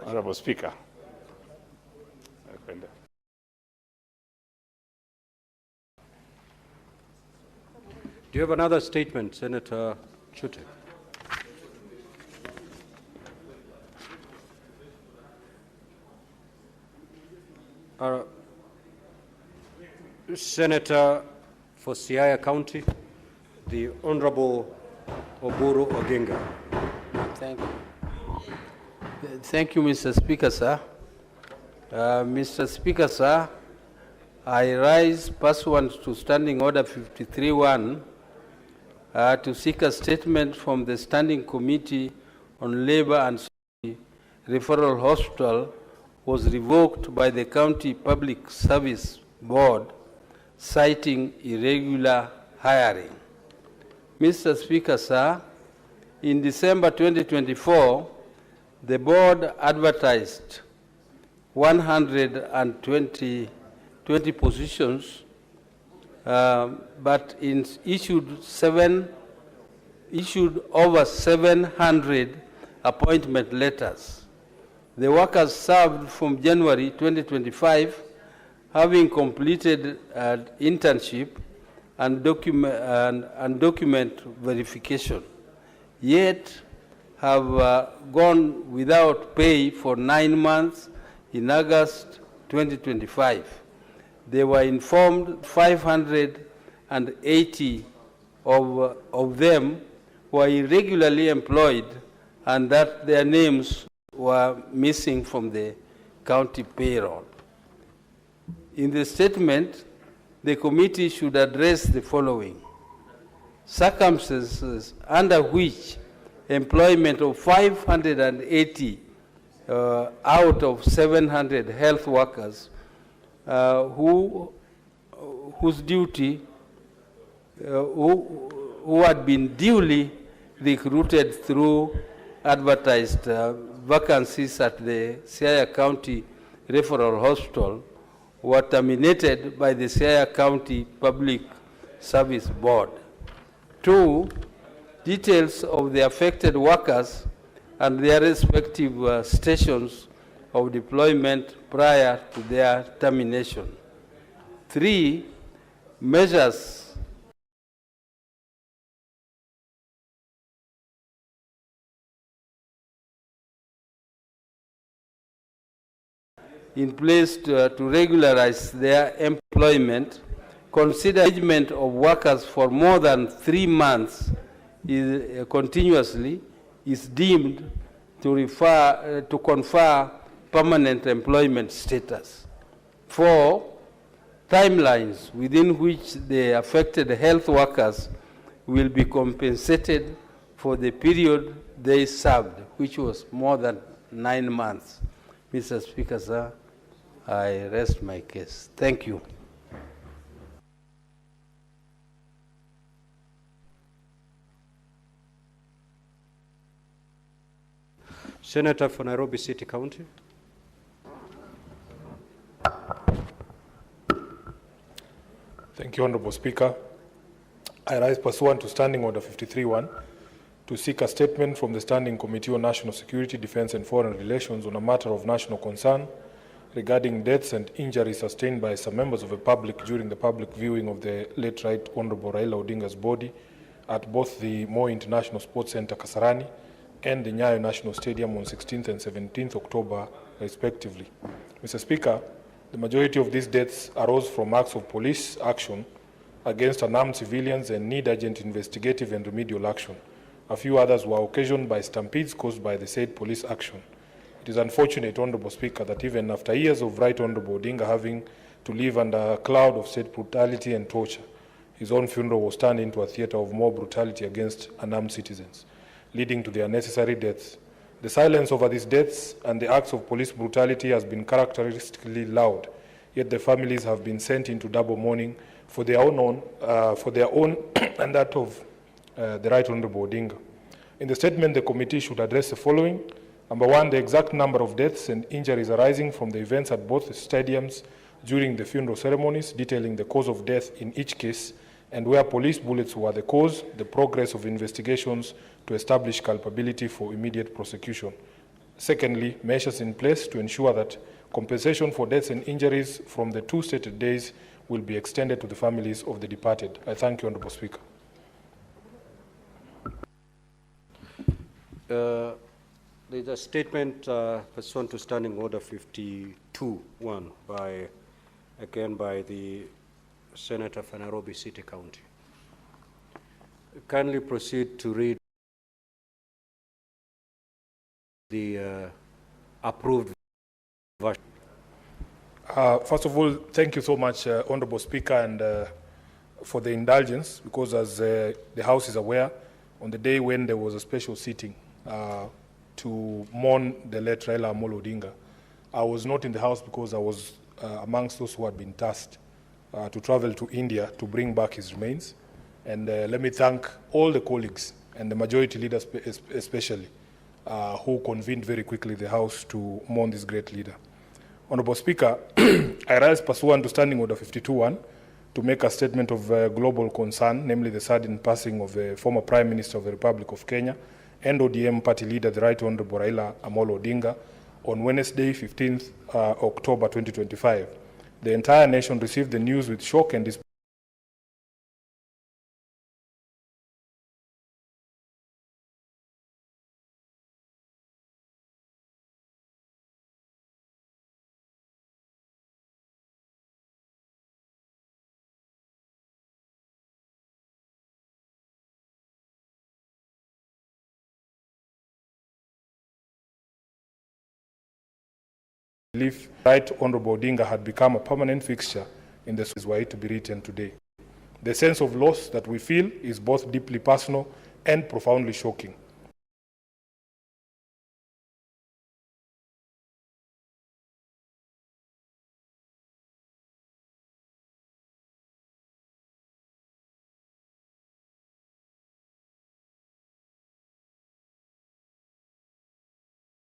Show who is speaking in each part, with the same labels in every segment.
Speaker 1: Honorable Speaker.
Speaker 2: Do you have another statement, Senator Chute? Senator for Siaya County, the Honorable Oburu Odinga.
Speaker 3: Thank you. Thank you, Mr. Speaker, sir. Mr. Speaker, sir, I rise pursuant to Standing Order 53-1 to seek a statement from the Standing Committee on Labor and Social Referral Hospital was revoked by the County Public Service Board, citing irregular hiring. Mr. Speaker, sir, in December 2024, the board advertised 120 positions, but issued over 700 appointment letters. The workers served from January 2025, having completed an internship and document verification, yet have gone without pay for 9 months in August 2025. They were informed 580 of them were irregularly employed and that their names were missing from the county payroll. In the statement, the committee should address the following: circumstances under which employment of 580 out of 700 health workers whose duty, who had been duly recruited through advertised vacancies at the Siaya County Referral Hospital, were terminated by the Siaya County Public Service Board. 2, details of the affected workers and their respective stations of deployment prior to their termination. 3, measures in place to regularize their employment. Consider engagement of workers for more than 3 months continuously is deemed to confer permanent employment status. 4, timelines within which the affected health workers will be compensated for the period they served, which was more than 9 months. Mr. Speaker, sir, I rest my case. Thank you.
Speaker 2: Senator for Nairobi City County.
Speaker 1: Thank you, Honorable Speaker. I rise pursuant to Standing Order 53-1 to seek a statement from the Standing Committee on National Security, Defense and Foreign Relations on a matter of national concern regarding deaths and injuries sustained by some members of the public during the public viewing of the late Right Honorable Raila Odinga's body at both the Moi International Sports Center, Kasarani, and the Nyayo National Stadium on 16th and 17th October, respectively. Mr. Speaker, the majority of these deaths arose from acts of police action against unarmed civilians and need urgent investigative and remedial action. A few others were occasioned by stampedes caused by the said police action. It is unfortunate, Honorable Speaker, that even after years of Right Honorable Odinga having to live under a cloud of state brutality and torture, his own funeral was turned into a theater of more brutality against unarmed citizens, leading to their unnecessary deaths. The silence over these deaths and the acts of police brutality has been characteristically loud, yet the families have been sent into double mourning for their own and that of the Right Honorable Odinga. In the statement, the committee should address the following. Number 1, the exact number of deaths and injuries arising from the events at both stadiums during the funeral ceremonies, detailing the cause of death in each case, and where police bullets were the cause, the progress of investigations to establish culpability for immediate prosecution. Secondly, measures in place to ensure that compensation for deaths and injuries from the 2 stated days will be extended to the families of the departed. I thank you, Honourable Speaker.
Speaker 2: There's a statement pursuant to Standing Order 52-1 by the Senator for Nairobi City County. Kindly proceed to read the approved version.
Speaker 1: First of all, thank you so much, Honourable Speaker, and for the indulgence, because as the House is aware, on the day when there was a special sitting to mourn the late Raila Odinga, I was not in the House because I was amongst those who had been tasked to travel to India to bring back his remains. And let me thank all the colleagues and the majority leaders especially who convened very quickly the House to mourn this great leader. Honourable Speaker, I rise pursuant to Standing Order 52-1 to make a statement of global concern, namely the sudden passing of the former Prime Minister of the Republic of Kenya and ODM party leader, the Right Honourable Raila Odinga, on Wednesday, 15th October 2025. The entire nation received the news with shock and dismay. Believe Right Honourable Odinga had become a permanent fixture in the is why to be written today. The sense of loss that we feel is both deeply personal and profoundly shocking.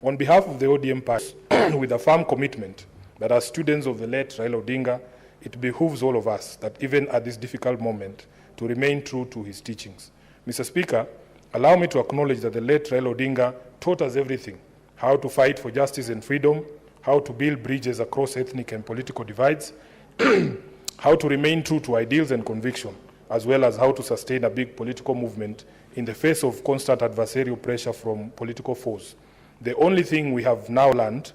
Speaker 1: On behalf of the ODM party, with a firm commitment that as students of the late Raila Odinga, it behooves all of us that even at this difficult moment to remain true to his teachings. Mr. Speaker, allow me to acknowledge that the late Raila Odinga taught us everything: how to fight for justice and freedom, how to build bridges across ethnic and political divides, how to remain true to ideals and conviction, as well as how to sustain a big political movement in the face of constant adversarial pressure from political foes. The only thing we have now learned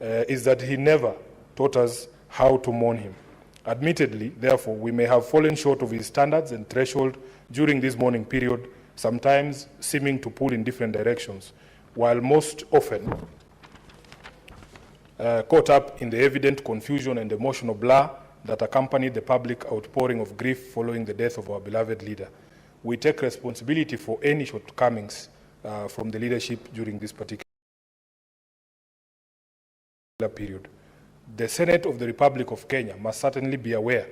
Speaker 1: is that he never taught us how to mourn him. Admittedly, therefore, we may have fallen short of his standards and threshold during this mourning period, sometimes seeming to pull in different directions, while most often caught up in the evident confusion and emotional blur that accompanied the public outpouring of grief following the death of our beloved leader. We take responsibility for any shortcomings from the leadership during this particular period. The Senate of the Republic of Kenya must certainly be aware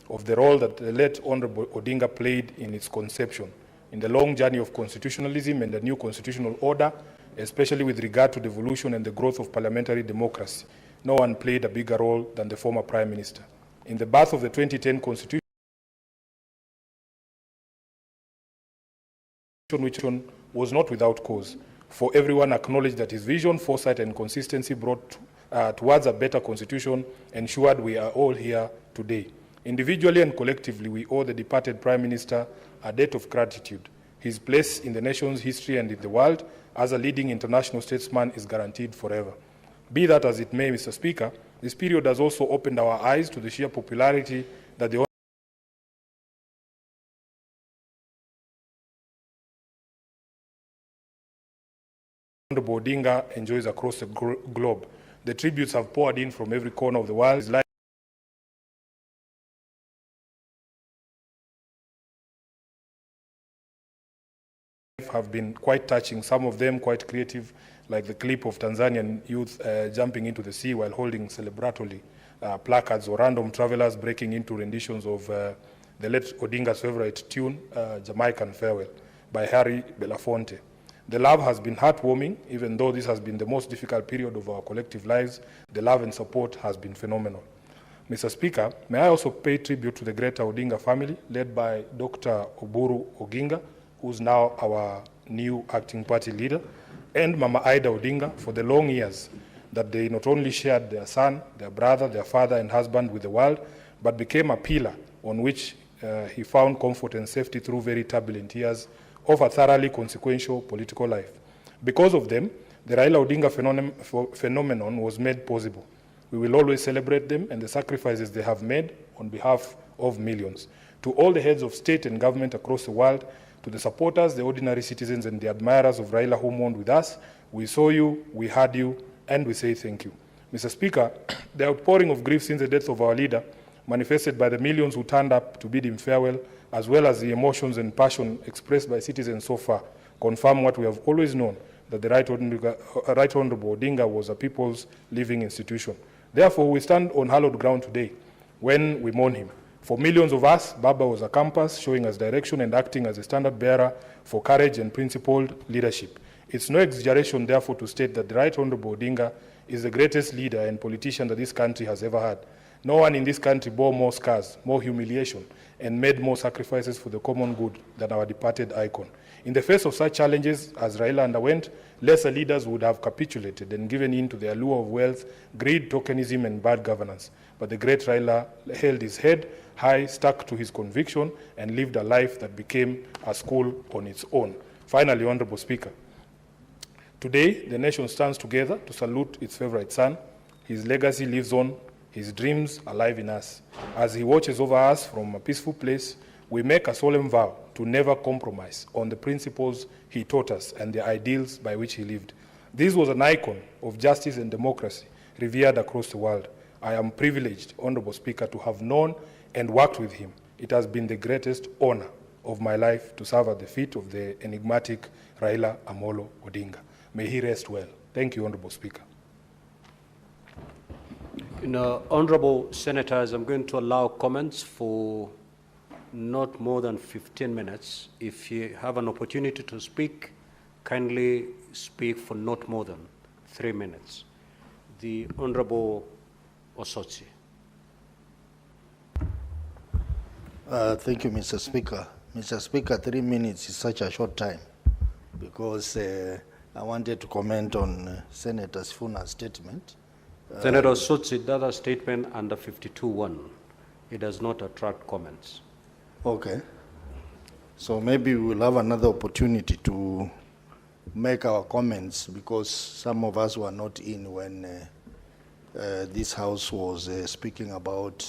Speaker 1: of the role that the late Honourable Odinga played in its conception, in the long journey of constitutionalism and the new constitutional order, especially with regard to the evolution and the growth of parliamentary democracy. No one played a bigger role than the former Prime Minister. In the birth of the 2010 Constitution, which was not without cause, for everyone acknowledged that his vision, foresight, and consistency brought towards a better constitution ensured we are all here today. Individually and collectively, we owe the departed Prime Minister a debt of gratitude. His place in the nation's history and in the world as a leading international statesman is guaranteed forever. Be that as it may, Mr. Speaker, this period has also opened our eyes to the sheer popularity that the Honourable Odinga enjoys across the globe. The tributes have poured in from every corner of the world. His life have been quite touching, some of them quite creative, like the clip of Tanzanian youth jumping into the sea while holding celebratory placards, or random travelers breaking into renditions of the late Odinga's favorite tune, Jamaican Farewell, by Harry Belafonte. The love has been heartwarming. Even though this has been the most difficult period of our collective lives, the love and support has been phenomenal. Mr. Speaker, may I also pay tribute to the greater Odinga family, led by Dr. Oburu Oginga, who's now our new acting party leader, and Mama Ida Odinga for the long years that they not only shared their son, their brother, their father and husband with the world, but became a pillar on which he found comfort and safety through very turbulent years of a thoroughly consequential political life. Because of them, the Raila Odinga phenomenon was made possible. We will always celebrate them and the sacrifices they have made on behalf of millions. To all the heads of state and government across the world, to the supporters, the ordinary citizens and the admirers of Raila who mourned with us, we saw you, we heard you, and we say thank you. Mr. Speaker, the outpouring of grief since the death of our leader, manifested by the millions who turned up to bid him farewell, as well as the emotions and passion expressed by citizens so far, confirm what we have always known, that the Right Honorable Odinga was a people's living institution. Therefore, we stand on hallowed ground today when we mourn him. For millions of us, Baba was a compass showing us direction and acting as a standard bearer for courage and principled leadership. It's no exaggeration, therefore, to state that the Right Honorable Odinga is the greatest leader and politician that this country has ever had. No one in this country bore more scars, more humiliation, and made more sacrifices for the common good than our departed icon. In the face of such challenges as Raila underwent, lesser leaders would have capitulated and given in to the allure of wealth, greed, tokenism, and bad governance. But the great Raila held his head high, stuck to his conviction, and lived a life that became a school on its own. Finally, Honorable Speaker, today the nation stands together to salute its favorite son. His legacy lives on, his dreams alive in us. As he watches over us from a peaceful place, we make a solemn vow to never compromise on the principles he taught us and the ideals by which he lived. This was an icon of justice and democracy revered across the world. I am privileged, Honorable Speaker, to have known and worked with him. It has been the greatest honor of my life to serve at the feet of the enigmatic Raila Amolo Odinga. May he rest well. Thank you, Honorable Speaker.
Speaker 2: Honorable Senators, I'm going to allow comments for not more than 15 minutes. If you have an opportunity to speak, kindly speak for not more than 3 minutes. The Honorable Osotsi.
Speaker 4: Thank you, Mr. Speaker. Mr. Speaker, 3 minutes is such a short time because I wanted to comment on Senator Sifuna's statement.
Speaker 2: Senator Osotsi, that a statement under 52(1). It does not attract comments.
Speaker 4: Okay. So maybe we'll have another opportunity to make our comments because some of us were not in when this House was speaking about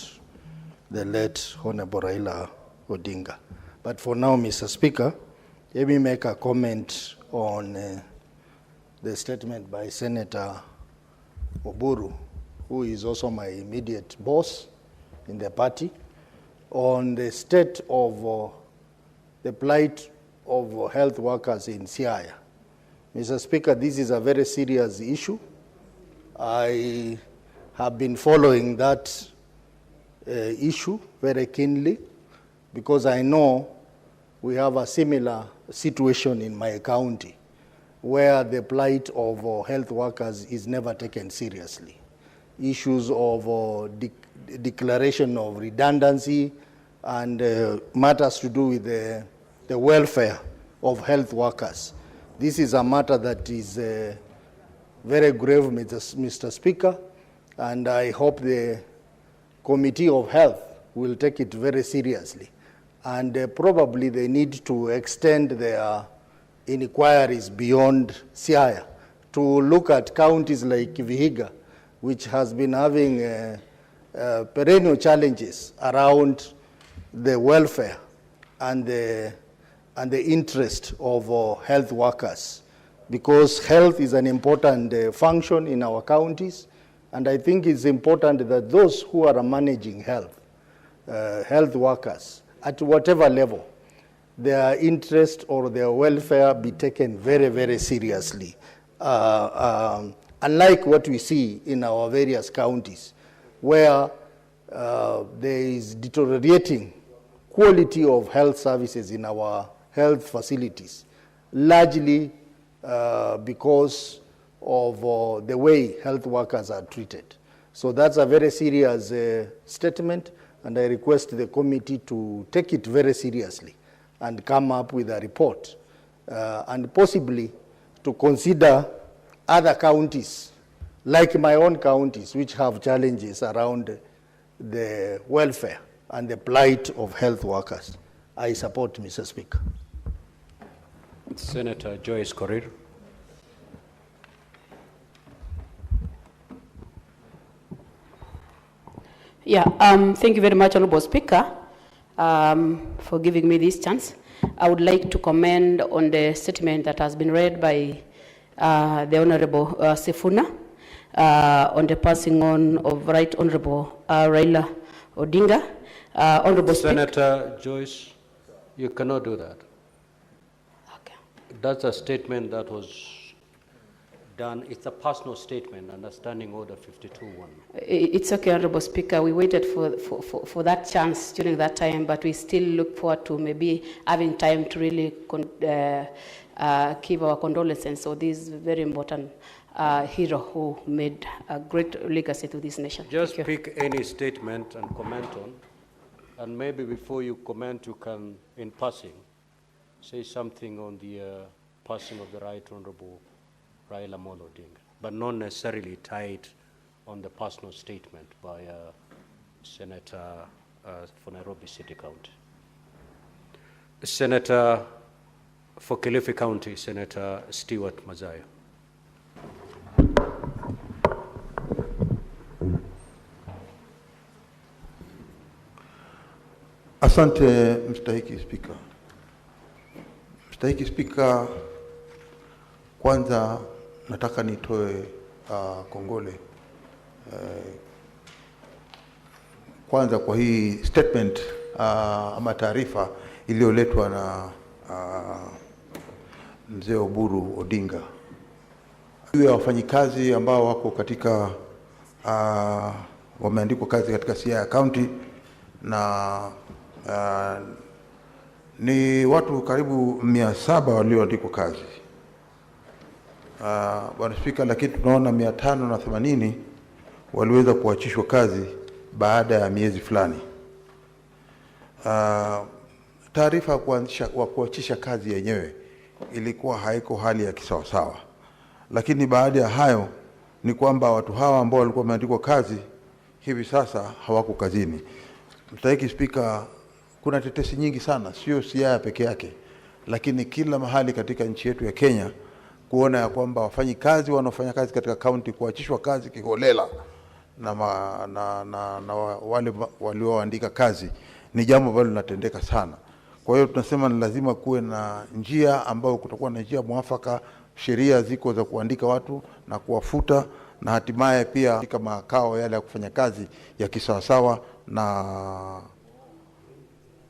Speaker 4: the late Honorable Raila Odinga. But for now, Mr. Speaker, let me make a comment on the statement by Senator Oburu, who is also my immediate boss in the party, on the state of the plight of health workers in Siaya. Mr. Speaker, this is a very serious issue. I have been following that issue very keenly because I know we have a similar situation in my county where the plight of health workers is never taken seriously. Issues of declaration of redundancy and matters to do with the welfare of health workers. This is a matter that is very grave, Mr. Speaker, and I hope the Committee of Health will take it very seriously. And probably they need to extend their inquiries beyond Siaya to look at counties like Vihiga, which has been having perennial challenges around the welfare and the interest of health workers, because health is an important function in our counties, and I think it's important that those who are managing health workers at whatever level, their interest or their welfare be taken very, very seriously. Unlike what we see in our various counties, where there is deteriorating quality of health services in our health facilities, largely because of the way health workers are treated. So that's a very serious statement, and I request the committee to take it very seriously and come up with a report, and possibly to to consider other counties, like my own counties, which have challenges around the welfare and the plight of health workers. I support, Mr. Speaker.
Speaker 2: Senator Joyce Korir.
Speaker 5: Yeah, thank you very much, Honorable Speaker, for giving me this chance. I would like to comment on the statement that has been read by the Honorable Sifuna on the passing on of Right Honorable Raila Odinga. Honorable
Speaker 2: Senator Joyce, you cannot do that.
Speaker 5: Okay.
Speaker 2: That's a statement that was done. It's a personal statement under Standing Order 52-1.
Speaker 5: It's okay, Honorable Speaker. We waited for that chance during that time, but we still look forward to maybe having time to really give our condolences. So this is very important hero who made a great legacy to this nation.
Speaker 2: Just pick any statement and comment on, and maybe before you comment, you can, in passing, say something on the passing of the Right Honorable Raila Odinga, but not necessarily tied on the personal statement by Senator for Nairobi City County. Senator for Kilifi County, Senator Stewart Mazayo.
Speaker 6: Asante Mstahiki Spika. Mstahiki Spika, kwanza nataka nitoe kongole kwanza kwa hii statement ama taarifa iliyoletwa na mzee Oburu Odinga. Ya wafanyikazi ambao wako katika wameandikwa kazi katika Siaya County na ni watu karibu 700 walioandikwa kazi. Bwana Spika, lakini tunaona 580 waliweza kuachishwa kazi baada ya miezi fulani. Taarifa ya kuachisha kazi yenyewe ilikuwa haiko hali ya kisawasawa, lakini baada ya hayo ni kwamba watu hawa ambao walikuwa wameandikwa kazi hivi sasa hawako kazini. Mstahiki Spika, kuna tetesi nyingi sana, sio Siaya peke yake, lakini kila mahali katika nchi yetu ya Kenya, kuona ya kwamba wafanyikazi wanaofanya kazi katika kaunti kuachishwa kazi kiholela na wale walioandika kazi ni jambo ambalo linatendeka sana. Kwa hiyo tunasema ni lazima kuwe na njia ambayo kutakuwa na njia mwafaka, sheria ziko za kuandika watu na kuwafuta, na hatimaye pia katika makao yale ya kufanya kazi ya kisawasawa na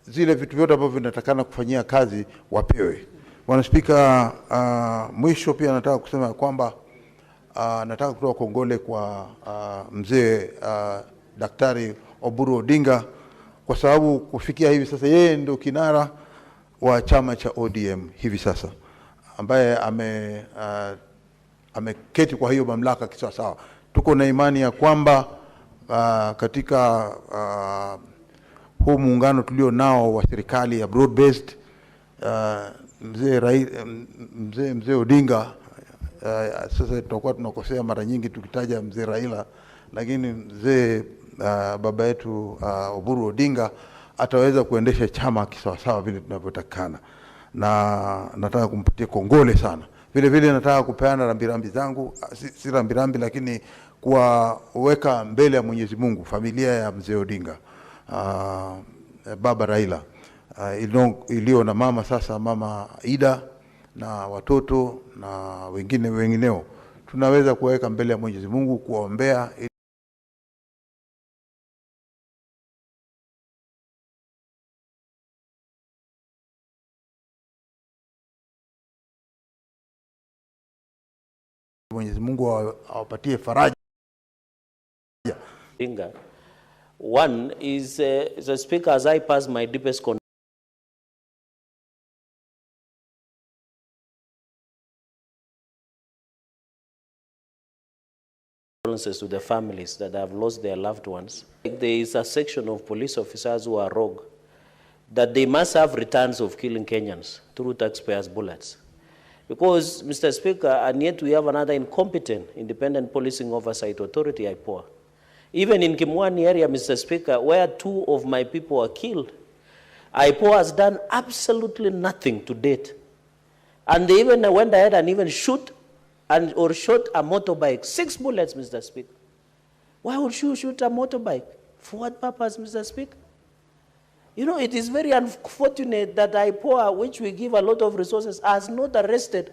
Speaker 6: zile vitu vyote ambavyo vinatakana kufanyia kazi wapewe. Bwana Spika, mwisho pia nataka kusema kwamba nataka kutoa kongole kwa mzee Daktari Oburu Odinga, kwa sababu kufikia hivi sasa yeye ndio kinara wa chama cha ODM hivi sasa, ambaye ameketi kwa hiyo mamlaka kisawasawa. Tuko na imani ya kwamba katika huu muungano tulio nao wa serikali ya broad based, mzee Odinga, sasa tutakuwa tunakosea mara nyingi tukitaja mzee Raila, lakini mzee baba yetu Oburu Odinga ataweza kuendesha chama kisawasawa vile tunavyotakana, na nataka kumpatia kongole sana. Vile vile nataka kupeana rambirambi zangu, si rambirambi lakini kuwaweka mbele ya Mwenyezi Mungu familia ya mzee Odinga, baba Raila, iliyo na mama sasa, mama Ida, na watoto na wengineo. Tunaweza kuweka mbele ya Mwenyezi Mungu kuwaombea Mwenyezi Mungu awapatie faraja.
Speaker 7: One is, the Speaker, as I pass my deepest condolences to the families that have lost their loved ones. There is a section of police officers who are rogue, that they must have returns of killing Kenyans through taxpayers' bullets. Because, Mr. Speaker, and yet we have another incompetent Independent Policing Oversight Authority, IPOA. Even in Kimwani area, Mr. Speaker, where 2 of my people were killed, IPOA has done absolutely nothing to date. And they even went ahead and even shot a motorbike. 6 bullets, Mr. Speaker. Why would you shoot a motorbike? For what purpose, Mr. Speaker? You know, it is very unfortunate that IPOA, which we give a lot of resources, has not arrested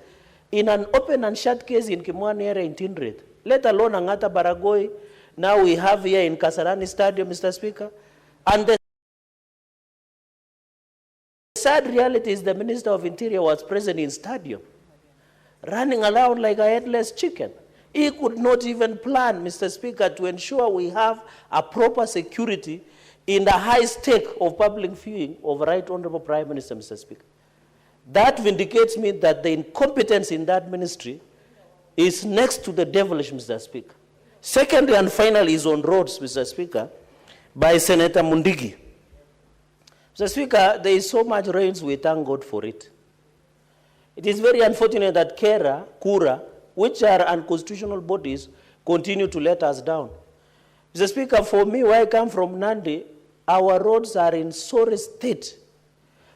Speaker 7: in an open and shut case in Kimwani area in Tindred, let alone Angata Baragoi. Now we have here in Kasarani Stadium, Mr. Speaker. And the sad reality is the Minister of Interior was present in stadium, running around like a headless chicken. He could not even plan, Mr. Speaker, to ensure we have a proper security in the high stake of public viewing of Right Honorable Prime Minister, Mr. Speaker. That vindicates me that the incompetence in that ministry is next to the devilish, Mr. Speaker. Secondly and finally is on roads, Mr. Speaker, by Senator Mundigi. Mr. Speaker, there is so much rains, we thank God for it. It is very unfortunate that Kura, which are unconstitutional bodies, continue to let us down. Mr. Speaker, for me, where I come from, Nandi, our roads are in sorry state.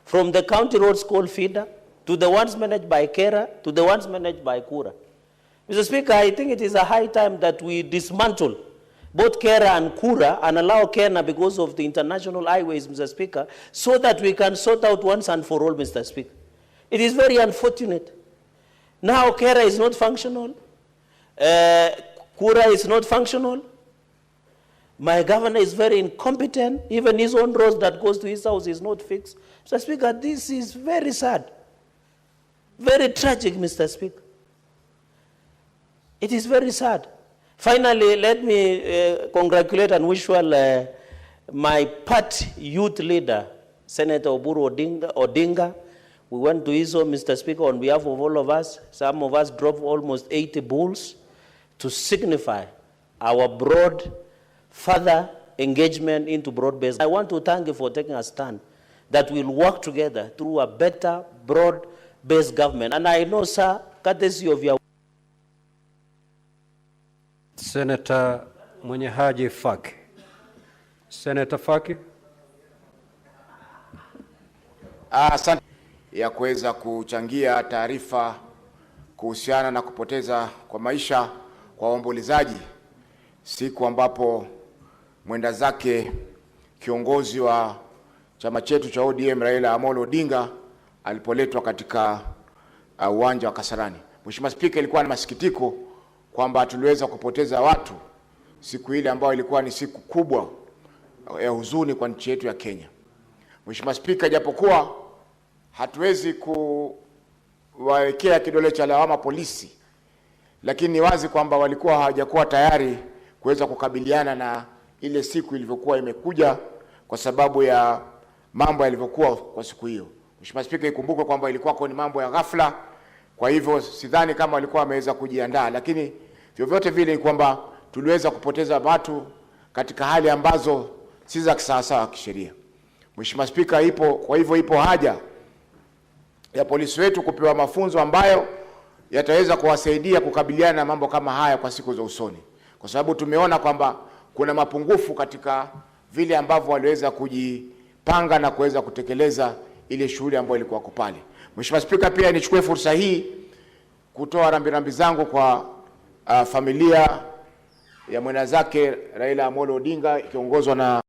Speaker 7: From the county roads called feeder, to the ones managed by Kera, to the ones managed by Kura. Mr. Speaker, I think it is a high time that we dismantle both Kera and Kura and allow Kenya because of the international highways, Mr. Speaker, so that we can sort out once and for all, Mr. Speaker. It is very unfortunate. Now Kera is not functional. Kura is not functional. My governor is very incompetent. Even his own roads that goes to his house is not fixed. Mr. Speaker, this is very sad. Very tragic, Mr. Speaker. It is very sad. Finally, let me congratulate and wish well my party youth leader, Senator Oburu Odinga. We went to his home, Mr. Speaker, on behalf of all of us. Some of us drove almost 80 bulls to signify our broad further engagement into broad-based. I want to thank you for taking a stand that we'll work together through a better broad-based government. And I know, sir, courtesy of your...
Speaker 2: Senator Mwenyehaji Faki. Senator Faki.
Speaker 8: Asante ya kuweza kuchangia taarifa kuhusiana na kupoteza kwa maisha kwa waombolezaji siku ambapo mwenda zake kiongozi wa chama chetu cha ODM Raila Odinga alipoletwa katika uwanja wa Kasarani. Mheshimiwa Spika, ilikuwa na masikitiko kwamba tuliweza kupoteza watu siku ile ambayo ilikuwa ni siku kubwa ya huzuni kwa nchi yetu ya Kenya. Mheshimiwa Spika, japokuwa hatuwezi kuwawekea kidole cha lawama polisi, lakini ni wazi kwamba walikuwa hawajakuwa tayari kuweza kukabiliana na ile siku ilivyokuwa imekuja kwa sababu ya mambo yalivyokuwa kwa siku hiyo. Mheshimiwa Spika, ikumbuke kwamba ilikuwa ni mambo ya ghafla, kwa hivyo sidhani kama walikuwa wameweza kujiandaa, lakini vyovyote vile ni kwamba tuliweza kupoteza watu katika hali ambazo si za kisawasawa kisheria. Mheshimiwa Spika, kwa hivyo ipo haja ya polisi wetu kupewa mafunzo ambayo yataweza kuwasaidia kukabiliana na mambo kama haya kwa siku za usoni, kwa sababu tumeona kwamba kuna mapungufu katika vile ambavyo waliweza kujipanga na kuweza kutekeleza ile shughuli ambayo ilikuwa pale. Mheshimiwa Spika, pia nichukue fursa hii kutoa rambirambi zangu kwa familia ya mwenda zake Raila Odinga ikiongozwa na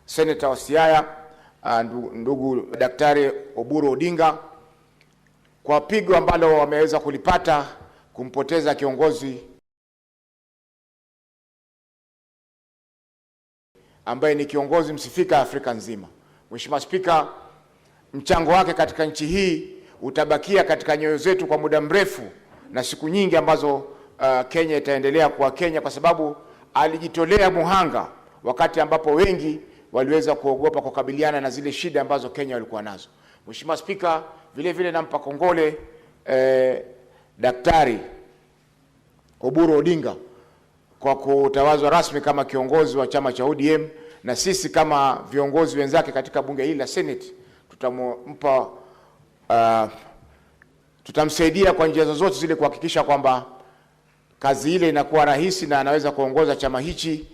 Speaker 8: Senator wa Siaya ndugu Daktari Oburu Odinga kwa pigo ambalo wameweza kulipata kumpoteza kiongozi ambaye ni kiongozi msifika Afrika nzima. Mheshimiwa Spika, mchango wake katika nchi hii utabakia katika nyoyo zetu kwa muda mrefu na siku nyingi ambazo Kenya itaendelea kuwa Kenya, kwa sababu alijitolea muhanga wakati ambapo wengi waliweza kuogopa kukabiliana na zile shida ambazo Kenya walikuwa nazo. Mheshimiwa Spika, vile vile nampa kongole Daktari Oburu Odinga kwa kutawazwa rasmi kama kiongozi wa chama cha ODM, na sisi kama viongozi wenzake katika bunge hili la Senate tutamsaidia kwa njia zozote zile kuhakikisha kwamba kazi ile inakuwa rahisi na anaweza kuongoza chama hichi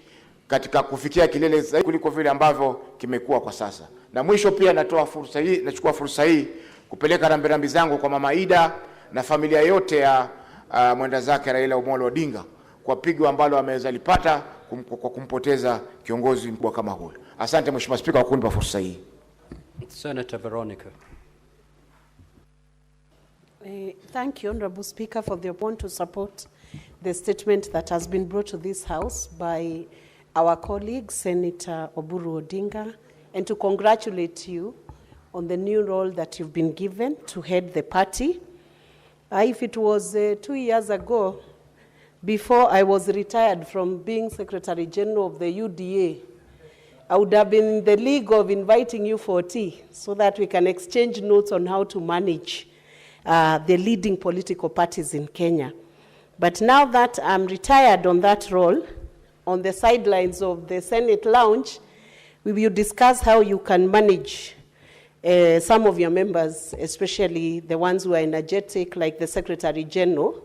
Speaker 8: katika kufikia kilele zaidi kuliko vile ambavyo kimekuwa kwa sasa. Na mwisho pia nachukua fursa hii kupeleka rambirambi zangu kwa Mama Ida na familia yote ya mwenda zake Raila Odinga kwa pigo ambalo ameweza lipata kwa kumpoteza kiongozi mkubwa kama huyo. Asante Mheshimiwa Spika kwa kunipa fursa hii.
Speaker 2: Senator Veronica.
Speaker 9: Thank you, Honorable Speaker, for the opportunity to support the statement that has been brought to this House by our colleague, Senator Oburu Odinga, and to congratulate you on the new role that you've been given to head the party. If it was 2 years ago, before I was retired from being Secretary General of the UDA, I would have been in the league of inviting you for tea so that we can exchange notes on how to manage the leading political parties in Kenya. But now that I'm retired on that role, on the sidelines of the Senate lounge, we will discuss how you can manage some of your members, especially the ones who are energetic, like the Secretary General,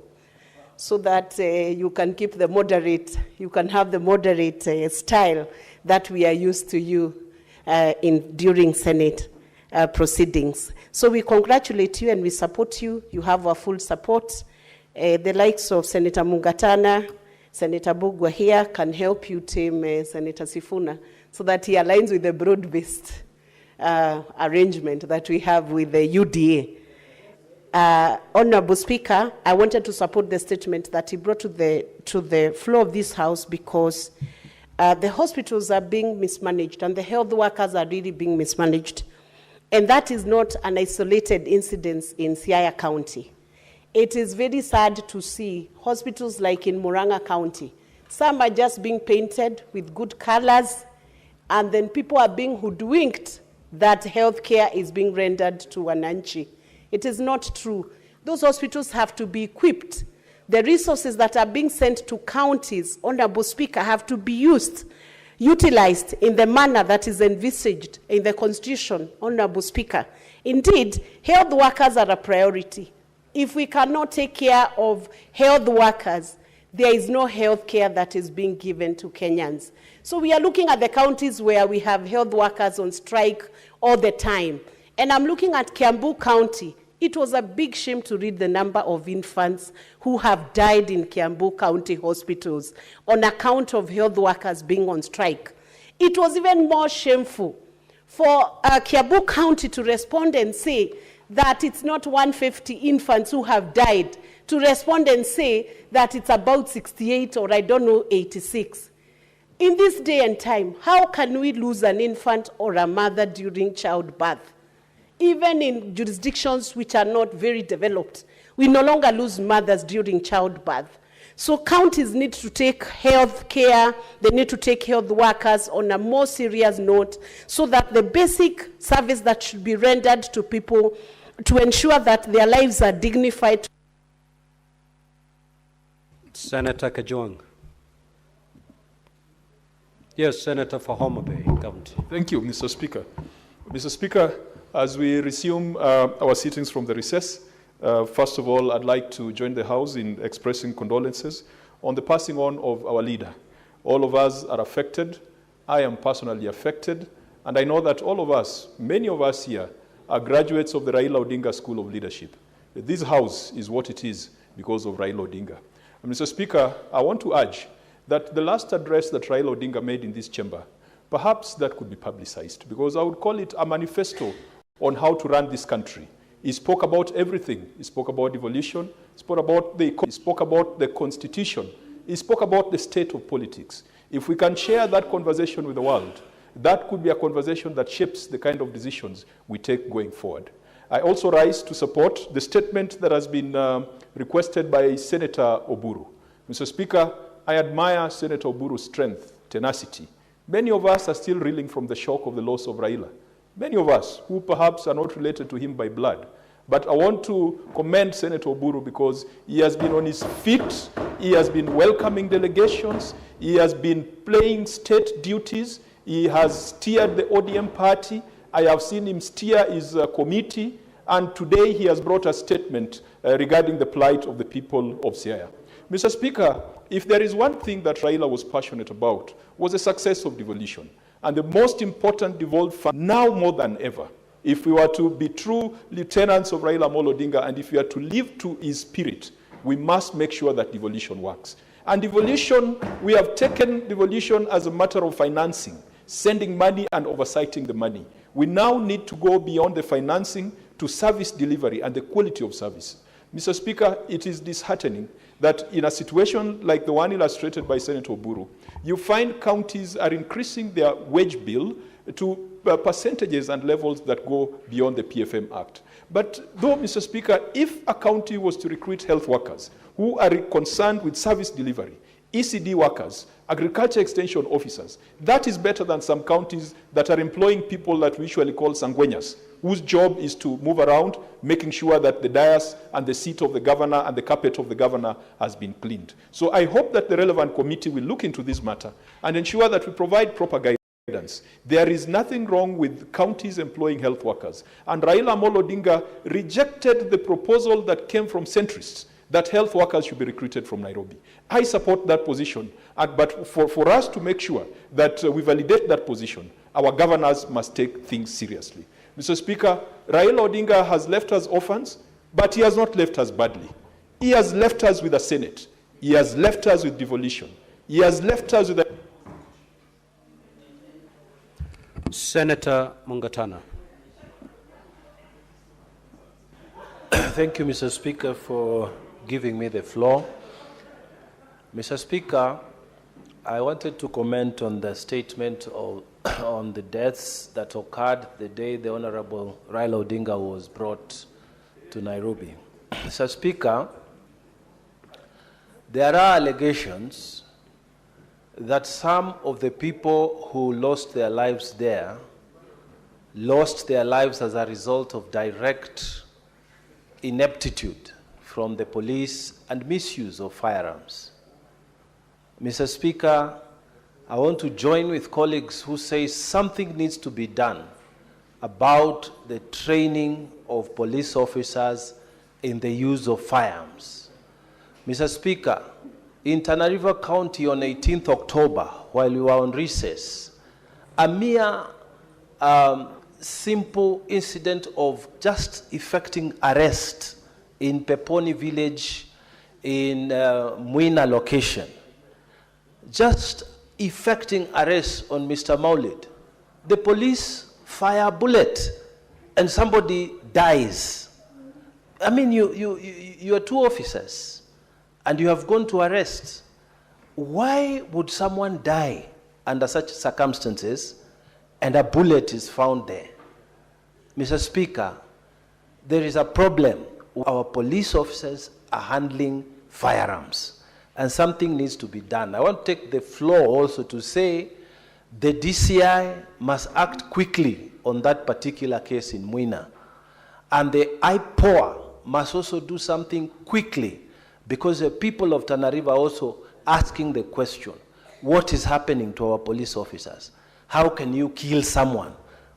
Speaker 9: so that you can keep the moderate, you can have the moderate style that we are used to you during Senate proceedings. So we congratulate you and we support you. You have our full support. The likes of Senator Mungatana, Senator Bugwa here can help you team Senator Sifuna so that he aligns with the broad-based arrangement that we have with the UDA. Honorable Speaker, I wanted to support the statement that he brought to the floor of this House because the hospitals are being mismanaged and the health workers are really being mismanaged. And that is not an isolated incident in Siaya County. It is very sad to see hospitals like in Murang'a County. Some are just being painted with good colors, and then people are being hoodwinked that healthcare is being rendered to Wananchi. It is not true. Those hospitals have to be equipped. The resources that are being sent to counties, Honorable Speaker, have to be utilized in the manner that is envisaged in the Constitution, Honorable Speaker. Indeed, health workers are a priority. If we cannot take care of health workers, there is no health care that is being given to Kenyans. So we are looking at the counties where we have health workers on strike all the time. And I'm looking at Kiambu County. It was a big shame to read the number of infants who have died in Kiambu County hospitals on account of health workers being on strike. It was even more shameful for Kiambu County to respond and say that it's not 150 infants who have died, to respond and say that it's about 68 or 86. In this day and time, how can we lose an infant or a mother during childbirth? Even in jurisdictions which are not very developed, we no longer lose mothers during childbirth. So counties need to take health care, they need to take health workers on a more serious note so that the basic service that should be rendered to people to ensure that their lives are dignified.
Speaker 2: Senator Kajwang. Yes, Senator for Homa Bay County.
Speaker 10: Thank you, Mr. Speaker. Mr. Speaker, as we resume our sittings from the recess, first of all, I'd like to join the House in expressing condolences on the passing on of our leader. All of us are affected. I am personally affected. And I know that all of us, many of us here, are graduates of the Raila Odinga School of Leadership. This House is what it is because of Raila Odinga. And Mr. Speaker, I want to urge that the last address that Raila Odinga made in this chamber, perhaps that could be publicized, because I would call it a manifesto on how to run this country. He spoke about everything. He spoke about evolution. He spoke about the Constitution. He spoke about the state of politics. If we can share that conversation with the world, that could be a conversation that shapes the kind of decisions we take going forward. I also rise to support the statement that has been requested by Senator Oburu. Mr. Speaker, I admire Senator Oburu's strength, tenacity. Many of us are still reeling from the shock of the loss of Raila. Many of us who perhaps are not related to him by blood. But I want to commend Senator Oburu because he has been on his feet, he has been welcoming delegations, he has been playing state duties, He has steered the ODM party. I have seen him steer his committee, and today he has brought a statement regarding the plight of the people of Siaya. Mr. Speaker, if there is one thing that Raila was passionate about, was the success of devolution. And the most important devolved fund, now more than ever, if we were to be true lieutenants of Raila Odinga, and if we are to live to his spirit, we must make sure that devolution works. And devolution, we have taken devolution as a matter of financing, sending money and oversighting the money. We now need to go beyond the financing to service delivery and the quality of service. Mr. Speaker, it is disheartening that in a situation like the one illustrated by Senator Oburu, you find counties are increasing their wage bill to percentages and levels that go beyond the PFM Act. But though, Mr. Speaker, if a county was to recruit health workers who are concerned with service delivery, ECD workers, agriculture extension officers, that is better than some counties that are employing people that we usually call sanguenas, whose job is to move around, making sure that the dais and the seat of the governor and the carpet of the governor has been cleaned. So I hope that the relevant committee will look into this matter and ensure that we provide proper guidance. There is nothing wrong with counties employing health workers. And Raila Odinga rejected the proposal that came from centrists that health workers should be recruited from Nairobi. I support that position, but for us to make sure that we validate that position, our governors must take things seriously. Mr. Speaker, Raila Odinga has left us orphans, but he has not left us badly. He has left us with a Senate. He has left us with devolution. He has left us with a...
Speaker 2: Senator Mungatana.
Speaker 11: Thank you, Mr. Speaker, for giving me the floor. Mr. Speaker, I wanted to comment on the statement on the deaths that occurred the day the Honorable Raila Odinga was brought to Nairobi. Mr. Speaker, there are allegations that some of the people who lost their lives there lost their lives as a result of direct ineptitude from the police and misuse of firearms. Mr. Speaker, I want to join with colleagues who say something needs to be done about the training of police officers in the use of firearms. Mr. Speaker, in Tana River County on 18th October, while we were on recess, a mere simple incident of just effecting arrest in Peponi village in Muina location, just effecting arrest on Mr. Maulid, the police fire a bullet and somebody dies. I mean, you are two officers and you have gone to arrest. Why would someone die under such circumstances and a bullet is found there? Mr. Speaker, there is a problem. Our police officers are handling firearms and something needs to be done. I want to take the floor also to say the DCI must act quickly on that particular case in Muina. And the IPOA must also do something quickly, because the people of Tana River are also asking the question, what is happening to our police officers? How can you kill someone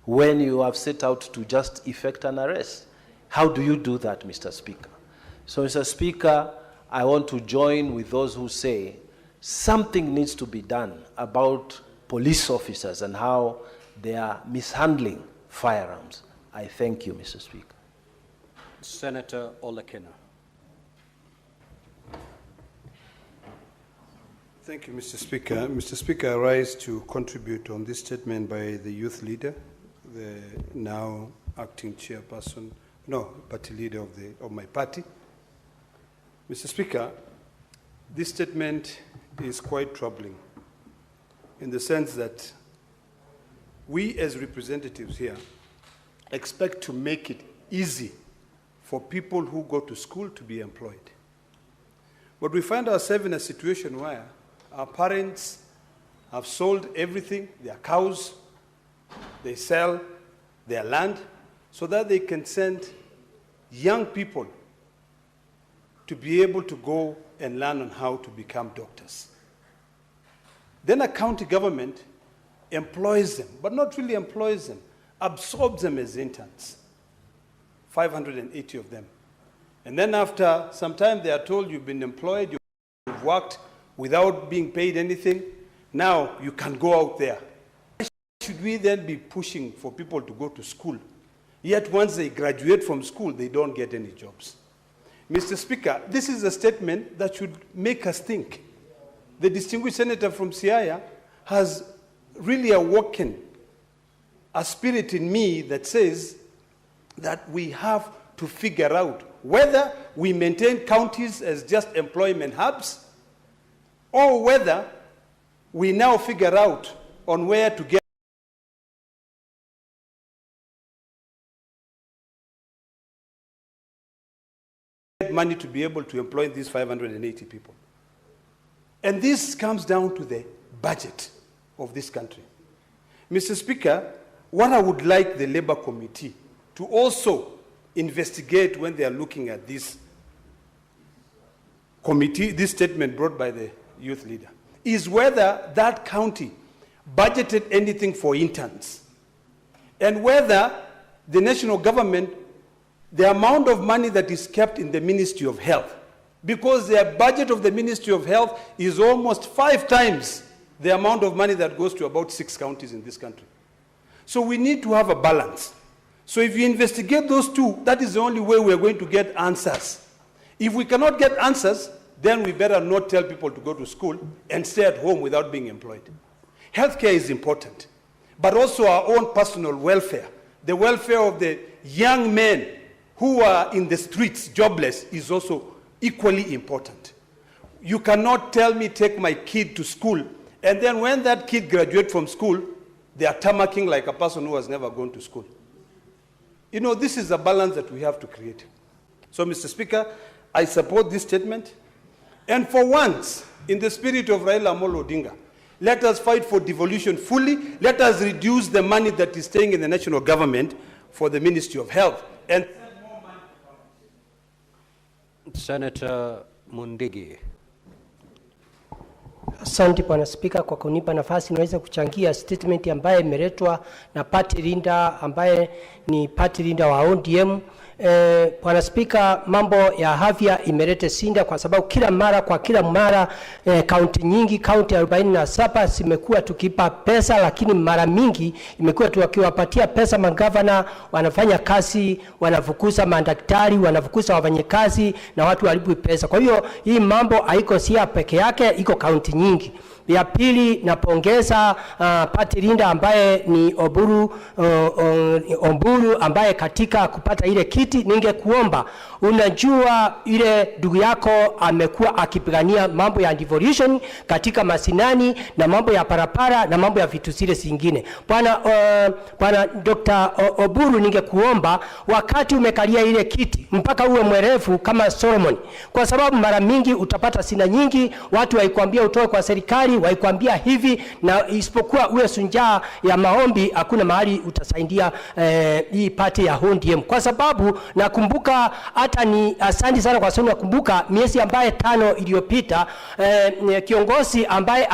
Speaker 11: when you have set out to just effect an arrest? How do you do that, Mr. Speaker? So, Mr. Speaker, I want to join with those who say something needs to be done about police officers and how they are mishandling firearms. I thank you, Mr. Speaker.
Speaker 2: Senator Olekena.
Speaker 12: Thank you, Mr. Speaker. Mr. Speaker, I rise to contribute on this statement by the youth leader, the now acting chairperson, party leader of my party. Mr. Speaker, this statement is quite troubling in the sense that we as representatives here expect to make it easy for people who go to school to be employed. But we find ourselves in a situation where our parents have sold everything, their cows, they sell their land, so that they can send young people to be able to go and learn on how to become doctors. Then a county government employs them, but not really employs them, absorbs them as interns, 580 of them. And then after some time, they are told you've been employed, you've worked without being paid anything. Now you can go out there. Why should we then be pushing for people to go to school? Yet once they graduate from school, they don't get any jobs. Mr. Speaker, this is a statement that should make us think. The distinguished senator from Siaya has really awoken a spirit in me that says that we have to figure out whether we maintain counties as just employment hubs or whether we now figure out on where to get money to be able to employ these 580 people. And this comes down to the budget of this country. Mr. Speaker, what I would like the Labour Committee to also investigate when they are looking at this committee, this statement brought by the youth leader, is whether that county budgeted anything for interns and whether the national government, the amount of money that is kept in the Ministry of Health, because their budget of the Ministry of Health is almost 5 times the amount of money that goes to about 6 counties in this country. So we need to have a balance. So if you investigate those two, that is the only way we are going to get answers. If we cannot get answers, then we better not tell people to go to school and stay at home without being employed. Healthcare is important, but also our own personal welfare. The welfare of the young men who are in the streets jobless is also equally important. You cannot tell me take my kid to school, and then when that kid graduates from school, they are tamarking like a person who has never gone to school. You know, this is a balance that we have to create. So, Mr. Speaker, I support this statement. And for once, in the spirit of Raila Odinga, let us fight for devolution fully. Let us reduce the money that is staying in the national government for the Ministry of Health. And
Speaker 2: Senator Mundigi.
Speaker 13: Asante Bwana Spika kwa kunipa nafasi niweze kuchangia statement ambaye imeletwa na party leader ambaye ni party leader wa ODM. Bwana Spika, mambo ya afya imeleta sinda kwa sababu kila mara kaunti nyingi, kaunti 47 zimekuwa tukipa pesa, lakini mara mingi imekuwa tukiwapatia pesa magavana, wanafanya kazi, wanafukuza madaktari, wanafukuza wafanyakazi na watu walipu pesa. Kwa hiyo hii mambo haiko Siaya peke yake, iko kaunti nyingi. Ya pili, napongeza party leader ambaye ni Oburu ambaye katika kupata ile kiti, ningekuomba, unajua ile ndugu yako amekuwa akipigania mambo ya devolution katika masinani na mambo ya parapara na mambo ya vitu zile zingine. Bwana Dr. Oburu, ningekuomba wakati umekalia ile kiti mpaka uwe mwerefu kama Solomon, kwa sababu mara mingi utapata sina nyingi, watu waikwambia utoe kwa serikali, waikwambia hivi, na isipokuwa uwe sunjaa ya maombi hakuna mahali utasaidia hii party ya ODM. Kwa sababu nakumbuka, hata ni asante sana kwa sababu nakumbuka miezi ambaye 5 iliyopita kiongozi ambaye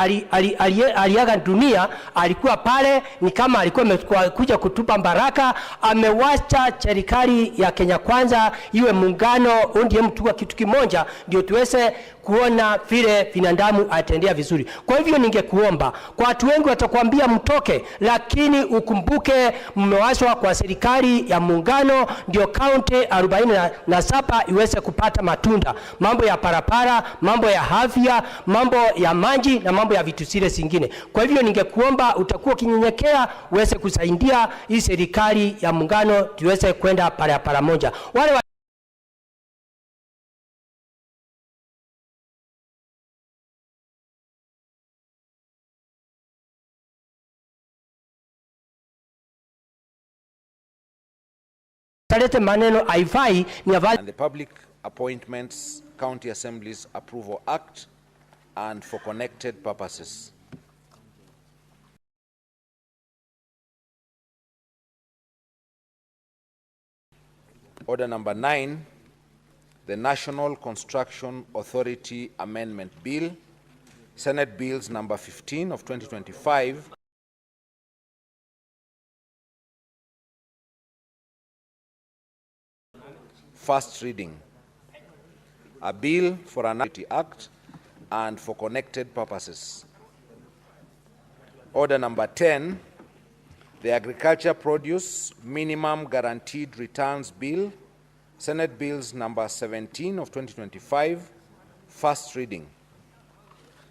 Speaker 13: aliaga dunia alikuwa pale, ni kama alikuwa amekuja kutupa baraka, amewacha serikali ya Kenya Kwanza iwe muungano ODM tuwa kitu kimoja ndio tuweze kuona vile binadamu atendea vizuri. Kwa hivyo ningekuomba, kwa watu wengi watakwambia mtoke, lakini ukumbuke mmewashwa kwa serikali ya muungano ndio kaunti 47 iweze kupata matunda. Mambo ya parapara, mambo ya afya, mambo ya maji na mambo ya vitu zile zingine. Kwa hivyo ningekuomba utakuwa kinyenyekea uweze kusaidia hii serikali ya muungano tuweze kwenda para moja. Wale
Speaker 14: And the Public Appointments County Assemblies Approval Act and for connected purposes. Order number 9, the National Construction Authority Amendment Bill, Senate Bills number 15 of 2025. first reading. A bill for an act and for connected purposes. Order number 10, the Agriculture Produce Minimum Guaranteed Returns Bill, Senate Bills number 17 of 2025, first reading.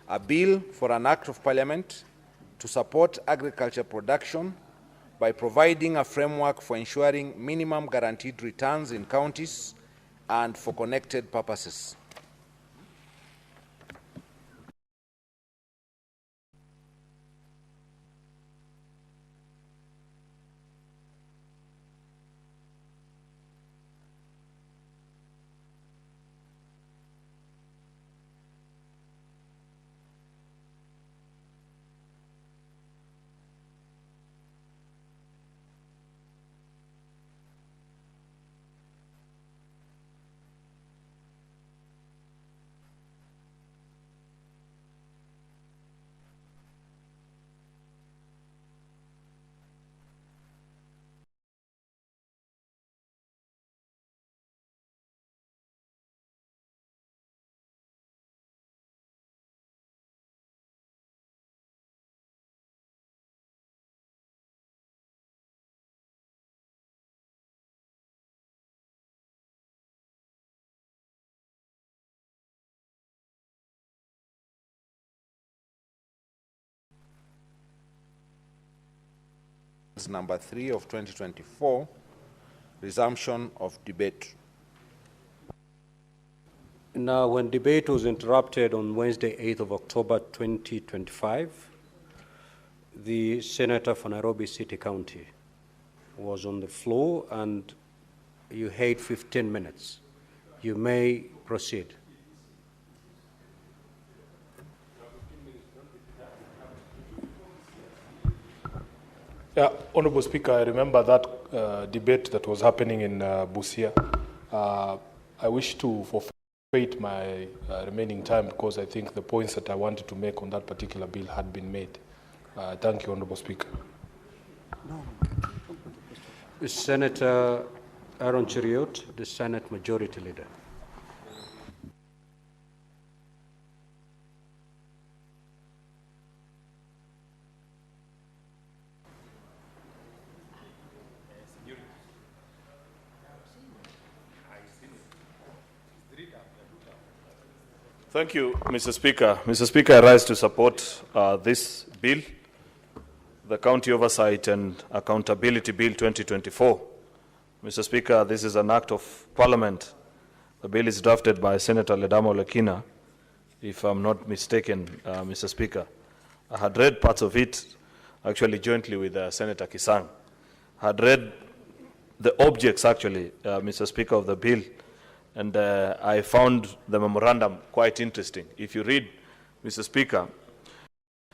Speaker 14: A bill for an act of parliament to support agriculture production by providing a framework for ensuring minimum guaranteed returns in counties and for connected purposes. Number 3 of 2024, resumption of debate.
Speaker 2: Now, when debate was interrupted on Wednesday, 8th of October 2025, the senator for Nairobi City County was on the floor and you had 15 minutes. You may proceed.
Speaker 1: Yeah, Honorable Speaker, I remember that debate that was happening in Busia. I wish to forfeit my remaining time because I think the points that I wanted to make on that particular bill had been made. Thank you, Honorable Speaker.
Speaker 2: Senator Aaron Cheriot, the Senate Majority Leader.
Speaker 15: Thank you, Mr. Speaker. Mr. Speaker, I rise to support this bill, the County Oversight and Accountability Bill 2024. Mr. Speaker, this is an act of Parliament. The bill is drafted by Senator Ledamo Lekina, if I'm not mistaken, Mr. Speaker. I had read parts of it, actually jointly with Senator Kisang. I had read the objects, actually, Mr. Speaker, of the bill, and I found the memorandum quite interesting. If you read, Mr. Speaker,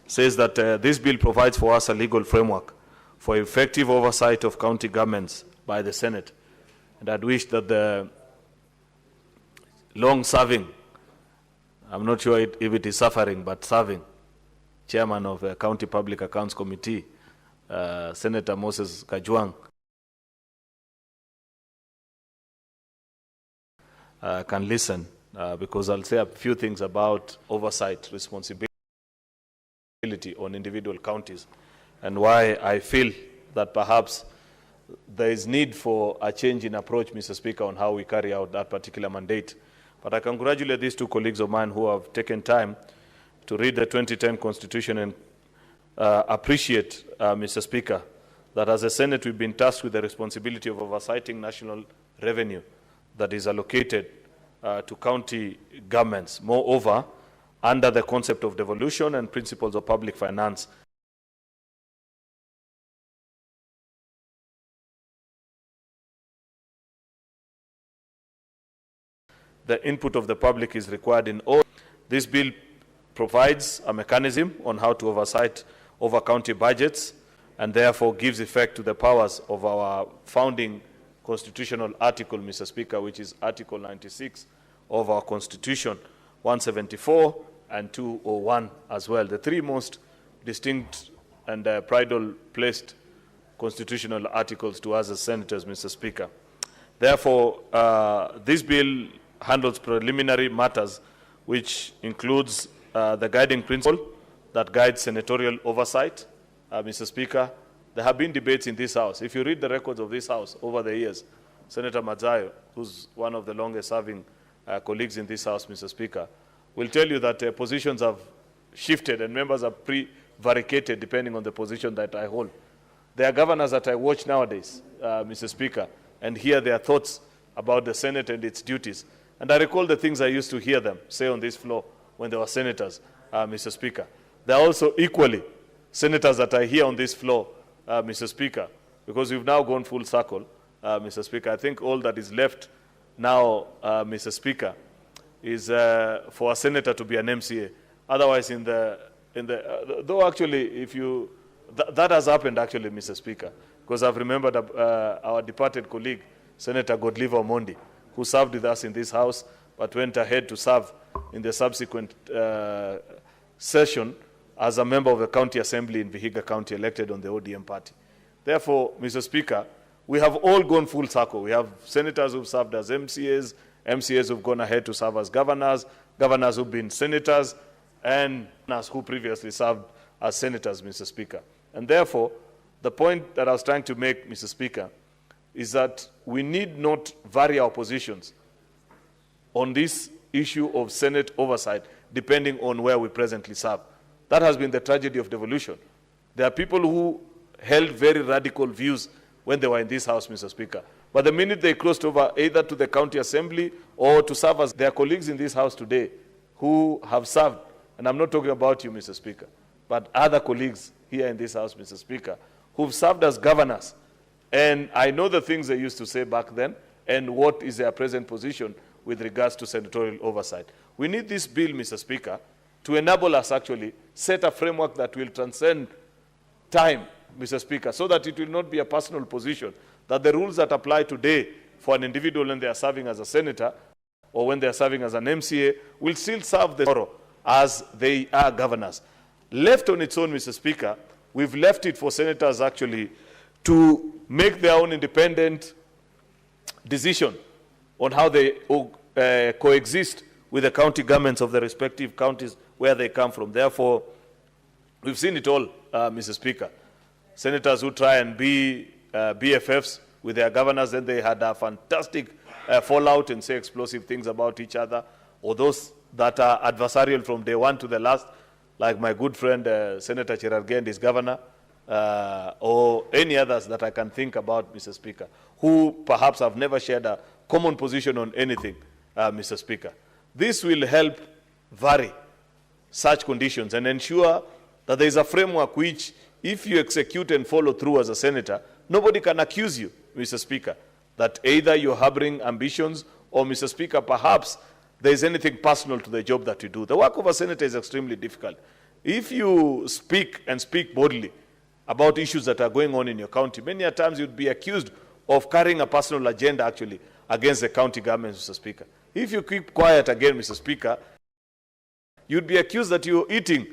Speaker 15: it says that this bill provides for us a legal framework for effective oversight of county governments by the Senate. And I'd wish that the long-serving, I'm not sure if it is suffering, but serving, chairman of the County Public Accounts Committee, Senator Moses Kajwang, can listen, because I'll say a few things about oversight responsibility on individual counties and why I feel that perhaps there is need for a change in approach, Mr. Speaker, on how we carry out that particular mandate. But I congratulate these two colleagues of mine who have taken time to read the 2010 Constitution and appreciate, Mr. Speaker, that as a Senate we've been tasked with the responsibility of oversighting national revenue that is allocated to county governments. Moreover, under the concept of devolution and principles of public finance, the input of the public is required in all. This bill provides a mechanism on how to oversight over county budgets and therefore gives effect to the powers of our founding constitutional article, Mr. Speaker, which is Article 96 of our Constitution, 174 and 201 as well. The three most distinct and prideful placed constitutional articles to us as senators, Mr. Speaker. Therefore, this bill handles preliminary matters, which includes the guiding principle that guides senatorial oversight. Mr. Speaker, there have been debates in this House. If you read the records of this House over the years, Senator Madzayo, who's one of the longest-serving colleagues in this House, Mr. Speaker, will tell you that positions have shifted and members are prevaricated depending on the position that I hold. There are governors that I watch nowadays, Mr. Speaker, and hear their thoughts about the Senate and its duties. And I recall the things I used to hear them say on this floor when they were senators, Mr. Speaker. There are also equally senators that I hear on this floor, Mr. Speaker, because we've now gone full circle, Mr. Speaker. I think all that is left now, Mr. Speaker, is for a senator to be an MCA. Otherwise, though actually, if you, that has happened actually, Mr. Speaker, because I've remembered our departed colleague, Senator Godlive Omondi, who served with us in this House, but went ahead to serve in the subsequent session as a member of the County Assembly in Vihiga County, elected on the ODM party. Therefore, Mr. Speaker, we have all gone full circle. We have senators who've served as MCAs, MCAs who've gone ahead to serve as governors, governors who've been senators, and who previously served as senators, Mr. Speaker. And therefore, the point that I was trying to make, Mr. Speaker, is that we need not vary our positions on this issue of Senate oversight, depending on where we presently serve. That has been the tragedy of devolution. There are people who held very radical views when they were in this House, Mr. Speaker. But the minute they crossed over either to the County Assembly or to serve as their colleagues in this House today who have served, and I'm not talking about you, Mr. Speaker, but other colleagues here in this House, Mr. Speaker, who've served as governors. And I know the things they used to say back then and what is their present position with regards to senatorial oversight. We need this bill, Mr. Speaker, to enable us actually set a framework that will transcend time, Mr. Speaker, so that it will not be a personal position, that the rules that apply today for an individual when they are serving as a senator or when they are serving as an MCA will still serve the tomorrow as they are governors. Left on its own, Mr. Speaker, we've left it for senators actually to make their own independent decision on how they coexist with the county governments of the respective counties where they come from. Therefore, we've seen it all, Mr. Speaker. Senators who try and be BFFs with their governors, then they had a fantastic fallout and say explosive things about each other, or those that are adversarial from day one to the last, like my good friend Senator Cherargei and his governor, or any others that I can think about, Mr. Speaker, who perhaps have never shared a common position on anything, Mr. Speaker. This will help vary such conditions and ensure that there is a framework which, if you execute and follow through as a senator, nobody can accuse you, Mr. Speaker, that either you're harboring ambitions or, Mr. Speaker, perhaps there is anything personal to the job that you do. The work of a senator is extremely difficult. If you speak and speak boldly about issues that are going on in your county, many a times you'd be accused of carrying a personal agenda actually against the county government, Mr. Speaker. If you keep quiet again, Mr. Speaker, you'd be accused that you're eating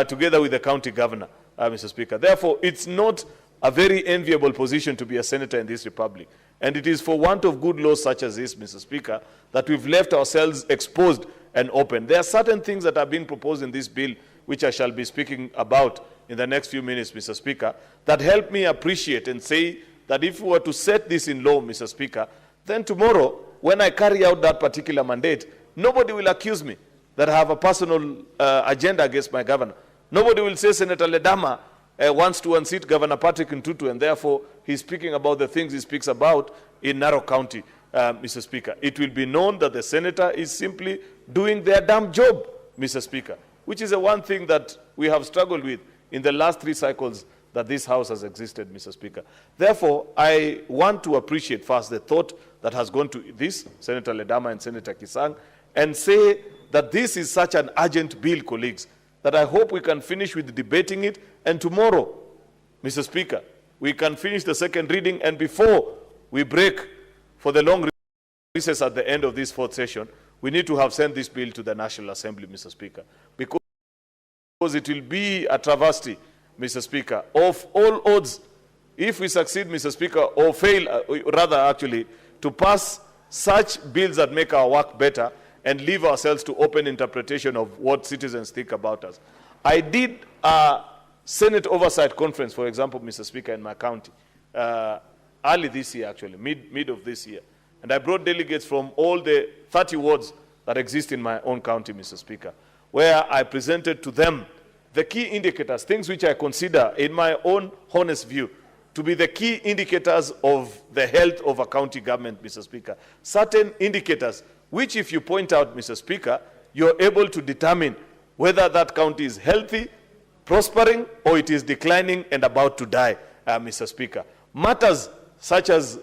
Speaker 15: together with the county governor, Mr. Speaker. Therefore, it's not a very enviable position to be a senator in this republic. And it is for want of good laws such as this, Mr. Speaker, that we've left ourselves exposed and open. There are certain things that are being proposed in this bill, which I shall be speaking about in the next few minutes, Mr. Speaker, that help me appreciate and say that if we were to set this in law, Mr. Speaker, then tomorrow, when I carry out that particular mandate, nobody will accuse me that I have a personal agenda against my governor. Nobody will say Senator Ledama wants to unseat Governor Patrick Ntutu, and therefore he's speaking about the things he speaks about in Narok County, Mr. Speaker. It will be known that the senator is simply doing their damn job, Mr. Speaker, which is the one thing that we have struggled with in the last 3 cycles that this House has existed, Mr. Speaker. Therefore, I want to appreciate first the thought that has gone to this, Senator Ledama and Senator Kisang, and say that this is such an urgent bill, colleagues, that I hope we can finish with debating it, and tomorrow, Mr. Speaker, we can finish the second reading, and before we break for the long recess at the end of this 4th session, we need to have sent this bill to the National Assembly, Mr. Speaker, because it will be a travesty, Mr. Speaker, of all odds, if we succeed, Mr. Speaker, or fail, rather actually, to pass such bills that make our work better and leave ourselves to open interpretation of what citizens think about us. I did a Senate Oversight Conference, for example, Mr. Speaker, in my county, early this year, actually, mid of this year. And I brought delegates from all the 30 wards that exist in my own county, Mr. Speaker, where I presented to them the key indicators, things which I consider, in my own honest view, to be the key indicators of the health of a county government, Mr. Speaker. Certain indicators, which if you point out, Mr. Speaker, you're able to determine whether that county is healthy, prospering, or it is declining and about to die, Mr. Speaker. Matters such as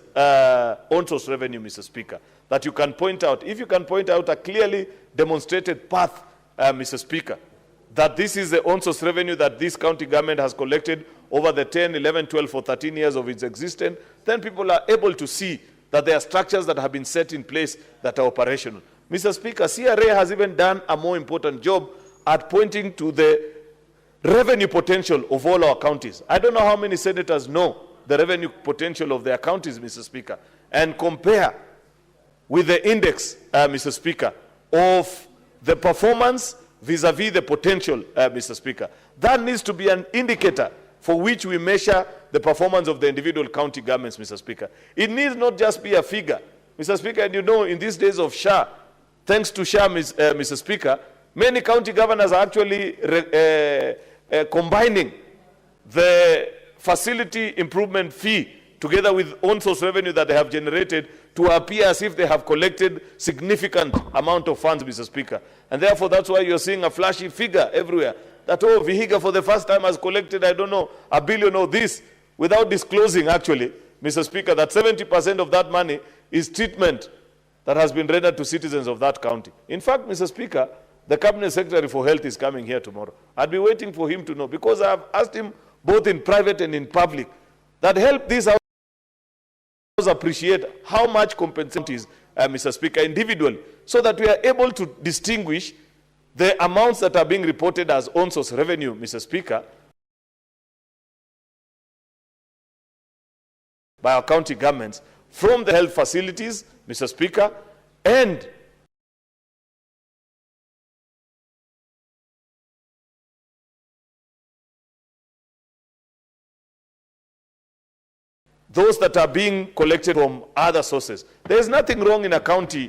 Speaker 15: on-source revenue, Mr. Speaker, that you can point out. If you can point out a clearly demonstrated path, Mr. Speaker, that this is the on-source revenue that this county government has collected over the 10, 11, 12, or 13 years of its existence, then people are able to see that there are structures that have been set in place that are operational. Mr. Speaker, CRA has even done a more important job at pointing to the revenue potential of all our counties. I don't know how many senators know the revenue potential of their counties, Mr. Speaker, and compare with the index, Mr. Speaker, of the performance vis-a-vis the potential, Mr. Speaker. That needs to be an indicator for which we measure the performance of the individual county governments, Mr. Speaker. It needs not just be a figure. Mr. Speaker, and you know, in these days of SHA, thanks to SHA, Mr. Speaker, many county governors are actually combining the facility improvement fee together with on-source revenue that they have generated to appear as if they have collected significant amount of funds, Mr. Speaker. And therefore, that's why you're seeing a flashy figure everywhere. That, oh, Vihiga for the first time has collected, I don't know, $1 billion or this, without disclosing, actually, Mr. Speaker, that 70% of that money is treatment that has been rendered to citizens of that county. In fact, Mr. Speaker, the Cabinet Secretary for Health is coming here tomorrow. I'd be waiting for him to know, because I have asked him both in private and in public, that help these houses appreciate how much compensation is, Mr. Speaker, individually, so that we are able to distinguish the amounts that are being reported as on-source revenue, Mr. Speaker, by our county governments from the health facilities, Mr. Speaker, and those that are being collected from other sources. There is nothing wrong in a county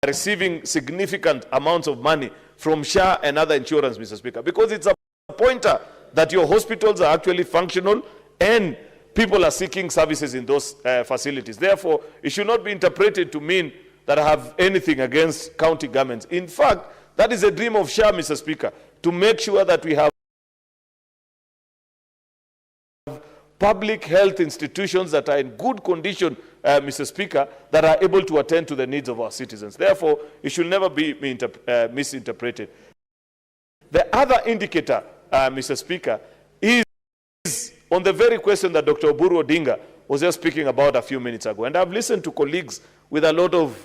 Speaker 15: receiving significant amounts of money from SHA and other insurance, Mr. Speaker, because it's a pointer that your hospitals are actually functional and people are seeking services in those facilities. Therefore, it should not be interpreted to mean that I have anything against county governments. In fact, that is a dream of SHA, Mr. Speaker, to make sure that we have public health institutions that are in good condition, Mr. Speaker, that are able to attend to the needs of our citizens. Therefore, it should never be misinterpreted. The other indicator, Mr. Speaker, is on the very question that Dr. Oburu Odinga was just speaking about a few minutes ago. And I've listened to colleagues with a lot of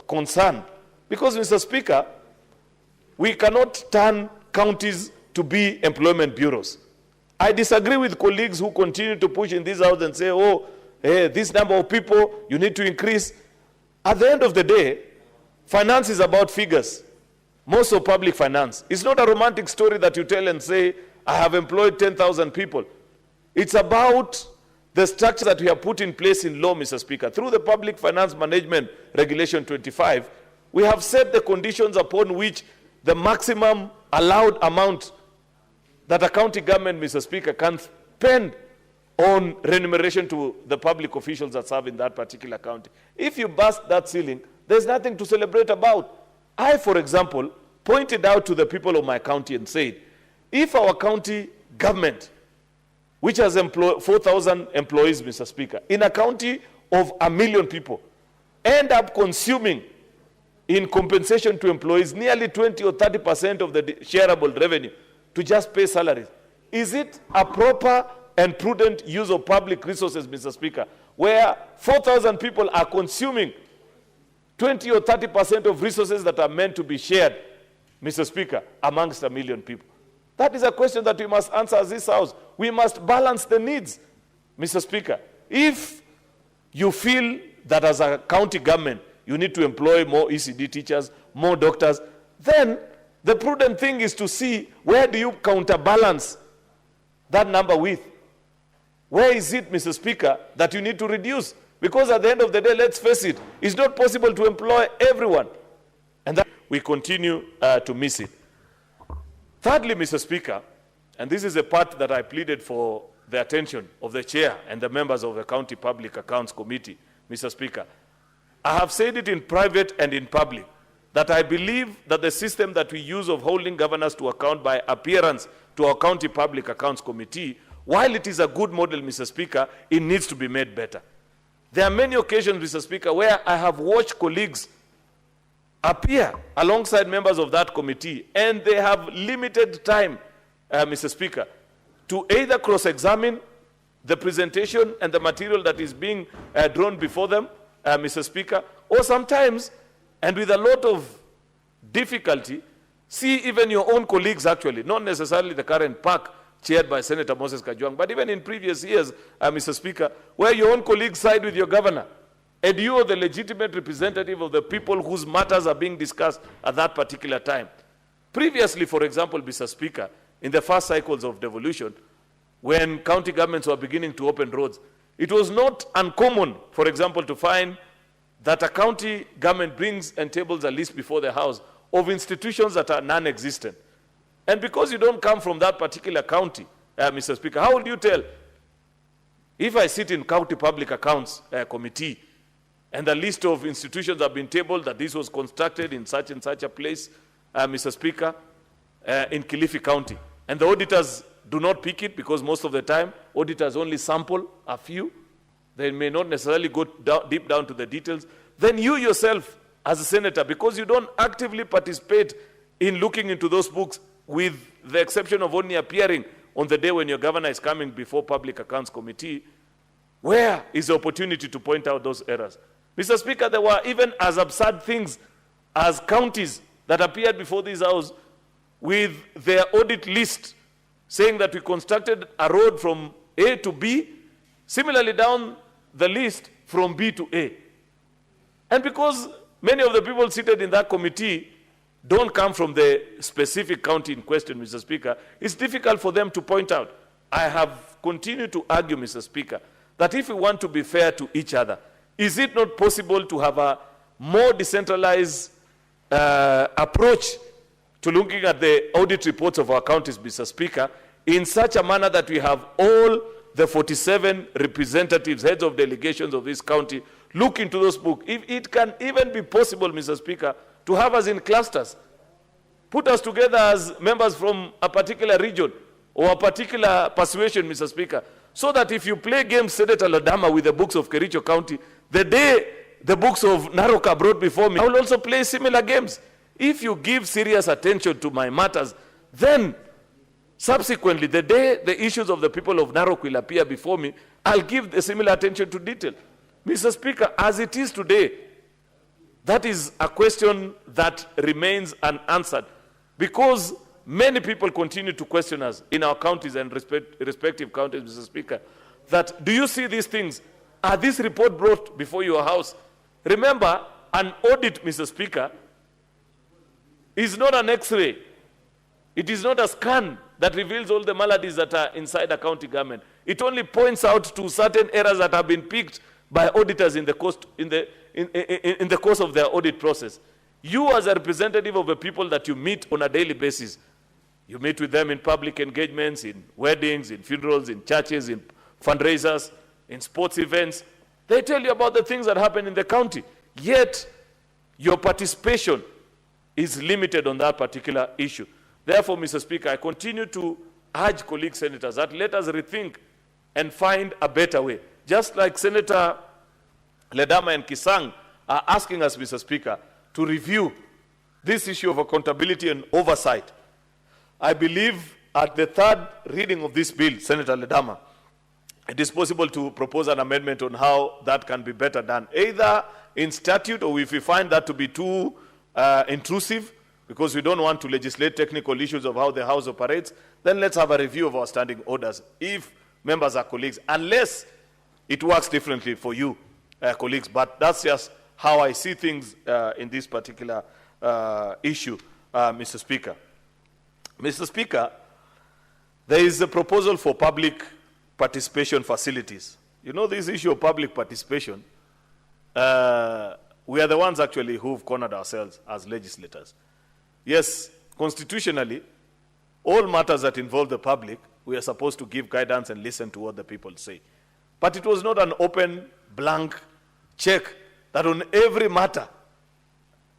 Speaker 15: concern. Because, Mr. Speaker, we cannot turn counties to be employment bureaus. I disagree with colleagues who continue to push in this house and say, oh, hey, this number of people, you need to increase. At the end of the day, finance is about figures. Most of public finance. It's not a romantic story that you tell and say, I have employed 10,000 people. It's about the structure that we have put in place in law, Mr. Speaker. Through the Public Finance Management Regulation 25, we have set the conditions upon which the maximum allowed amount that a county government, Mr. Speaker, can spend on remuneration to the public officials that serve in that particular county. If you burst that ceiling, there's nothing to celebrate about. I, for example, pointed out to the people of my county and said, if our county government, which has 4,000 employees, Mr. Speaker, in a county of 1 million people, end up consuming in compensation to employees nearly 20 or 30% of the shareable revenue to just pay salaries. Is it a proper and prudent use of public resources, Mr. Speaker, where 4,000 people are consuming 20 or 30% of resources that are meant to be shared, Mr. Speaker, amongst 1 million people? That is a question that we must answer as this House. We must balance the needs, Mr. Speaker. If you feel that as a county government, you need to employ more ECD teachers, more doctors, then the prudent thing is to see where do you counterbalance that number with. Where is it, Mr. Speaker, that you need to reduce? Because at the end of the day, let's face it, it's not possible to employ everyone. And that we continue to miss it. Thirdly, Mr. Speaker, and this is a part that I pleaded for the attention of the chair and the members of the County Public Accounts Committee, Mr. Speaker. I have said it in private and in public that I believe that the system that we use of holding governors to account by appearance to our County Public Accounts Committee, while it is a good model, Mr. Speaker, it needs to be made better. There are many occasions, Mr. Speaker, where I have watched colleagues appear alongside members of that committee, and they have limited time, Mr. Speaker, to either cross-examine the presentation and the material that is being drawn before them, Mr. Speaker, or sometimes, and with a lot of difficulty, see even your own colleagues actually, not necessarily the current PAC chaired by Senator Moses Kajwang, but even in previous years, Mr. Speaker, where your own colleagues side with your governor, and you are the legitimate representative of the people whose matters are being discussed at that particular time. Previously, for example, Mr. Speaker, in the first cycles of devolution, when county governments were beginning to open roads, it was not uncommon, for example, to find that a county government brings and tables a list before the House of institutions that are non-existent. And because you don't come from that particular county, Mr. Speaker, how would you tell if I sit in County Public Accounts Committee and the list of institutions have been tabled that this was constructed in such and such a place, Mr. Speaker, in Kilifi County, and the auditors do not pick it because most of the time auditors only sample a few, they may not necessarily go deep down to the details, then you yourself as a senator, because you don't actively participate in looking into those books, with the exception of only appearing on the day when your governor is coming before Public Accounts Committee, where is the opportunity to point out those errors? Mr. Speaker, there were even as absurd things as counties that appeared before this House with their audit list saying that we constructed a road from A to B, similarly down the list from B to A. And because many of the people seated in that committee don't come from the specific county in question, Mr. Speaker, it's difficult for them to point out. I have continued to argue, Mr. Speaker, that if we want to be fair to each other, is it not possible to have a more decentralized approach to looking at the audit reports of our counties, Mr. Speaker, in such a manner that we have all the 47 representatives, heads of delegations of this county, look into those books. If it can even be possible, Mr. Speaker, to have us in clusters, put us together as members from a particular region or a particular persuasion, Mr. Speaker, so that if you play games, Senator Lodama, with the books of Kericho County, the day the books of Narok are brought before me, I will also play similar games. If you give serious attention to my matters, then subsequently, the day the issues of the people of Narok will appear before me, I'll give the similar attention to detail. Mr. Speaker, as it is today, that is a question that remains unanswered because many people continue to question us in our counties and respective counties, Mr. Speaker, that do you see these things? Are this report brought before your House? Remember, an audit, Mr. Speaker, is not an X-ray. It is not a scan that reveals all the maladies that are inside a county government. It only points out to certain errors that have been picked by auditors in the course of their audit process. You, as a representative of the people that you meet on a daily basis, you meet with them in public engagements, in weddings, in funerals, in churches, in fundraisers, in sports events. They tell you about the things that happen in the county. Yet, your participation is limited on that particular issue. Therefore, Mr. Speaker, I continue to urge colleague senators that let us rethink and find a better way. Just like Senator Ledama and Kisang are asking us, Mr. Speaker, to review this issue of accountability and oversight. I believe at the third reading of this bill, Senator Ledama, it is possible to propose an amendment on how that can be better done, either in statute or if we find that to be too intrusive, because we don't want to legislate technical issues of how the House operates, then let's have a review of our standing orders, if members are colleagues, unless it works differently for you, colleagues. But that's just how I see things in this particular issue, Mr. Speaker. Mr. Speaker, there is a proposal for public participation facilities. You know, this issue of public participation, we are the ones actually who've cornered ourselves as legislators. Yes, constitutionally, all matters that involve the public, we are supposed to give guidance and listen to what the people say. But it was not an open, blank check that on every matter.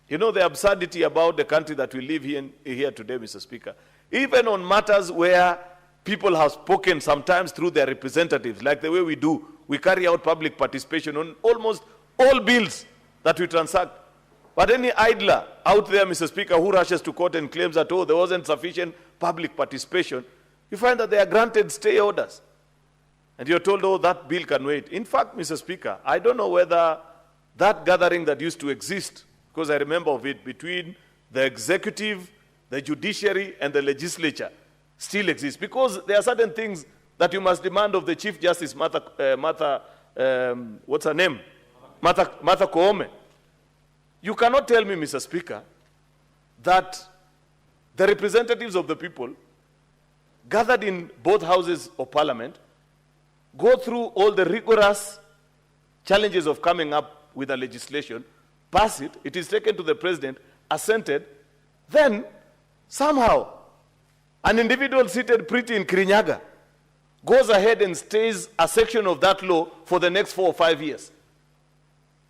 Speaker 15: You know the absurdity about the country that we live here today, Mr. Speaker. Even on matters where people have spoken sometimes through their representatives, like the way we do, we carry out public participation on almost all bills that we transact. But any idler out there, Mr. Speaker, who rushes to court and claims that, oh, there wasn't sufficient public participation, you find that they are granted stay orders. And you're told, oh, that bill can wait. In fact, Mr. Speaker, I don't know whether that gathering that used to exist, because I remember of it, between the executive, the judiciary, and the legislature still exists. Because there are certain things that you must demand of the Chief Justice, Martha Koome. You cannot tell me, Mr. Speaker, that the representatives of the people gathered in both houses of parliament go through all the rigorous challenges of coming up with a legislation, pass it, it is taken to the president, assented, then somehow an individual seated pretty in Kirinyaga goes ahead and stays a section of that law for the next 4 or 5 years.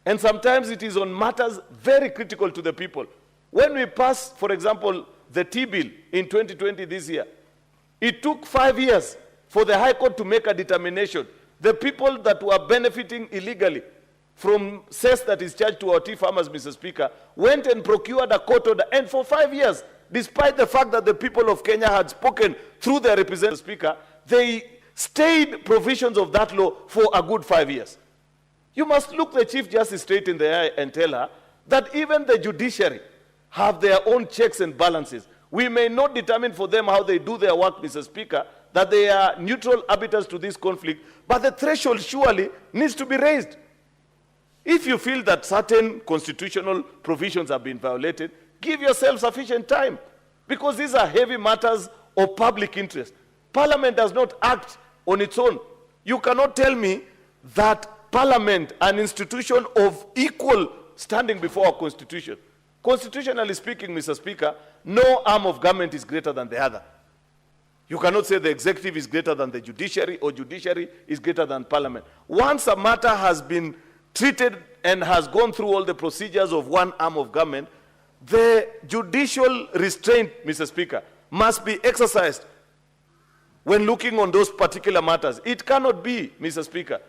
Speaker 15: And sometimes it is on matters very critical to the people. When we passed, for example, the T-bill in 2020 this year, it took 5 years for the High Court to make a determination. The people that were benefiting illegally from cess that is charged to our tea farmers, Mr. Speaker, went and procured a court order. And for 5 years, despite the fact that the people of Kenya had spoken through their representative speaker, they stayed provisions of that law for a good 5 years. You must look the Chief Justice straight in the eye and tell her that even the judiciary have their own checks and balances. We may not determine for them how they do their work, Mr. Speaker, that they are neutral arbiters to this conflict, but the threshold surely needs to be raised. If you feel that certain constitutional provisions have been violated, give yourself sufficient time, because these are heavy matters of public interest. Parliament does not act on its own. You cannot tell me that Parliament, an institution of equal standing before our Constitution. Constitutionally speaking, Mr. Speaker, no arm of government is greater than the other. You cannot say the executive is greater than the judiciary or judiciary is greater than Parliament. Once a matter has been treated and has gone through all the procedures of one arm of government, the judicial restraint, Mr. Speaker, must be exercised when looking on those particular matters. It cannot be, Mr. Speaker,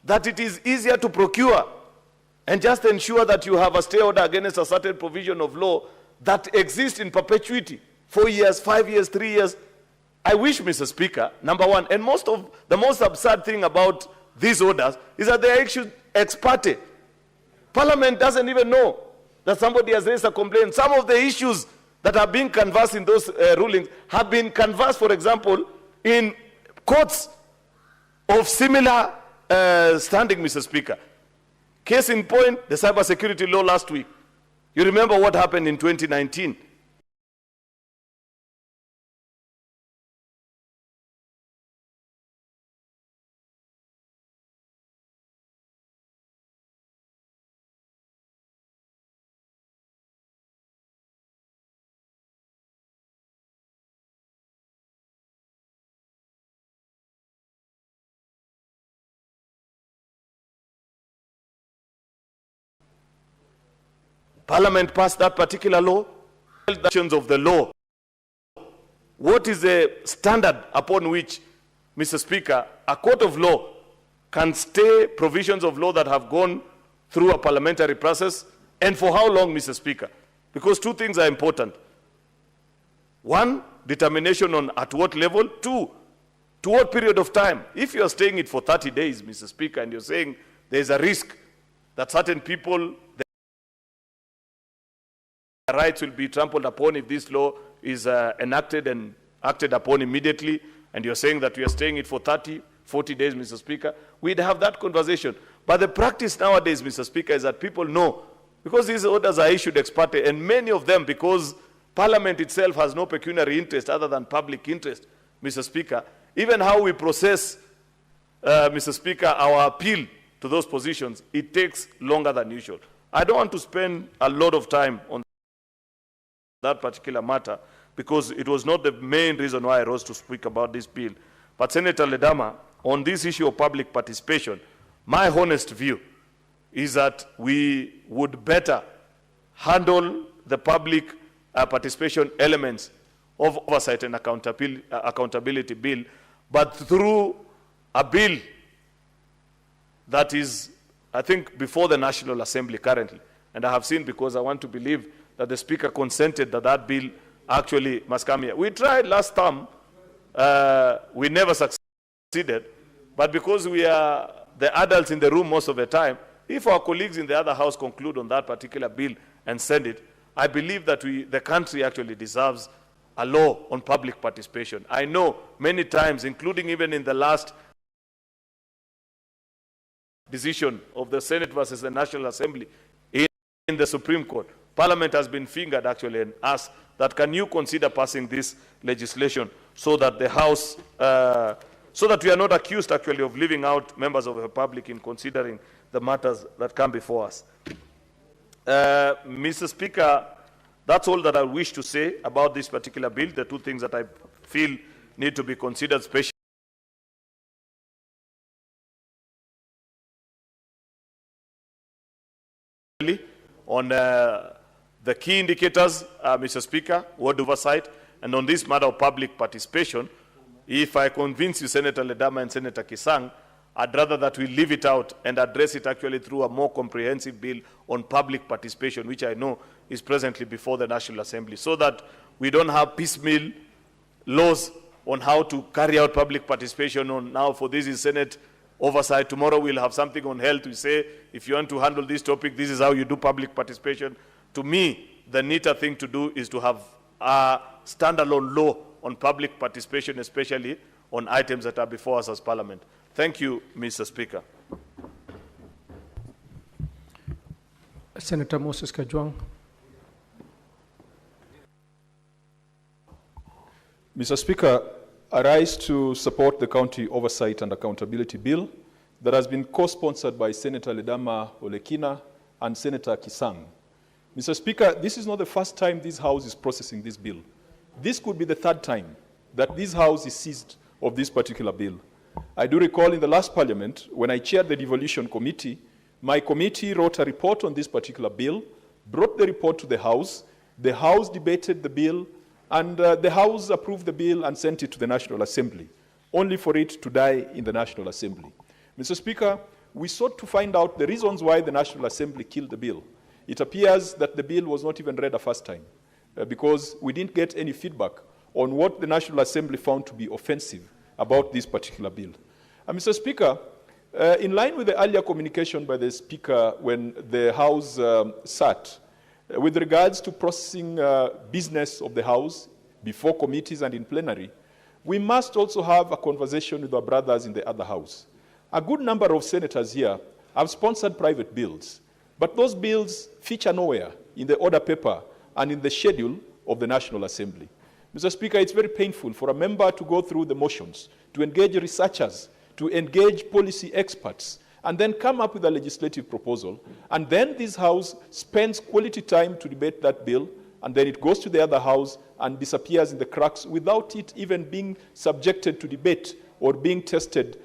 Speaker 15: that it is easier to procure and just ensure that you have a stay order against a certain provision of law that exists in perpetuity, 4 years, 5 years, 3 years. I wish, Mr. Speaker, number one, and the most absurd thing about these orders is that they are issued ex parte. Parliament doesn't even know that somebody has raised a complaint. Some of the issues that are being canvassed in those rulings have been canvassed, for example, in courts of similar standing, Mr. Speaker. Case in point, the cybersecurity law last week. You remember what happened in 2019. Parliament passed that particular law, of the law. What is the standard upon which, Mr. Speaker, a court of law can stay provisions of law that have gone through a parliamentary process, and for how long, Mr. Speaker? Because two things are important. One, determination on at what level. Two, to what period of time. If you are staying it for 30 days, Mr. Speaker, and you're saying there's a risk that certain people rights will be trampled upon if this law is enacted and acted upon immediately, and you're saying that we are staying it for 30, 40 days, Mr. Speaker, we'd have that conversation. But the practice nowadays, Mr. Speaker, is that people know, because these orders are issued ex parte, and many of them, because Parliament itself has no pecuniary interest other than public interest, Mr. Speaker, even how we process, Mr. Speaker, our appeal to those positions, it takes longer than usual. I don't want to spend a lot of time on that particular matter, because it was not the main reason why I rose to speak about this bill. But Senator Ledama, on this issue of public participation, my honest view is that we would better handle the public participation elements of oversight and accountability bill, but through a bill that is, I think, before the National Assembly currently. And I have seen, because I want to believe that the Speaker consented that that bill actually must come here. We tried last term, we never succeeded, but because we are the adults in the room most of the time, if our colleagues in the other house conclude on that particular bill and send it, I believe that the country actually deserves a law on public participation. I know many times, including even in the last decision of the Senate versus the National Assembly in the Supreme Court, Parliament has been fingered actually and asked that, can you consider passing this legislation so that the House, so that we are not accused actually of leaving out members of the Republic in considering the matters that come before us. Mr. Speaker, that's all that I wish to say about this particular bill, the two things that I feel need to be considered specially. On the key indicators, Mr. Speaker, ward oversight, and on this matter of public participation, if I convince you, Senator Ledama and Senator Kisang, I'd rather that we leave it out and address it actually through a more comprehensive bill on public participation, which I know is presently before the National Assembly, so that we don't have piecemeal laws on how to carry out public participation. On now, for this is Senate oversight. Tomorrow we'll have something on health. We say, if you want to handle this topic, this is how you do public participation. To me, the neater thing to do is to have a standalone law on public participation, especially on items that are before us as Parliament. Thank you, Mr. Speaker.
Speaker 16: Senator Moses Kajwang.
Speaker 10: Mr. Speaker, I rise to support the County Oversight and Accountability Bill that has been co-sponsored by Senator Ledama Olekina and Senator Kisang. Mr. Speaker, this is not the first time this House is processing this bill. This could be the third time that this House is seized of this particular bill. I do recall in the last Parliament, when I chaired the Devolution Committee, my committee wrote a report on this particular bill, brought the report to the House debated the bill, and the House approved the bill and sent it to the National Assembly, only for it to die in the National Assembly. Mr. Speaker, we sought to find out the reasons why the National Assembly killed the bill. It appears that the bill was not even read a first time, because we didn't get any feedback on what the National Assembly found to be offensive about this particular bill. Mr. Speaker, in line with the earlier communication by the Speaker when the House sat, with regards to processing business of the House before committees and in plenary, we must also have a conversation with our brothers in the other House. A good number of senators here have sponsored private bills, but those bills feature nowhere in the order paper and in the schedule of the National Assembly. Mr. Speaker, it's very painful for a member to go through the motions, to engage researchers, to engage policy experts, and then come up with a legislative proposal, and then this House spends quality time to debate that bill, and then it goes to the other House and disappears in the cracks without it even being subjected to debate or being tested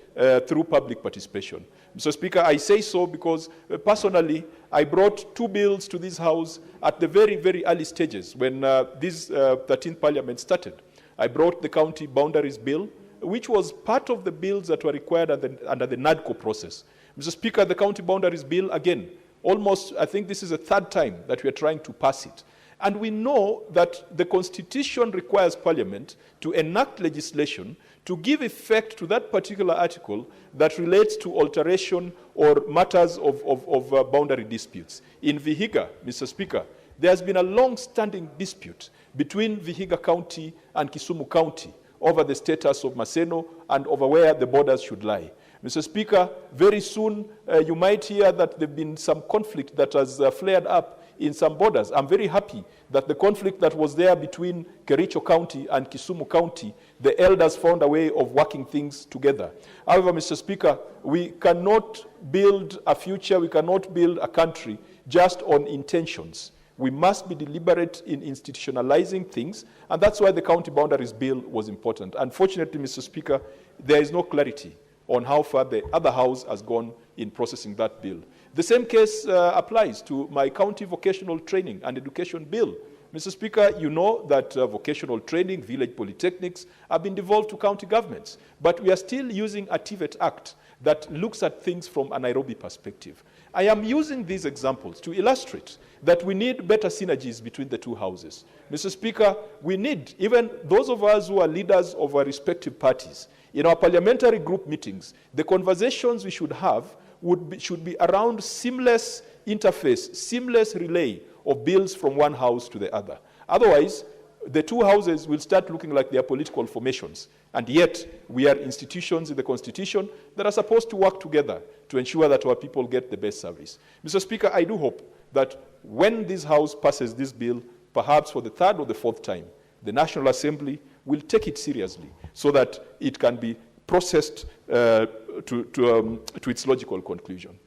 Speaker 10: through public participation. Mr. Speaker, I say so because personally, I brought two bills to this House at the very, very early stages when this 13th Parliament started. I brought the County Boundaries Bill, which was part of the bills that were required under the NADCO process. Mr. Speaker, the County Boundaries Bill, again, almost, I think this is the third time that we are trying to pass it. And we know that the Constitution requires Parliament to enact legislation to give effect to that particular article that relates to alteration or matters of boundary disputes. In Vihiga, Mr. Speaker, there has been a long-standing dispute between Vihiga County and Kisumu County over the status of Maseno and over where the borders should lie. Mr. Speaker, very soon you might hear that there have been some conflict that has flared up in some borders. I'm very happy that the conflict that was there between Kericho County and Kisumu County, the elders found a way of working things together. However, Mr. Speaker, we cannot build a future, we cannot build a country just on intentions. We must be deliberate in institutionalizing things, and that's why the County Boundaries Bill was important. Unfortunately, Mr. Speaker, there is no clarity on how far the other house has gone in processing that bill. The same case applies to my county vocational training and education bill. Mr. Speaker, you know that vocational training, village polytechnics have been devolved to county governments, but we are still using a TVET Act that looks at things from a Nairobi perspective. I am using these examples to illustrate that we need better synergies between the two houses. Mr. Speaker, we need, even those of us who are leaders of our respective parties, in our parliamentary group meetings, the conversations we should have should be around seamless interface, seamless relay of bills from one house to the other. Otherwise, the two houses will start looking like they are political formations. And yet, we are institutions in the Constitution that are supposed to work together to ensure that our people get the best service. Mr. Speaker, I do hope that when this House passes this bill, perhaps for the third or the fourth time, the National Assembly will take it seriously so that it can be processed to its logical conclusion.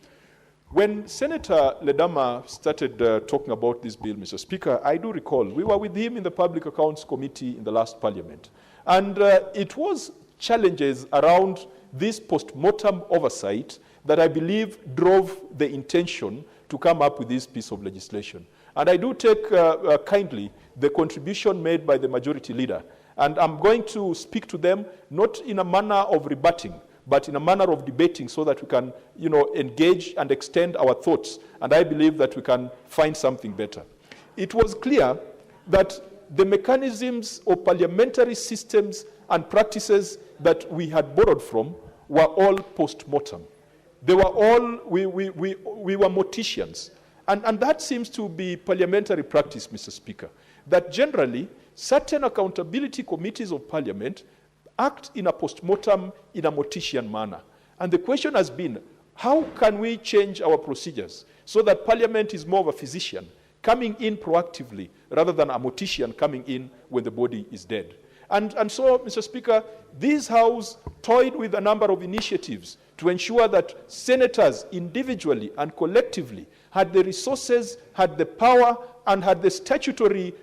Speaker 10: When Senator Ledama started talking about this bill, Mr. Speaker, I do recall we were with him in the Public Accounts Committee in the last Parliament. And it was challenges around this post-mortem oversight that I believe drove the intention to come up with this piece of legislation. And I do take kindly the contribution made by the majority leader. And I'm going to speak to them not in a manner of rebutting, but in a manner of debating so that we can, engage and extend our thoughts. And I believe that we can find something better. It was clear that the mechanisms of parliamentary systems and practices that we had borrowed from were all post-mortem. They were all, we were morticians. And that seems to be parliamentary practice, Mr. Speaker, that generally certain accountability committees of parliament act in a post-mortem, in a mortician manner. And the question has been, how can we change our procedures so that parliament is more of a physician coming in proactively rather than a mortician coming in when the body is dead? And so, Mr. Speaker, this House toyed with a number of initiatives to ensure that senators individually and collectively had the resources, had the power, and had the statutory,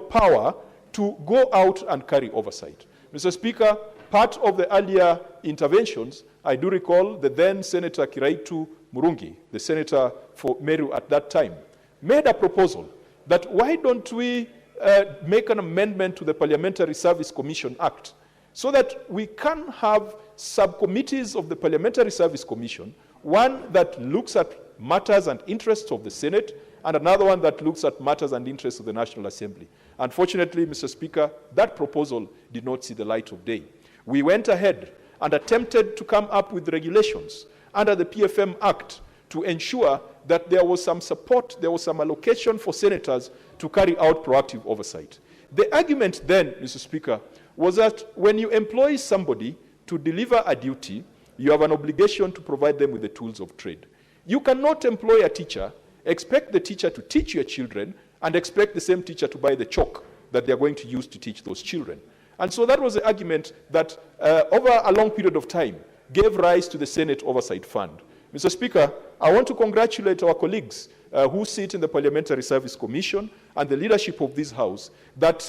Speaker 10: power to go out and carry oversight. Mr. Speaker, part of the earlier interventions, I do recall the then Senator Kiraitu Murungi, the senator for Meru at that time, made a proposal that why don't we make an amendment to the Parliamentary Service Commission Act so that we can have subcommittees of the Parliamentary Service Commission, one that looks at matters and interests of the Senate, and another one that looks at matters and interests of the National Assembly. Unfortunately, Mr. Speaker, that proposal did not see the light of day. We went ahead and attempted to come up with regulations under the PFM Act to ensure that there was some support, there was some allocation for senators to carry out proactive oversight. The argument then, Mr. Speaker, was that when you employ somebody to deliver a duty, you have an obligation to provide them with the tools of trade. You cannot employ a teacher, expect the teacher to teach your children, and expect the same teacher to buy the chalk that they're going to use to teach those children. And so that was the argument that over a long period of time gave rise to the Senate Oversight Fund. Mr. Speaker, I want to congratulate our colleagues who sit in the Parliamentary Service Commission and the leadership of this House that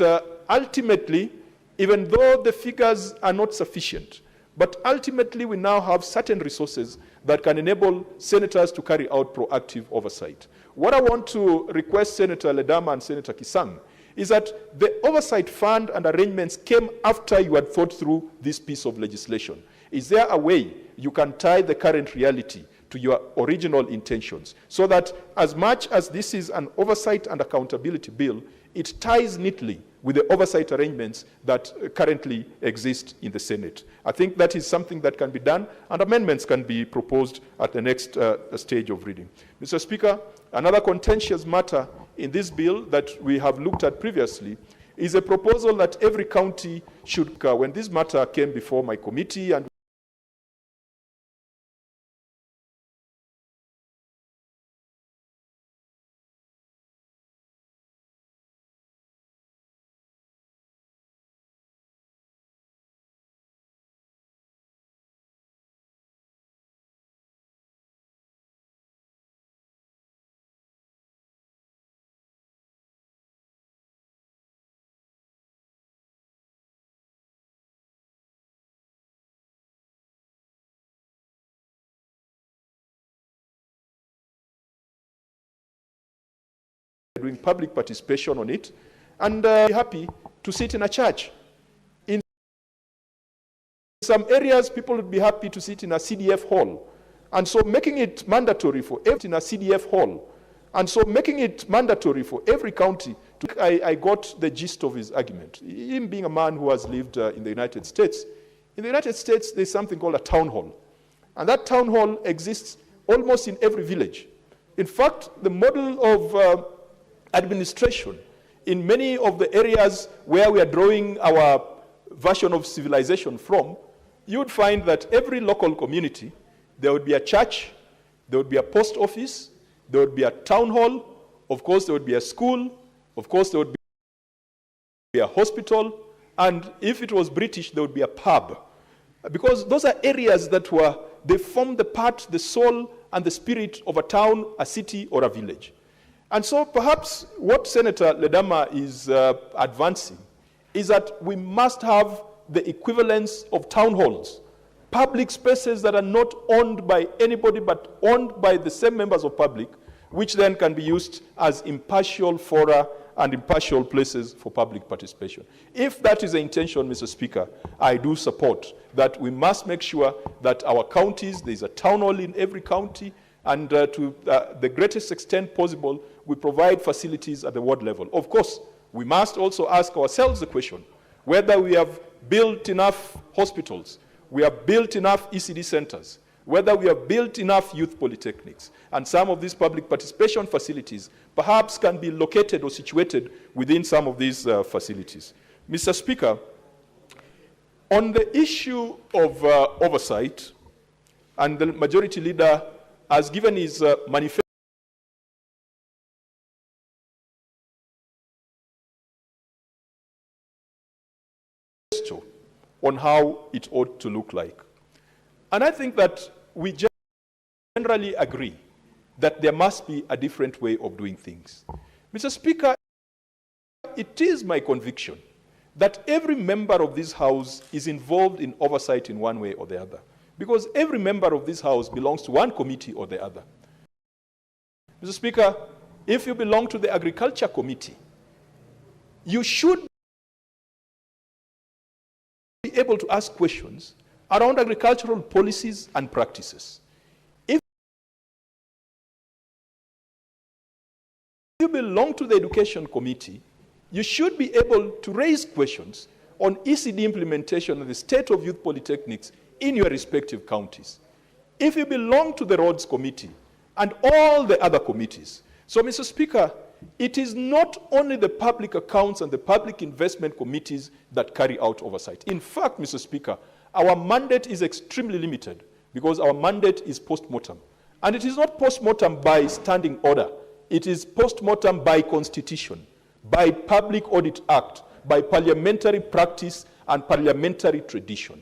Speaker 10: ultimately, even though the figures are not sufficient, but ultimately we now have certain resources that can enable senators to carry out proactive oversight. What I want to request Senator Ledama and Senator Kisang is that the oversight fund and arrangements came after you had thought through this piece of legislation. Is there a way you can tie the current reality to your original intentions so that as much as this is an oversight and accountability bill, it ties neatly with the oversight arrangements that currently exist in the Senate? I think that is something that can be done, and amendments can be proposed at the next stage of reading. Mr. Speaker, another contentious matter in this bill that we have looked at previously is a proposal that every county should, when this matter came before my committee and doing public participation on it, and happy to sit in a church. In some areas, people would be happy to sit in a CDF hall, and so making it mandatory for every in a CDF hall, and so making it mandatory for every county. I got the gist of his argument. Him being a man who has lived in the United States. In the United States, there's something called a town hall, and that town hall exists almost in every village. In fact, the model of administration in many of the areas where we are drawing our version of civilization from, you would find that every local community, there would be a church, there would be a post office, there would be a town hall, of course there would be a school, of course there would be a hospital, and if it was British, there would be a pub. Because those are areas that they form the soul and the spirit of a town, a city, or a village. And so perhaps what Senator Ledama is advancing is that we must have the equivalence of town halls, public spaces that are not owned by anybody but owned by the same members of public, which then can be used as impartial fora and impartial places for public participation. If that is the intention, Mr. Speaker, I do support that we must make sure that our counties, there's a town hall in every county, and to the greatest extent possible, we provide facilities at the ward level. Of course, we must also ask ourselves the question whether we have built enough hospitals, we have built enough ECD centers, whether we have built enough youth polytechnics, and some of these public participation facilities perhaps can be located or situated within some of these facilities. Mr. Speaker, on the issue of oversight, and the majority leader has given his manifesto on how it ought to look like. And I think that we generally agree that there must be a different way of doing things. Mr. Speaker, it is my conviction that every member of this House is involved in oversight in one way or the other, because every member of this House belongs to one committee or the other. Mr. Speaker, if you belong to the Agriculture Committee, you should be able to ask questions around agricultural policies and practices. If you belong to the Education Committee, you should be able to raise questions on ECD implementation and the state of youth polytechnics in your respective counties. If you belong to the Roads Committee and all the other committees. So, Mr. Speaker, it is not only the public accounts and the public investment committees that carry out oversight. In fact, Mr. Speaker, our mandate is extremely limited because our mandate is post-mortem. And it is not post-mortem by standing order. It is post-mortem by constitution, by Public Audit Act, by parliamentary practice and parliamentary tradition.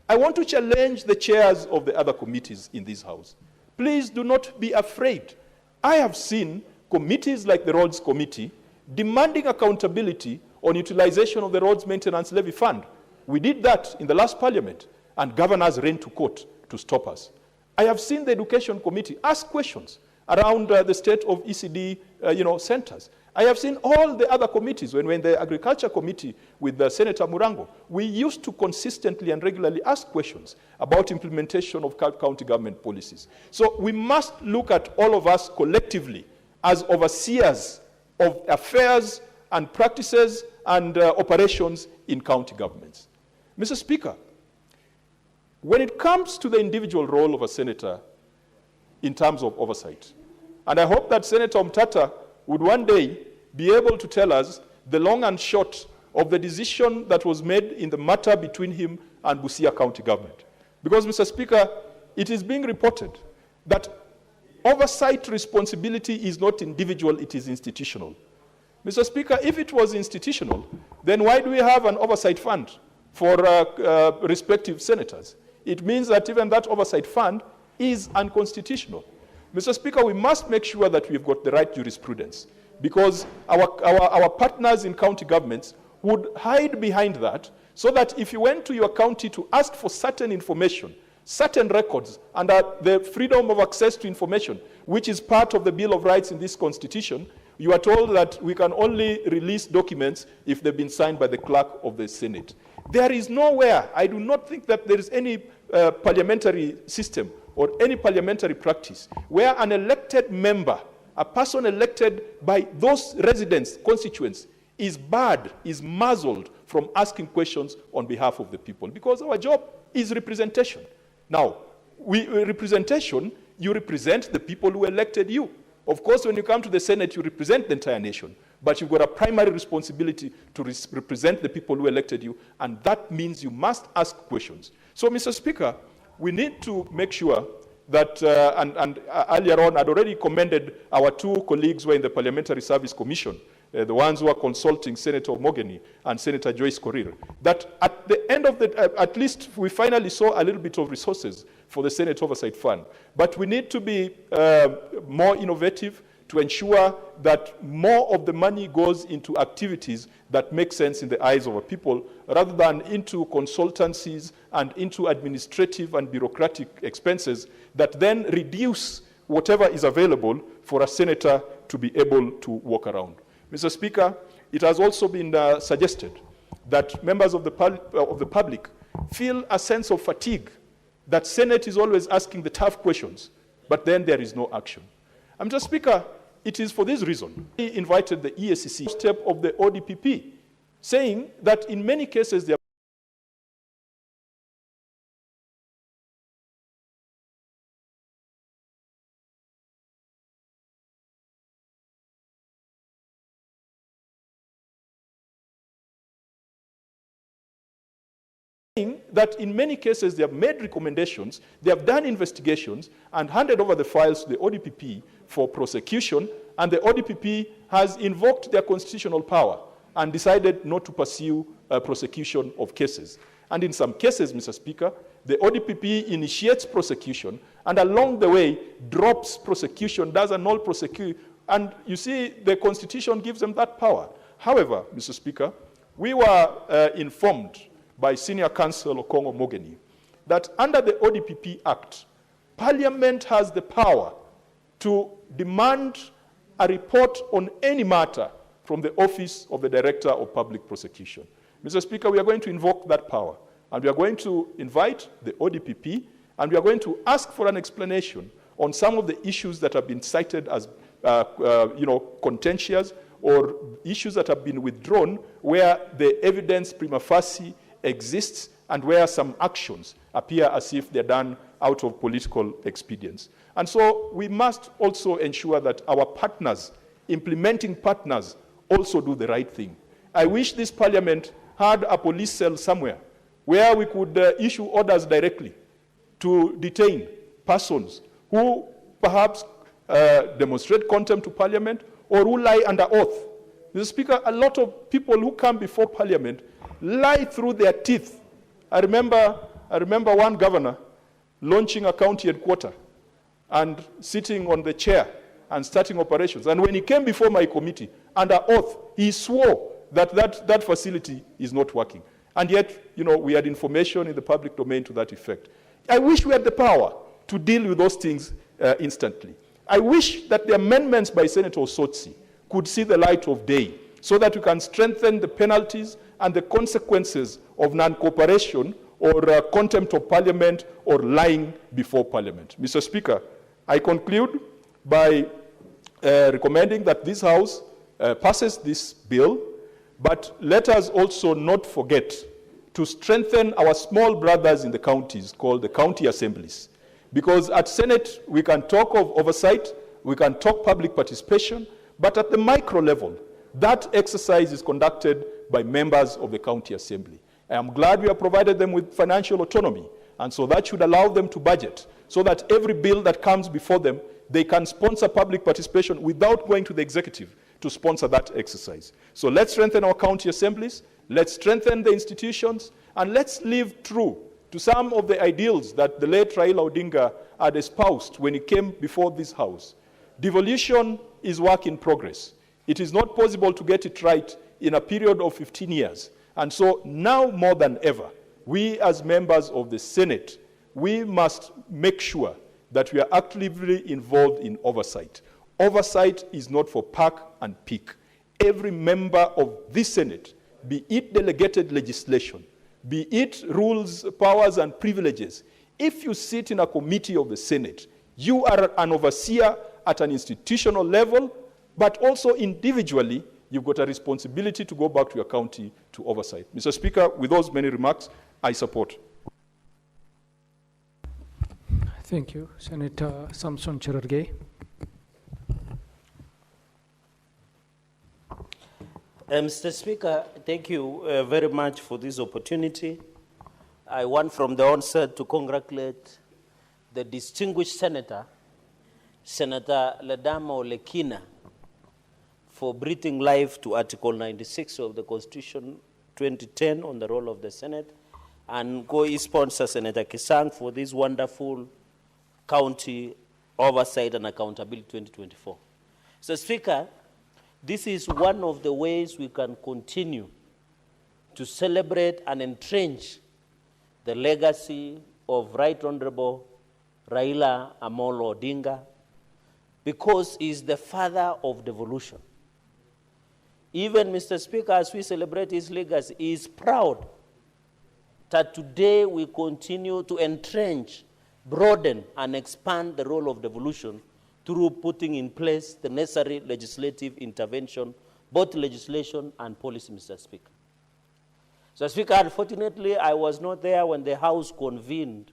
Speaker 10: I want to challenge the chairs of the other committees in this House. Please do not be afraid. I have seen committees like the Roads Committee demanding accountability on utilization of the Roads Maintenance Levy Fund. We did that in the last parliament, and governors ran to court to stop us. I have seen the Education Committee ask questions around the state of ECD centers. I have seen all the other committees. When we're in the Agriculture Committee with Senator Murango, we used to consistently and regularly ask questions about implementation of county government policies. So we must look at all of us collectively as overseers of affairs and practices and operations in county governments. Mr. Speaker, when it comes to the individual role of a senator in terms of oversight, and I hope that Senator Omtata would one day be able to tell us the long and short of the decision that was made in the matter between him and Busia County government. Because, Mr. Speaker, it is being reported that oversight responsibility is not individual, it is institutional. Mr. Speaker, if it was institutional, then why do we have an oversight fund for respective senators? It means that even that oversight fund is unconstitutional. Mr. Speaker, we must make sure that we've got the right jurisprudence, because our partners in county governments would hide behind that, so that if you went to your county to ask for certain information, certain records under the freedom of access to information, which is part of the Bill of Rights in this constitution, you are told that we can only release documents if they've been signed by the clerk of the Senate. There is nowhere, I do not think that there is any parliamentary system or any parliamentary practice where an elected member, a person elected by those residents, constituents, is barred, is muzzled from asking questions on behalf of the people, because our job is representation. Now, representation, you represent the people who elected you. Of course, when you come to the Senate, you represent the entire nation, but you've got a primary responsibility to represent the people who elected you, and that means you must ask questions. So, Mr. Speaker, we need to make sure that, earlier on, I'd already commended our two colleagues who are in the Parliamentary Service Commission, the ones who are consulting Senator Mogeni and Senator Joyce Korir, that at the end of at least we finally saw a little bit of resources for the Senate Oversight Fund. But we need to be more innovative to ensure that more of the money goes into activities that make sense in the eyes of our people, rather than into consultancies and into administrative and bureaucratic expenses that then reduce whatever is available for a senator to be able to walk around. Mr. Speaker, it has also been suggested that members of the public feel a sense of fatigue, that Senate is always asking the tough questions, but then there is no action. Mr. Speaker, it is for this reason he invited the EACC step of the ODPP, saying that in many cases they are that in many cases they have made recommendations, they have done investigations and handed over the files to the ODPP for prosecution, and the ODPP has invoked their constitutional power and decided not to pursue prosecution of cases. And in some cases, Mr. Speaker, the ODPP initiates prosecution and along the way drops prosecution, does annul prosecution, and you see the Constitution gives them that power. However, Mr. Speaker, we were informed by Senior Counsel Okongo Mogeni that under the ODPP Act, Parliament has the power to demand a report on any matter from the Office of the Director of Public Prosecution. Mr. Speaker, we are going to invoke that power, and we are going to invite the ODPP, and we are going to ask for an explanation on some of the issues that have been cited as contentious, or issues that have been withdrawn where the evidence prima facie exists and where some actions appear as if they're done out of political expedience. And so we must also ensure that our partners, implementing partners, also do the right thing. I wish this Parliament had a police cell somewhere where we could issue orders directly to detain persons who perhaps demonstrate contempt to Parliament or who lie under oath. Mr. Speaker, a lot of people who come before Parliament lie through their teeth. I remember one governor launching a county headquarters and sitting on the chair and starting operations. And when he came before my committee, under oath, he swore that facility is not working. And yet, we had information in the public domain to that effect. I wish we had the power to deal with those things instantly. I wish that the amendments by Senator Osotsi could see the light of day so that we can strengthen the penalties and the consequences of non-cooperation or contempt of Parliament or lying before Parliament. Mr. Speaker, I conclude by recommending that this House passes this bill, but let us also not forget to strengthen our small brothers in the counties called the county assemblies. Because at Senate, we can talk of oversight, we can talk public participation, But at the micro level, that exercise is conducted by members of the county assembly. I am glad we have provided them with financial autonomy, and so that should allow them to budget, so that every bill that comes before them, they can sponsor public participation without going to the executive to sponsor that exercise. So let's strengthen our county assemblies, let's strengthen the institutions, and let's live true to some of the ideals that the late Raila Odinga had espoused when he came before this house. Devolution is work in progress. It is not possible to get it right in a period of 15 years. And so now more than ever, we as members of the Senate, we must make sure that we are actively involved in oversight. Oversight is not for park and pick. Every member of this Senate, be it delegated legislation, be it rules, powers, and privileges, if you sit in a committee of the Senate, you are an overseer at an institutional level, but also individually, you've got a responsibility to go back to your county to oversight. Mr. Speaker, with those many remarks, I support.
Speaker 16: Thank you. Senator Samson Cherargei.
Speaker 7: Mr. Speaker, thank you very much for this opportunity. I want from the onset to congratulate the distinguished senator, Senator Ledama Olekina, for breathing life to Article 96 of the Constitution 2010 on the role of the Senate, and co-sponsor Senator Kisang for this wonderful county oversight and accountability 2024. So, Speaker, this is one of the ways we can continue to celebrate and entrench the legacy of Right Honorable Raila Amolo Odinga, because he is the father of devolution. Even, Mr. Speaker, as we celebrate his legacy, he is proud that today we continue to entrench, broaden, and expand the role of devolution through putting in place the necessary legislative intervention, both legislation and policy, Mr. Speaker. So, Speaker, unfortunately, I was not there when the House convened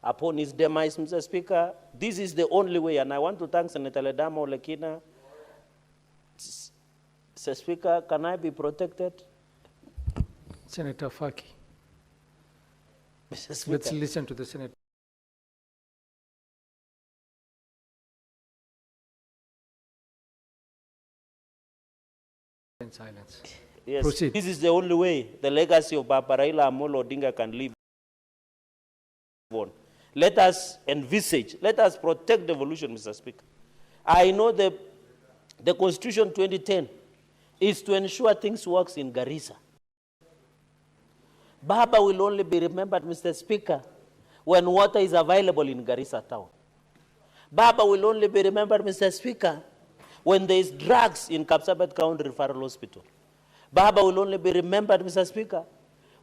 Speaker 7: upon his demise, Mr. Speaker. This is the only way, and I want to thank Senator Ledama Olekina. Mr. Speaker, can I be protected?
Speaker 16: Senator Faki.
Speaker 7: Mr. Speaker.
Speaker 16: Let's listen to the Senator. In silence.
Speaker 7: Yes,
Speaker 16: proceed.
Speaker 7: This is the only way the legacy of Baba Raila Amolo Odinga can live on. Let us envisage, let us protect devolution, Mr. Speaker. I know the Constitution 2010 is to ensure things works in Garissa. Baba will only be remembered, Mr. Speaker, when water is available in Garissa town. Baba will only be remembered, Mr. Speaker, when there is drugs in Kapsabet County Referral Hospital. Baba will only be remembered, Mr. Speaker,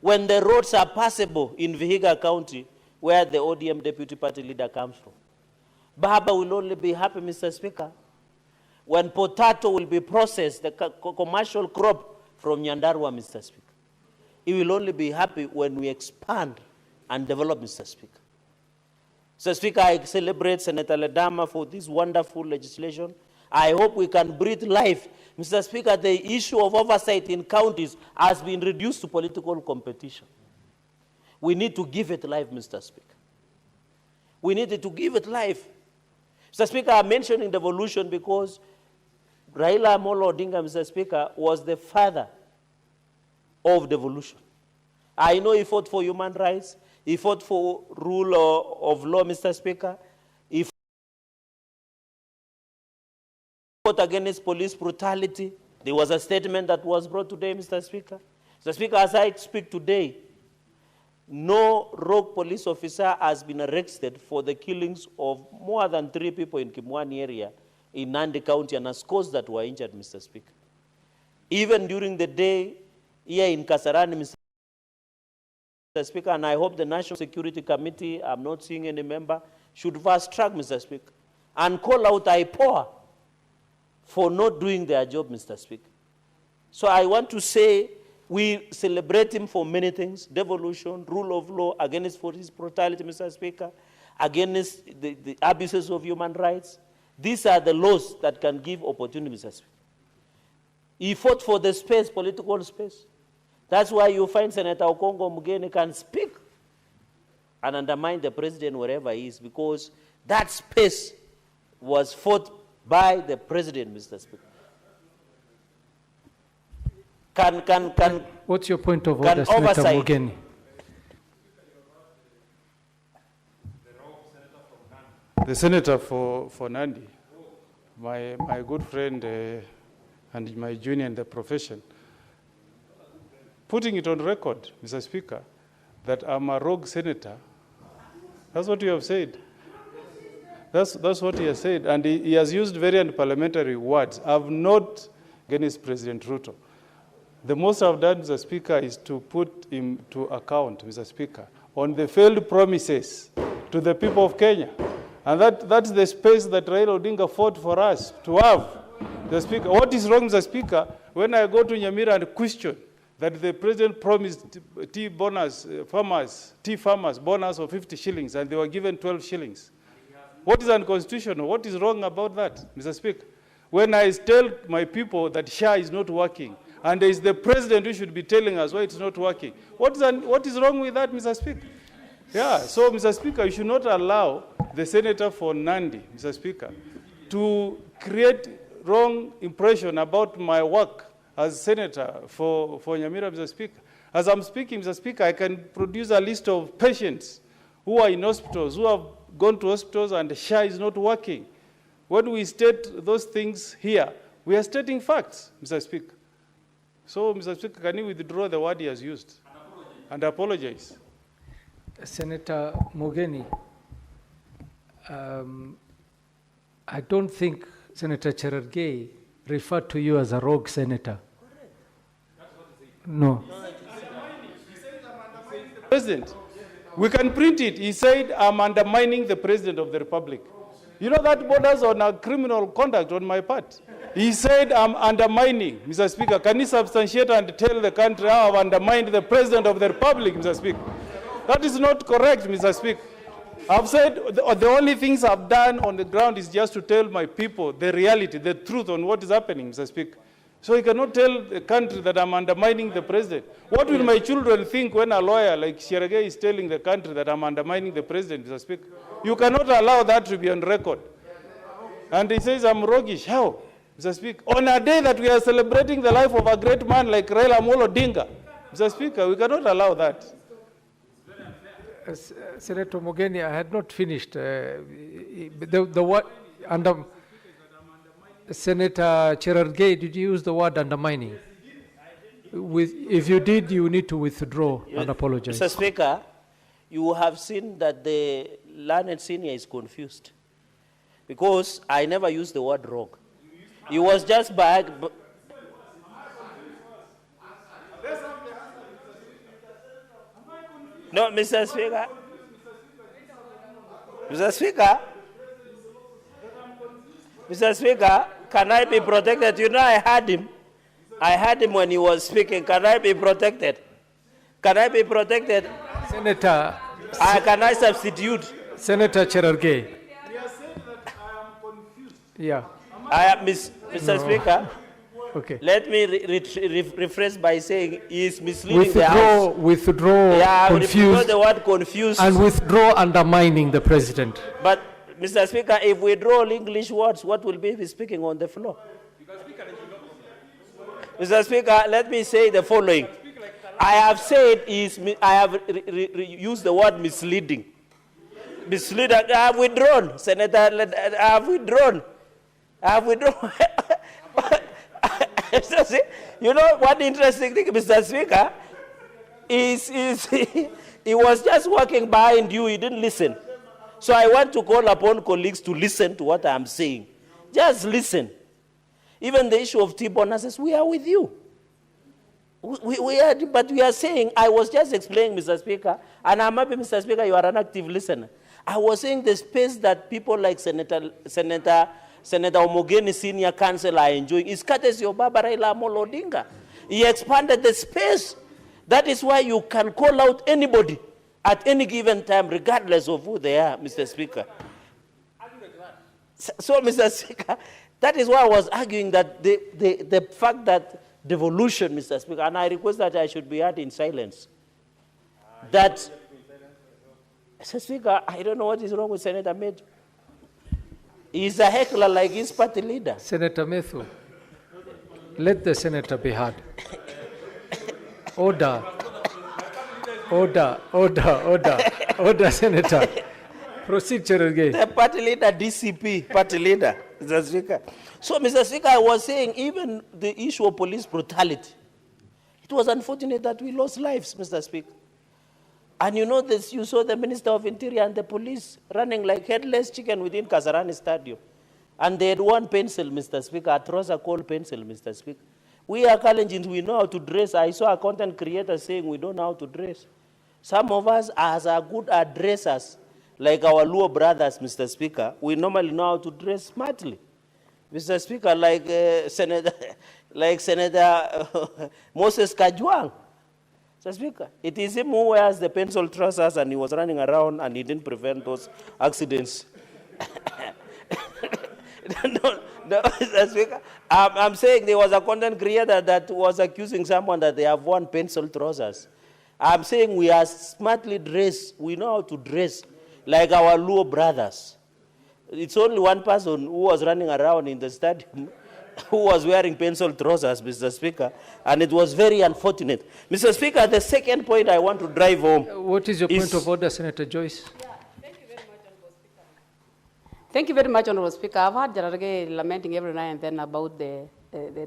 Speaker 7: when the roads are passable in Vihiga County, where the ODM deputy party leader comes from. Baba will only be happy, Mr. Speaker, when potato will be processed, the commercial crop from Nyandarua, Mr. Speaker. He will only be happy when we expand and develop, Mr. Speaker. Mr. Speaker, I celebrate Senator Ledama for this wonderful legislation. I hope we can breathe life. Mr. Speaker, the issue of oversight in counties has been reduced to political competition. We need to give it life, Mr. Speaker. We need to give it life. Mr. Speaker, I'm mentioning devolution because Raila Amolo Odinga, Mr. Speaker, was the father of devolution. I know he fought for human rights. He fought for rule of law, Mr. Speaker. He fought against police brutality. There was a statement that was brought today, Mr. Speaker. Mr. Speaker, as I speak today, no rogue police officer has been arrested for the killings of more than 3 people in Kimwani area in Nandi County and scores that were injured, Mr. Speaker. Even during the day here in Kasarani, Mr. Speaker, and I hope the National Security Committee, I'm not seeing any member, should fast track, Mr. Speaker, and call out IPOA for not doing their job, Mr. Speaker. So I want to say we celebrate him for many things: devolution, rule of law, against police brutality, Mr. Speaker, against the abuses of human rights. These are the laws that can give opportunity, Mr. Speaker. He fought for the space, political space. That's why you find Senator Okongo Mugeni can speak and undermine the president wherever he is, because that space was fought by the president, Mr. Speaker.
Speaker 16: What's your point of order, Senator
Speaker 7: oversight.
Speaker 16: Mugeni?
Speaker 3: The senator for Nandi, my good friend and my junior in the profession, putting it on record, Mr. Speaker, that I'm a rogue senator. That's what you have said. That's what he has said. And he has used very unparliamentary words. I've not against President Ruto. The most I've done, Mr. Speaker, is to put him to account, Mr. Speaker, on the failed promises to the people of Kenya. And that's the space that Raila Odinga fought for us to have. The Speaker, what is wrong, Mr. Speaker, when I go to Nyamira and question that the president promised tea farmers bonus of 50 shillings and they were given 12 shillings? What is unconstitutional? What is wrong about that, Mr. Speaker? When I tell my people that SHA is not working, and it is the president who should be telling us why it's not working, what is wrong with that, Mr. Speaker? Yeah, so, Mr. Speaker, you should not allow the senator for Nandi, Mr. Speaker, to create wrong impression about my work as senator for Nyamira, Mr. Speaker. As I'm speaking, Mr. Speaker, I can produce a list of patients who are in hospitals, who have gone to hospitals and SHA is not working. When we state those things here, we are stating facts, Mr. Speaker. So, Mr. Speaker, can you withdraw the word he has used and apologize?
Speaker 16: Senator Mugeni, I don't think Senator Cherargei referred to you as a rogue senator. No.
Speaker 3: President, we can print it. He said, I'm undermining the President of the Republic. You know, that borders on a criminal conduct on my part. He said, I'm undermining. Mr. Speaker, can you substantiate and tell the country how I've undermined the President of the Republic, Mr. Speaker? That is not correct, Mr. Speaker. I've said the only things I've done on the ground is just to tell my people the reality, the truth on what is happening, Mr. Speaker. So you cannot tell the country that I'm undermining the president. What will my children think when a lawyer like Cherargei is telling the country that I'm undermining the president, Mr. Speaker? You cannot allow that to be on record. And he says I'm roguish. How, Mr. Speaker? On a day that we are celebrating the life of a great man like Raila Odinga, Mr. Speaker, we cannot allow that.
Speaker 16: Senator Mugeni, I had not finished. The word under Senator Cherargei, did you use the word undermining? If you did, you need to withdraw and apologize.
Speaker 7: Mr. Speaker, you have seen that the learned senior is confused because I never used the word rogue. He was just No, Mr. Speaker. Mr. Speaker. Mr. Speaker, can I be protected? You know, I heard him. I heard him when he was speaking. Can I be protected? Can I be protected?
Speaker 16: Senator.
Speaker 7: Can I substitute?
Speaker 16: Senator Cherargei. Yeah.
Speaker 7: Mr. Speaker.
Speaker 16: Okay.
Speaker 7: Let me rephrase by saying he is misleading the House.
Speaker 16: Withdraw, confused,
Speaker 7: the word confused.
Speaker 16: And withdraw undermining the president.
Speaker 7: But, Mr. Speaker, if we draw English words, what will be speaking on the floor? Mr. Speaker, let me say the following. I have said I have used the word misleading. Misleading. I have withdrawn, Senator. I have withdrawn. I have withdrawn. You know what interesting thing, Mr. Speaker, is he was just walking behind you, he didn't listen. So I want to call upon colleagues to listen to what I'm saying. Just listen. Even the issue of T-bonuses, we are with you. But we are saying, I was just explaining, Mr. Speaker, and I'm happy, Mr. Speaker, you are an active listener. I was saying the space that people like Senator Omogeni Senior Council are enjoying is courtesy of Baba Raila Odinga. He expanded the space. That is why you can call out anybody at any given time, regardless of who they are, Mr. Speaker. So, Mr. Speaker, that is why I was arguing that the fact that devolution, Mr. Speaker, and I request that I should be heard in silence, that, Mr. Speaker, I don't know what is wrong with Senator Methu. He's a heckler like his party leader.
Speaker 16: Senator Methu, let the senator be heard. Order. Order, Senator. Proceed, Cherargei.
Speaker 7: The party leader, DCP, party leader, Mr. Speaker. So, Mr. Speaker, I was saying even the issue of police brutality, it was unfortunate that we lost lives, Mr. Speaker. And you know this, you saw the Minister of Interior and the police running like headless chicken within Kasarani Stadium. And they had one pencil, Mr. Speaker, a trouser called pencil, Mr. Speaker. We are Kalenjins, we know how to dress. I saw a content creator saying we don't know how to dress. Some of us are good at dressers, like our Luo brothers, Mr. Speaker. We normally know how to dress smartly. Mr. Speaker, like Senator Moses Kajwang. Mr. Speaker, it is him who wears the pencil trousers and he was running around and he didn't prevent those accidents. No, Mr. Speaker, I'm saying there was a content creator that was accusing someone that they have worn pencil trousers. I'm saying we are smartly dressed. We know how to dress like our Luo brothers. It's only one person who was running around in the stadium who was wearing pencil trousers, Mr. Speaker, and it was very unfortunate. Mr. Speaker, the second point I want to drive home.
Speaker 16: What is your point of order, Senator Joyce?
Speaker 5: Thank you very much, Honorable Speaker. I've heard Cherargei lamenting every now and then about the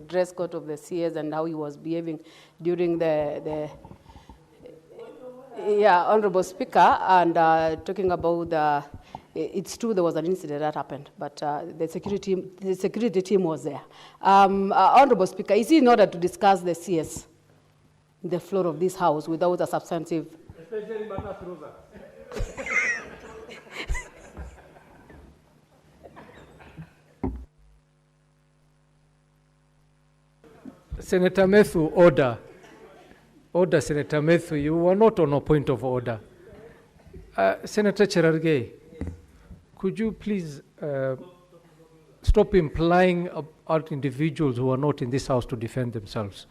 Speaker 5: dress code of the CS and how he was behaving during Honorable Speaker, and talking about it's true there was an incident that happened, but the security team was there. Honorable Speaker, is it in order to discuss the CS, the floor of this House, without a substantive...
Speaker 16: Especially Senator Methu, order. Order, Senator Methu. You were not on a point of order. Senator Cherargei, could you please stop implying about individuals who are not in this House to defend themselves?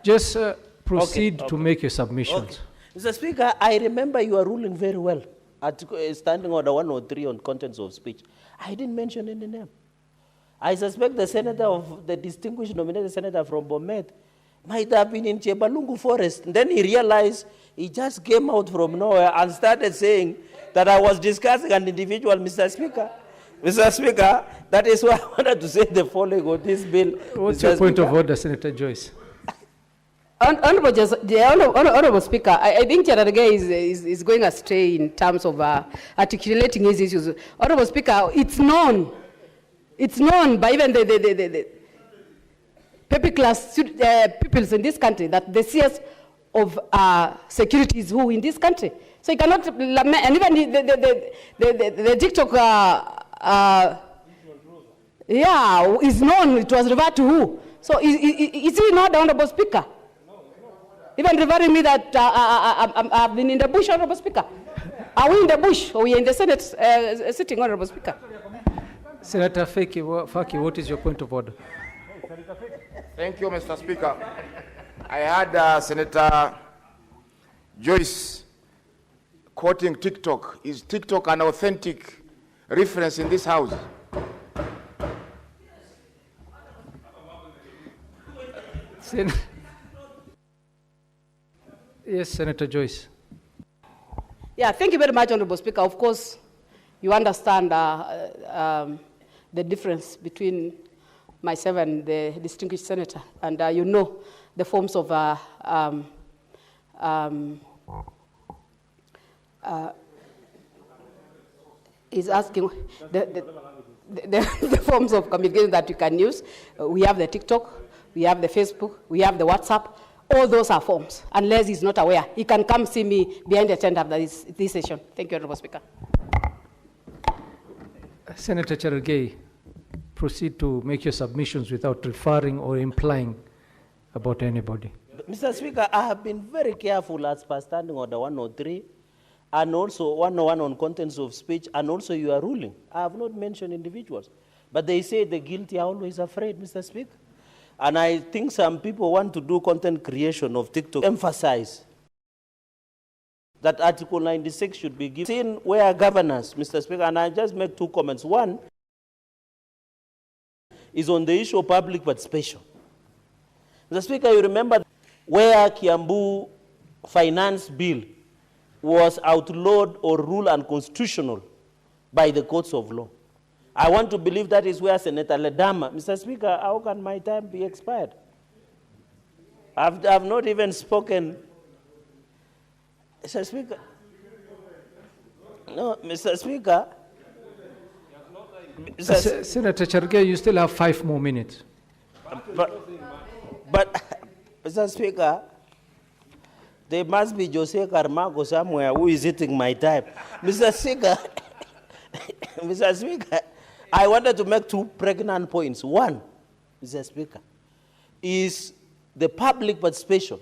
Speaker 16: Just proceed to make your submissions.
Speaker 7: Okay. Mr. Speaker, I remember you are ruling very well at Standing Order 103 on contents of speech. I didn't mention any name. I suspect the distinguished nominated senator from Bomet might have been in Chebalungu Forest. And then he realized he just came out from nowhere and started saying that I was discussing an individual, Mr. Speaker. Mr. Speaker, that is why I wanted to say the following on this bill.
Speaker 16: What's your point of order, Senator Joyce?
Speaker 5: Honorable Speaker, I think Cherargei is going astray in terms of articulating his issues. Honorable Speaker, it's known by even the paper class peoples in this country that the CS of security is who in this country. So you cannot lament, and even the TikTok, is known, it was referred to who. So is he not the Honorable Speaker? Even referring me that I've been in the bush, Honorable Speaker. Are we in the bush or we are in the Senate sitting, Honorable Speaker?
Speaker 16: Senator Faki, what is your point of order?
Speaker 8: Thank you, Mr. Speaker. I had Senator Joyce quoting TikTok. Is TikTok an authentic reference in this House?
Speaker 16: Yes, Senator Joyce.
Speaker 5: Yeah, thank you very much, Honorable Speaker. Of course, you understand the difference between myself and the distinguished senator, and you know the forms of is asking the forms of communication that you can use. We have the TikTok, we have the Facebook, we have the WhatsApp. All those are forms. Unless he's not aware, he can come see me behind the tent after this session. Thank you, Honorable Speaker.
Speaker 16: Senator Cherargei, proceed to make your submissions without referring or implying about anybody.
Speaker 7: Mr. Speaker, I have been very careful as per Standing Order 103. and also 101 on contents of speech, and also you are ruling. I have not mentioned individuals. But they say the guilty are always afraid, Mr. Speaker. And I think some people want to do content creation of TikTok, emphasize that Article 96 should be given where governors, Mr. Speaker, and I just make 2 comments. One is on the issue of public participation. Mr. Speaker, you remember where Kiambu finance bill was outlawed or ruled unconstitutional by the courts of law. I want to believe that is where Senator Ledama, Mr. Speaker, how can my time be expired? I've not even spoken. Mr. Speaker. No, Mr. Speaker.
Speaker 16: Senator Cherge, you still have 5 more minutes.
Speaker 7: But Mr. Speaker, there must be Jose Carmago somewhere who is eating my time. Mr. Speaker, Mr. Speaker, I wanted to make 2 pregnant points. One, Mr. Speaker, is the public participation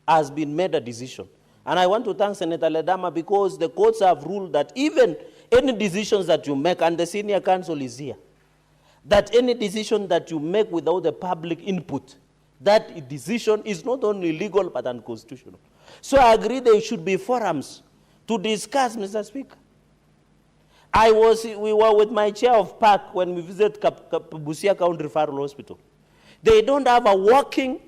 Speaker 7: has been made a decision. And I want to thank Senator Ledama because the courts have ruled that even any decisions that you make, and the senior counsel is here, that any decision that you make without the public input, that decision is not only illegal but unconstitutional. So I agree there should be forums to discuss, Mr. Speaker. We were with my chair of PAC when we visited Busia County Referral Hospital. They don't have a working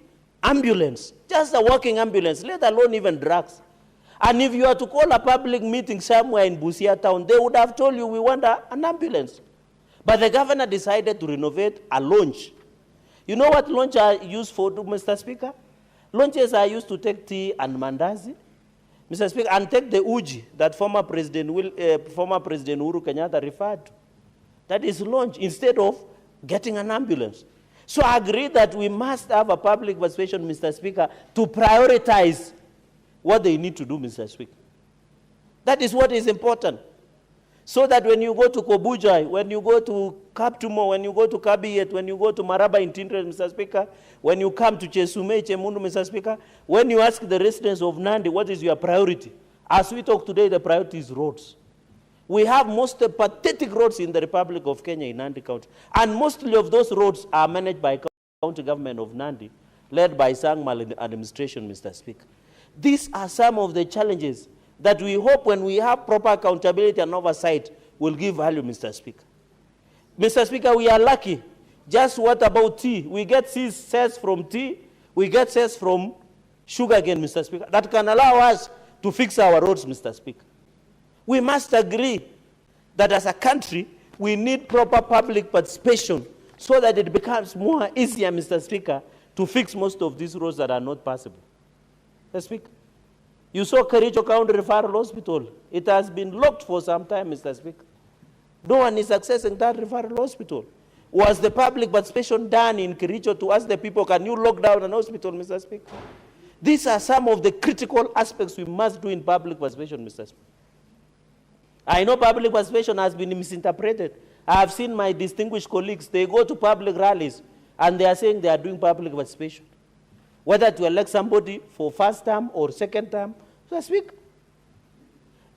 Speaker 7: ambulance, just a working ambulance, let alone even drugs. And if you are to call a public meeting somewhere in Busia town, they would have told you we want an ambulance. But the governor decided to renovate a launch. You know what launch are used for, Mr. Speaker? Launches are used to take tea and mandazi, Mr. Speaker, and take the uji that former President Uhuru Kenyatta referred to. That is launch instead of getting an ambulance. So I agree that we must have a public participation, Mr. Speaker, to prioritize what they need to do, Mr. Speaker. That is what is important. So that when you go to Kobujai, when you go to Kaptumo, when you go to Kabiyet, when you go to Maraba in Tindre, Mr. Speaker, when you come to Chesume, Chemundu, Mr. Speaker, when you ask the residents of Nandi, what is your priority? As we talk today, the priority is roads. We have most pathetic roads in the Republic of Kenya in Nandi County. And mostly of those roads are managed by county government of Nandi, led by Sangmal administration, Mr. Speaker. These are some of the challenges that we hope when we have proper accountability and oversight will give value, Mr. Speaker. Mr. Speaker, we are lucky. Just what about tea? We get cess from tea, we get cess from sugar again, Mr. Speaker. That can allow us to fix our roads, Mr. Speaker. We must agree that as a country, we need proper public participation so that it becomes more easier, Mr. Speaker, to fix most of these roads that are not passable. Mr. Speaker, you saw Kericho County Referral Hospital. It has been locked for some time, Mr. Speaker. No one is accessing that referral hospital. Was the public participation done in Kericho to ask the people, can you lock down an hospital, Mr. Speaker? These are some of the critical aspects we must do in public participation, Mr. Speaker. I know public participation has been misinterpreted. I have seen my distinguished colleagues, they go to public rallies and they are saying they are doing public participation. Whether to elect somebody for first term or second term, Mr. Speaker,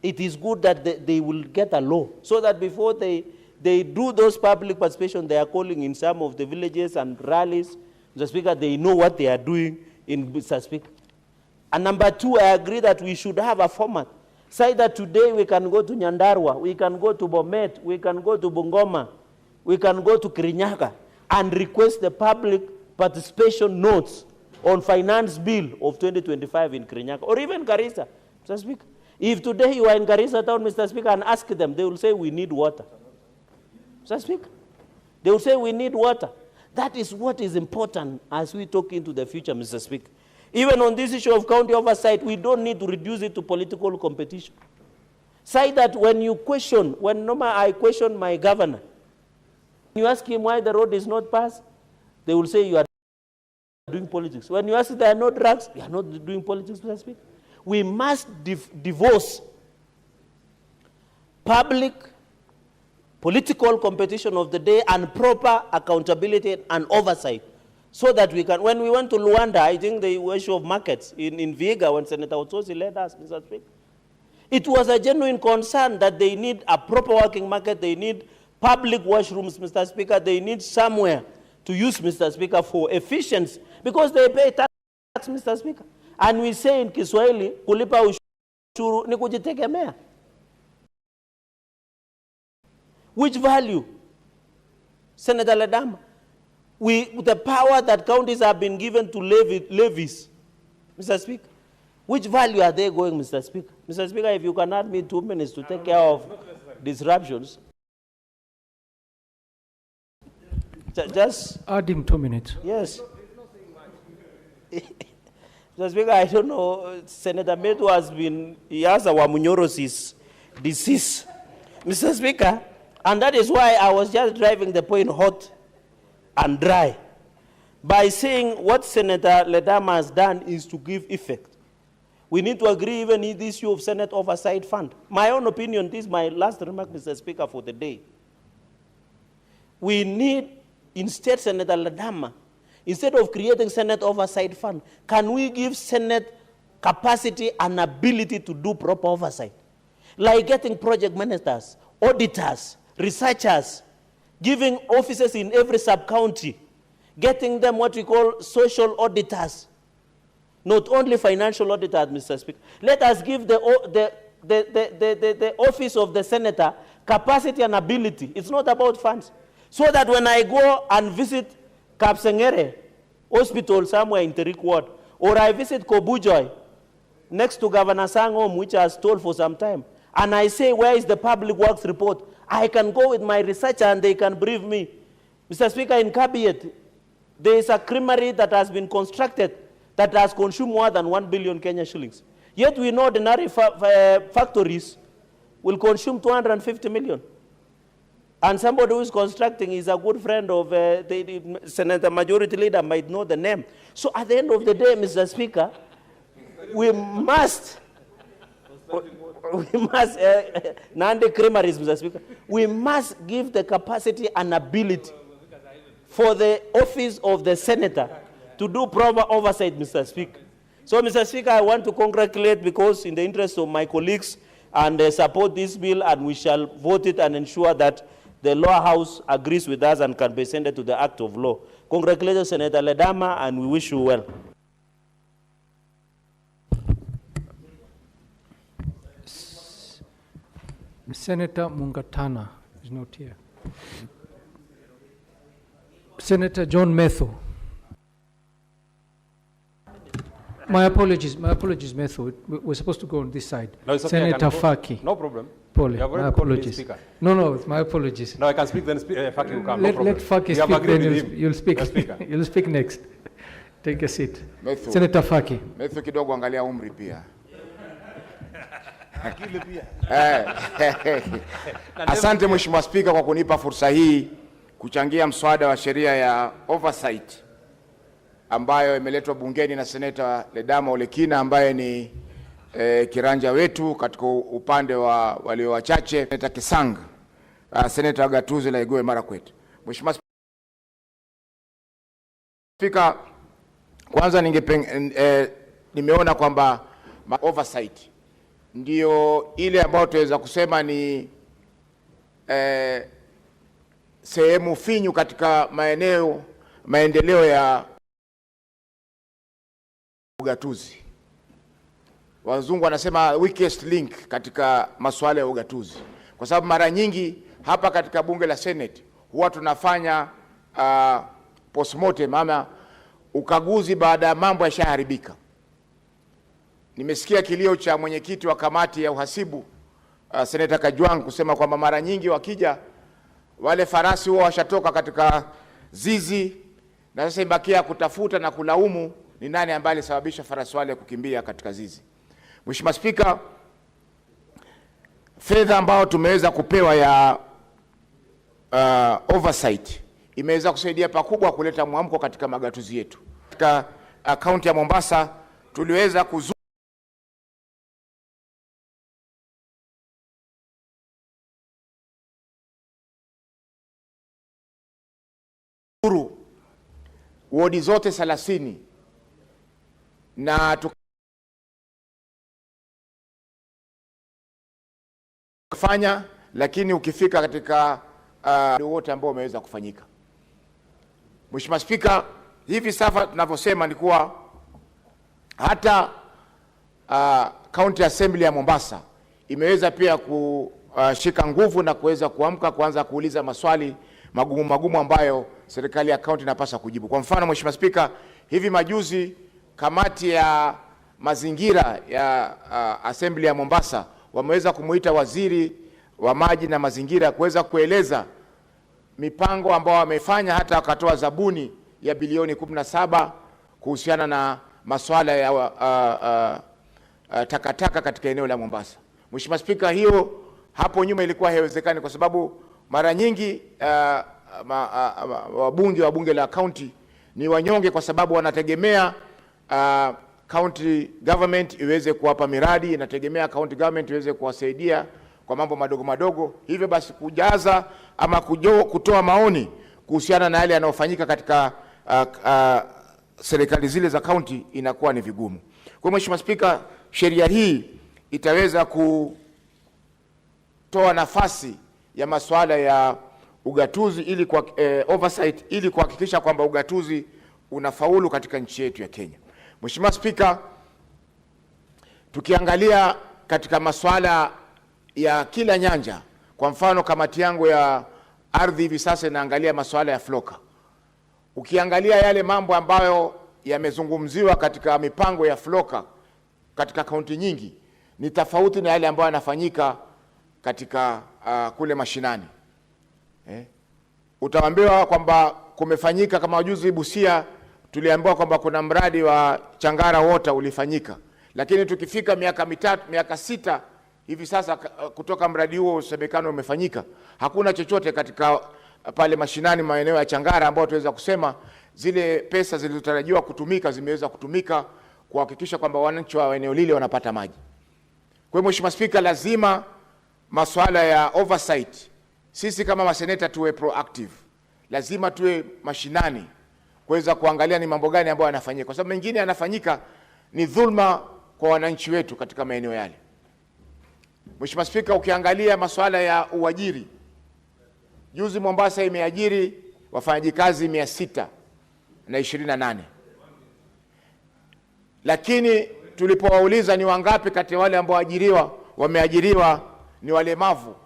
Speaker 7: it is good that they will get a law so that before they do those public participation they are calling in some of the villages and rallies, Mr. Speaker, they know what they are doing in, Mr. Speaker. And number 2, I agree that we should have a format. Say that today we can go to Nyandarua, we can go to Bomet, we can go to Bungoma, we can go to Kirinyaga and request the public participation notes on finance bill of 2025 in Kirinyaga, or even Garissa, Mr. Speaker. If today you are in Garissa town, Mr. Speaker, and ask them, they will say we need water. Mr. Speaker, they will say we need water. That is what is important as we talk into the future, Mr. Speaker. Even on this issue of county oversight, we don't need to reduce it to political competition. Say that when you question, when I question my governor, you ask him why the road is not passed, they will say you are doing politics. When you ask if there are no drugs, you are not doing politics, Mr. Speaker. We must divorce public political competition of the day and proper accountability and oversight so that we can, when we went to Luanda, I think the issue of markets in Viega, when Senator Otosi led us, Mr. Speaker, It was a genuine concern that they need a proper working market, they need public washrooms, Mr. Speaker, they need somewhere to use, Mr. Speaker, for efficiency, because they pay tax, Mr. Speaker. And we say in Kiswahili, kulipa ushuru ni kujitegemea. Which value, Senator Ledama? The power that counties have been given to levies, Mr. Speaker, which value are they going, Mr. Speaker? Mr. Speaker, if you can add me 2 minutes to take care of disruptions. Just
Speaker 16: add him 2 minutes.
Speaker 7: Yes. Mr. Speaker, I don't know, Senator Metu he has a Wamunyorosis disease, Mr. Speaker, and that is why I was just driving the point hot and dry by saying what Senator Ledama has done is to give effect. We need to agree even in this issue of Senate Oversight Fund. My own opinion, this is my last remark, Mr. Speaker, for the day. We need, instead, Senator Ledama, instead of creating Senate Oversight Fund, can we give Senate capacity and ability to do proper oversight? Like getting project managers, auditors, researchers, giving offices in every sub-county, getting them what we call social auditors, not only financial auditors, Mr. Speaker. Let us give the office of the senator capacity and ability. It's not about funds. So that when I go and visit Kapsengere Hospital somewhere in Terik Ward, or I visit Kobujoy, next to Governor Sang home, which I was told for some time, and I say, where is the public works report? I can go with my researcher and they can brief me. Mr. Speaker, in Kabiet, there is a creamery that has been constructed that has consumed more than 1 billion Kenya shillings. Yet we know ordinary factories will consume 250 million. And somebody who is constructing is a good friend of the Senator Majority Leader, might know the name. So at the end of the day, Mr. Speaker, we must Nande creameries, Mr. Speaker, we must give the capacity and ability for the office of the senator to do proper oversight, Mr. Speaker. So, Mr. Speaker, I want to congratulate, because in the interest of my colleagues, and support this bill, and we shall vote it and ensure that the lower house agrees with us and can be sent to the act of law. Congratulations, Senator Ledama, and we wish you well.
Speaker 16: Senator Mungatana is not here. Senator John Metho. My apologies, Metho. We're supposed to go on this side.
Speaker 17: No, it's okay.
Speaker 16: Senator Faki.
Speaker 17: No problem.
Speaker 16: Pole,
Speaker 17: my
Speaker 16: apologies. No, my apologies.
Speaker 17: No, I can speak then. Faki will come.
Speaker 16: Let Faki speak, then you'll speak.
Speaker 17: Speaker.
Speaker 16: You'll speak next. Take a seat.
Speaker 8: Metho.
Speaker 16: Senator Faki.
Speaker 8: Metho kidogo angalia umri pia. Asante Mheshimiwa Spika kwa kunipa fursa hii kuchangia mswada wa sheria ya oversight ambayo imeletwa bungeni na Seneta Ledama Olekina ambaye ni kiranja wetu katika upande wa walio wachache, Seneta Kisang, Seneta Gatuzi la Igwe Marakwet. Mheshimiwa Spika, kwanza nimeona kwamba oversight ndio ile ambayo tuweza kusema ni sehemu finyu katika maendeleo ya ugatuzi. Wazungu wanasema weakest link katika masuala ya ugatuzi, kwa sababu mara nyingi hapa katika bunge la Senate huwa tunafanya postmortem ama ukaguzi baada ya mambo yashaharibika. Nimesikia kilio cha mwenyekiti wa kamati ya uhasibu Senator Kajwang kusema kwamba mara nyingi wakija wale farasi huwa washatoka katika zizi, na sasa ibakia kutafuta na kulaumu ni nani ambaye alisababisha farasi wale kukimbia katika zizi. Mheshimiwa Spika, fedha ambayo tumeweza kupewa ya oversight imeweza kusaidia pakubwa kuleta mwamko katika magatuzi yetu. Katika kaunti ya Mombasa tuliweza kuzuru wodi zote 30 na wamefanya, lakini ukifika katika wote ambao wameweza kufanyika. Mheshimiwa Spika, hivi sasa tunavyosema ni kuwa hata County Assembly ya Mombasa imeweza pia kushika nguvu na kuweza kuanza kuuliza maswali magumu ambayo serikali ya county inapaswa kujibu. Kwa mfano, Mheshimiwa Spika, hivi majuzi kamati ya mazingira ya Assembly ya Mombasa wameweza kumuita waziri wa maji na mazingira kuweza kueleza mipango ambao wamefanya, hata wakatoa zabuni ya bilioni 17 kuhusiana na masuala ya takataka katika eneo la Mombasa. Mheshimiwa Spika, hiyo hapo nyuma ilikuwa haiwezekani kwa sababu mara nyingi wabunge wa bunge la county ni wanyonge kwa sababu wanategemea county government iweze kuwapa miradi, inategemea county government iweze kuwasaidia kwa mambo madogo. Hivyo basi kujaza ama kutoa maoni kuhusiana na yale yanayofanyika katika serikali zile za county inakuwa ni vigumu. Kwa Mheshimiwa Spika, sheria hii itaweza kutoa nafasi ya masuala ya ugatuzi ili kwa oversight ili kuhakikisha kwamba ugatuzi unafaulu katika nchi yetu ya Kenya. Mheshimiwa Spika, tukiangalia katika masuala ya kila nyanja, kwa mfano kamati yangu ya ardhi hivi sasa inaangalia masuala ya floka. Ukiangalia yale mambo ambayo yamezungumziwa katika mipango ya floka katika kaunti nyingi ni tofauti na yale ambayo yanafanyika katika kule mashinani. Utaambiwa kwamba kumefanyika, kama wajuzi Busia tuliambiwa kwamba kuna mradi wa Changara Water ulifanyika, lakini tukifika miaka 6 hivi sasa kutoka mradi huo usemekano umefanyika, hakuna chochote katika pale mashinani maeneo ya Changara ambao tuweza kusema zile pesa zilizotarajiwa kutumika zimeweza kutumika kuhakikisha kwamba wananchi wa eneo lile wanapata maji. Kwa hiyo Mheshimiwa Spika, lazima masuala ya oversight, sisi kama maseneta tuwe proactive, lazima tuwe mashinani kuweza kuangalia ni mambo gani ambayo yanafanyika, kwa sababu mengine yanafanyika ni dhulma kwa wananchi wetu katika maeneo yale. Mheshimiwa Spika, ukiangalia masuala ya uajiri, juzi Mombasa imeajiri wafanyakazi 628, lakini tulipowauliza ni wangapi kati ya wale ambao wameajiriwa ni walemavu,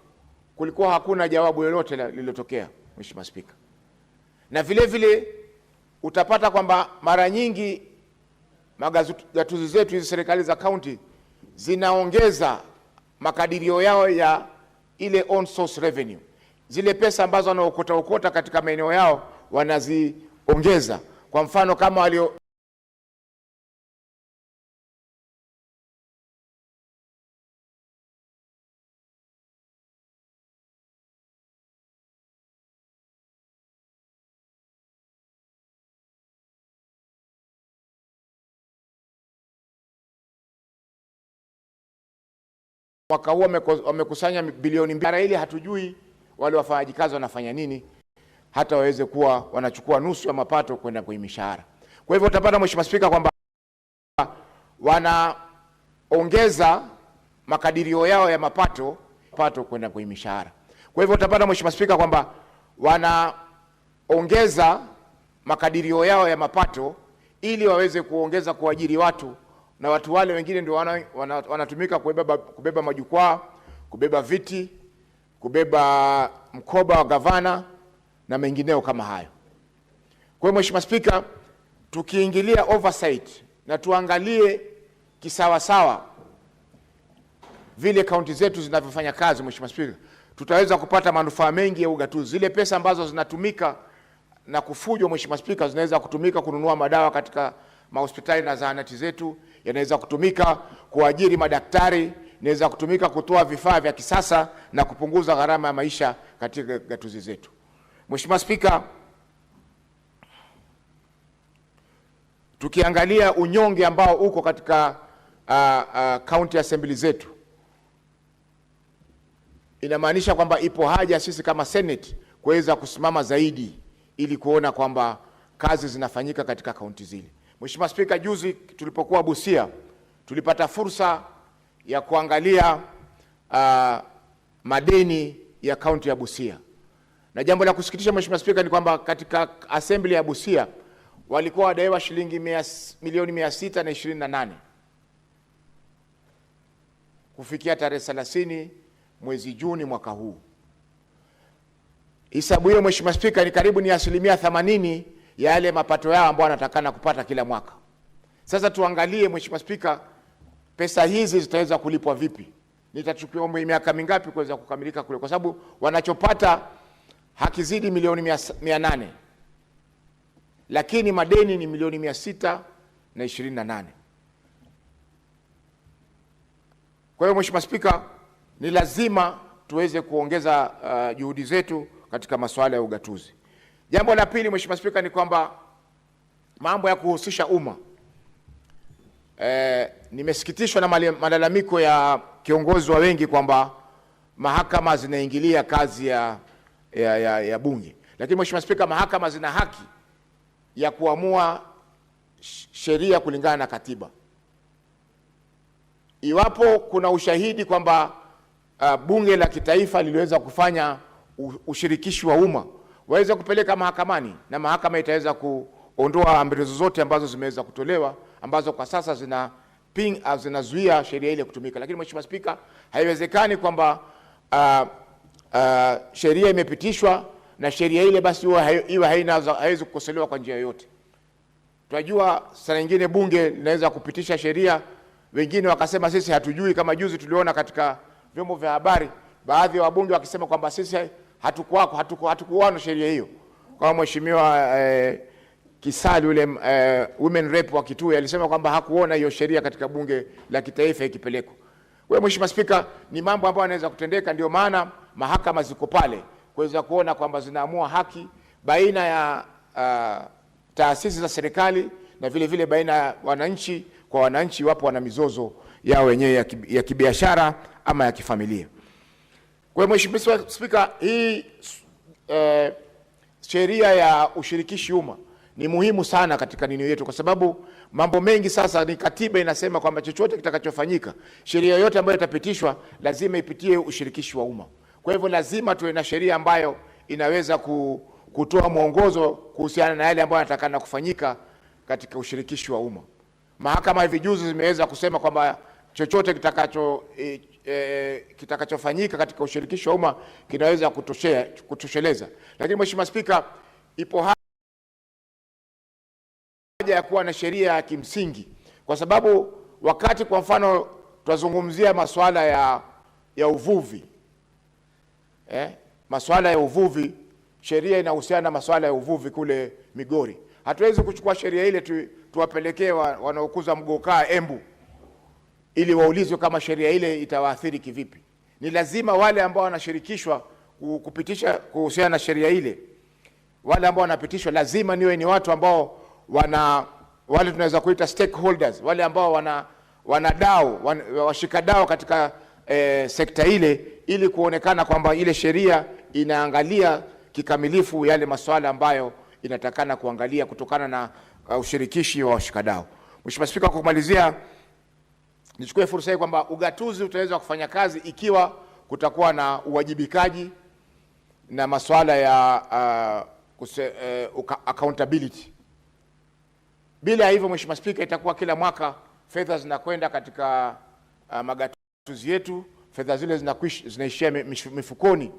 Speaker 8: kulikuwa hakuna jawabu lolote lililotokea. Mheshimiwa Spika, na vile vile utapata kwamba mara nyingi magatuzi zetu hizi serikali za county zinaongeza makadirio yao ya ile on source revenue, zile pesa ambazo wanaokota katika maeneo yao wanaziongeza. Kwa mfano kama walio mwaka huu wamekusanya bilioni 2 ili hatujui wale wafanyakazi wanafanya nini hata waweze kuwa wanachukua nusu ya mapato kwenda kwa mishahara. Kwa hivyo utapata Mheshimiwa Spika kwamba wanaongeza makadirio yao ya mapato kwenda kwa mishahara. Kwa hivyo utapata Mheshimiwa Spika kwamba wanaongeza makadirio yao ya mapato ili waweze kuongeza kuajiri watu, na watu wale wengine ndio wanatumika kubeba majukwaa, kubeba viti, kubeba mkoba wa gavana na mengineo kama hayo. Kwa hiyo Mheshimiwa Spika, tukiingilia oversight na tuangalie kisawasawa vile kaunti zetu zinavyofanya kazi, Mheshimiwa Spika, tutaweza kupata manufaa mengi ya ugatuzi. Zile pesa ambazo zinatumika na kufujwa, Mheshimiwa Spika, zinaweza kutumika kununua madawa katika mahospitali na zahanati zetu, yanaweza kutumika kuajiri madaktari, inaweza kutumika kutoa vifaa vya kisasa na kupunguza gharama ya maisha katika gatuzi zetu. Mheshimiwa Spika, tukiangalia unyonge ambao uko katika county assembly zetu, inamaanisha kwamba ipo haja sisi kama Senate kuweza kusimama zaidi ili kuona kwamba kazi zinafanyika katika kaunti zile. Mheshimiwa Spika, juzi tulipokuwa Busia tulipata fursa ya kuangalia madeni ya kaunti ya Busia. Na jambo la kusikitisha Mheshimiwa Spika ni kwamba katika assembly ya Busia walikuwa wadaiwa shilingi milioni 628 kufikia tarehe 30 mwezi Juni mwaka huu. Hesabu hiyo Mheshimiwa Spika ni karibu ni 80% ya yale mapato yao ambao wanatakana kupata kila mwaka. Sasa tuangalie Mheshimiwa Spika, pesa hizi zitaweza kulipwa vipi? Nitachukua miaka mingapi kuweza kukamilika kule, kwa sababu wanachopata hakizidi milioni 800, lakini madeni ni milioni 628. Kwa hiyo Mheshimiwa Spika, ni lazima tuweze kuongeza juhudi zetu katika masuala ya ugatuzi. Jambo la pili Mheshimiwa Spika ni kwamba mambo ya kuhusisha umma. Nimesikitishwa na malalamiko ya kiongozi wa wengi kwamba mahakama zinaingilia kazi ya bunge. Lakini Mheshimiwa Spika, mahakama zina haki ya kuamua sheria kulingana na katiba. Iwapo kuna ushahidi kwamba bunge la kitaifa liliweza kufanya ushirikishi wa umma, waweza kupeleka mahakamani na mahakama itaweza kuondoa amri zozote ambazo zimeweza kutolewa ambazo kwa sasa zinazuia sheria ile kutumika. Lakini Mheshimiwa Spika, haiwezekani kwamba sheria imepitishwa na sheria ile basi iwe haiwezi kukosolewa kwa njia yoyote. Tunajua saa nyingine bunge linaweza kupitisha sheria, wengine wakasema sisi hatujui, kama juzi tuliona katika vyombo vya habari baadhi ya wabunge wakisema kwamba sisi hatukuona sheria hiyo. Kama Mheshimiwa Kisali ule women rep wa Kitui alisema kwamba hakuona hiyo sheria katika bunge la kitaifa ikipelekwa. Kwa Mheshimiwa Spika, ni mambo ambayo yanaweza kutendeka, ndio maana mahakama ziko pale kuweza kuona kwamba zinaamua haki baina ya taasisi za serikali na vile vile baina ya wananchi kwa wananchi, wapo wana mizozo yao wenyewe ya kibiashara ama ya kifamilia. Kwa Mheshimiwa Spika, hii sheria ya ushirikishi umma ni muhimu sana katika nini yetu, kwa sababu mambo mengi sasa ni katiba inasema kwamba chochote kitakachofanyika, sheria yoyote ambayo itapitishwa lazima ipitie ushirikishi wa umma. Kwa hivyo lazima tuwe na sheria ambayo inaweza kutoa mwongozo kuhusiana na yale ambayo yanatakana kufanyika katika ushirikishi wa umma. Mahakama hivi juzi zimeweza kusema kwamba chochote kitakachofanyika katika ushirikishi wa umma kinaweza kutosheleza. Lakini Mheshimiwa Spika, ipo haja ya kuwa na sheria ya kimsingi, kwa sababu wakati kwa mfano tunazungumzia masuala ya uvuvi, masuala ya uvuvi, sheria inahusiana na masuala ya uvuvi kule Migori. Hatuwezi kuchukua sheria ile tuwapelekee wanaokuza mgokaa Embu ili waulizwe kama sheria ile itawaathiri kivipi. Ni lazima wale ambao wanashirikishwa kupitisha kuhusiana na sheria ile, wale ambao wanapitishwa lazima ni watu ambao wale tunaweza kuita stakeholders, wale ambao wanadau, washikadau katika sekta ile, ili kuonekana kwamba ile sheria inaangalia kikamilifu yale masuala ambayo inatakana kuangalia kutokana na ushirikishi wa washikadau. Mheshimiwa Spika, kwa kumalizia, nichukue fursa hii kwamba ugatuzi utaweza kufanya kazi ikiwa kutakuwa na uwajibikaji na masuala ya accountability. Bila hivyo Mheshimiwa Spika, itakuwa kila mwaka fedha zinakwenda katika magatuzi yetu, fedha zile zinaishia mifukoni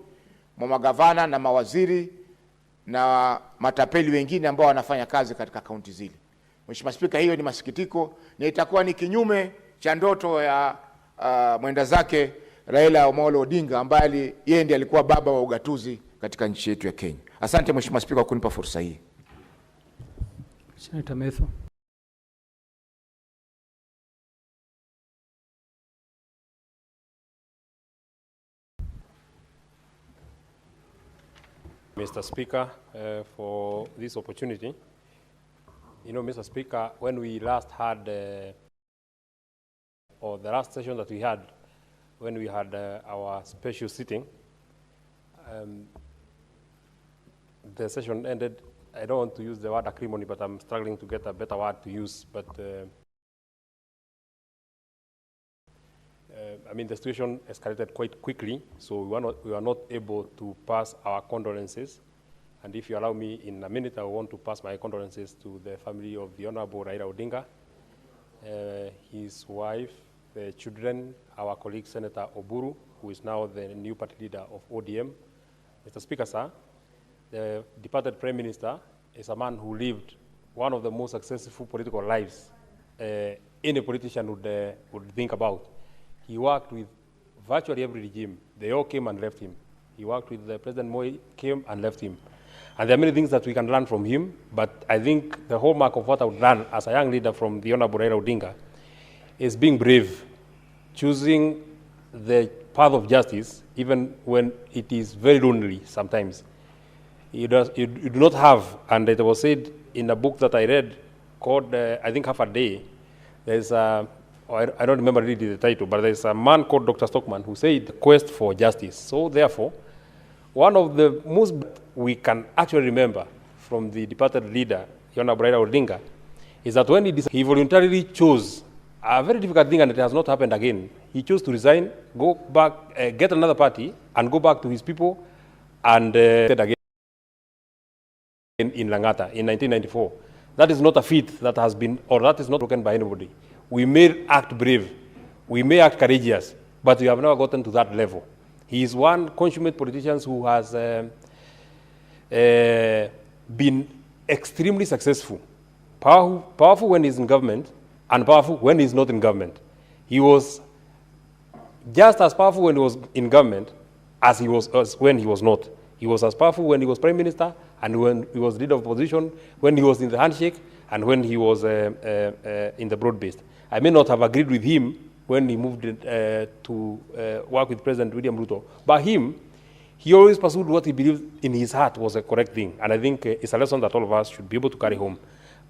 Speaker 8: mwa magavana na mawaziri na matapeli wengine ambao wanafanya kazi katika kaunti zile. Mheshimiwa Spika, hiyo ni masikitiko na itakuwa ni kinyume cha ndoto ya mwenda zake Raila Odinga ambaye yeye ndiye alikuwa baba wa ugatuzi katika nchi yetu ya Kenya. Asante Mheshimiwa Spika kwa kunipa fursa hii.
Speaker 16: Senator Metho.
Speaker 17: Mr. Speaker, for this opportunity. You know, Mr. Speaker, when we last had, or the last session that we had, when we had our special sitting, the session ended. I don't want to use the word acrimony, but I'm struggling to get a better word to use. But I mean, the situation escalated quite quickly, so we were not able to pass our condolences. And if you allow me, in a minute, I want to pass my condolences to the family of the Honorable Raila Odinga, his wife, the children, our colleague Senator Oburu, who is now the new party leader of ODM. Mr. Speaker, sir, the departed Prime Minister is a man who lived one of the most successful political lives any politician would think about. He worked with virtually every regime. They all came and left him. He worked with President Moi, came and left him. And there are many things that we can learn from him, but I think the hallmark of what I would learn as a young leader from the Honorable Raila Odinga is being brave, choosing the path of justice, even when it is very lonely sometimes. You do not have, and it was said in a book that I read called, I think, Half a Day, there's a, I don't remember really the title, but there's a man called Dr. Stockman who said, quest for justice. So therefore, one of the most we can actually remember from the departed leader, Honorable Raila Odinga, is that when he voluntarily chose a very difficult thing, and it has not happened again. He chose to resign, go back, get another party, and go back to his people, and again in Langata in 1994. That is not a feat that has been, or that is not broken by anybody. We may act brave, we may act courageous, but we have never gotten to that level. He is one consummate politician who has been extremely successful, powerful when he's in government, and powerful when he's not in government. He was just as powerful when he was in government as when he was not. He was as powerful when he was prime minister, and when he was leader of opposition, when he was in the handshake, and when he was in the broad-based. I may not have agreed with him when he moved to work with President William Ruto, but he always pursued what he believed in his heart was a correct thing, and I think it's a lesson that all of us should be able to carry home.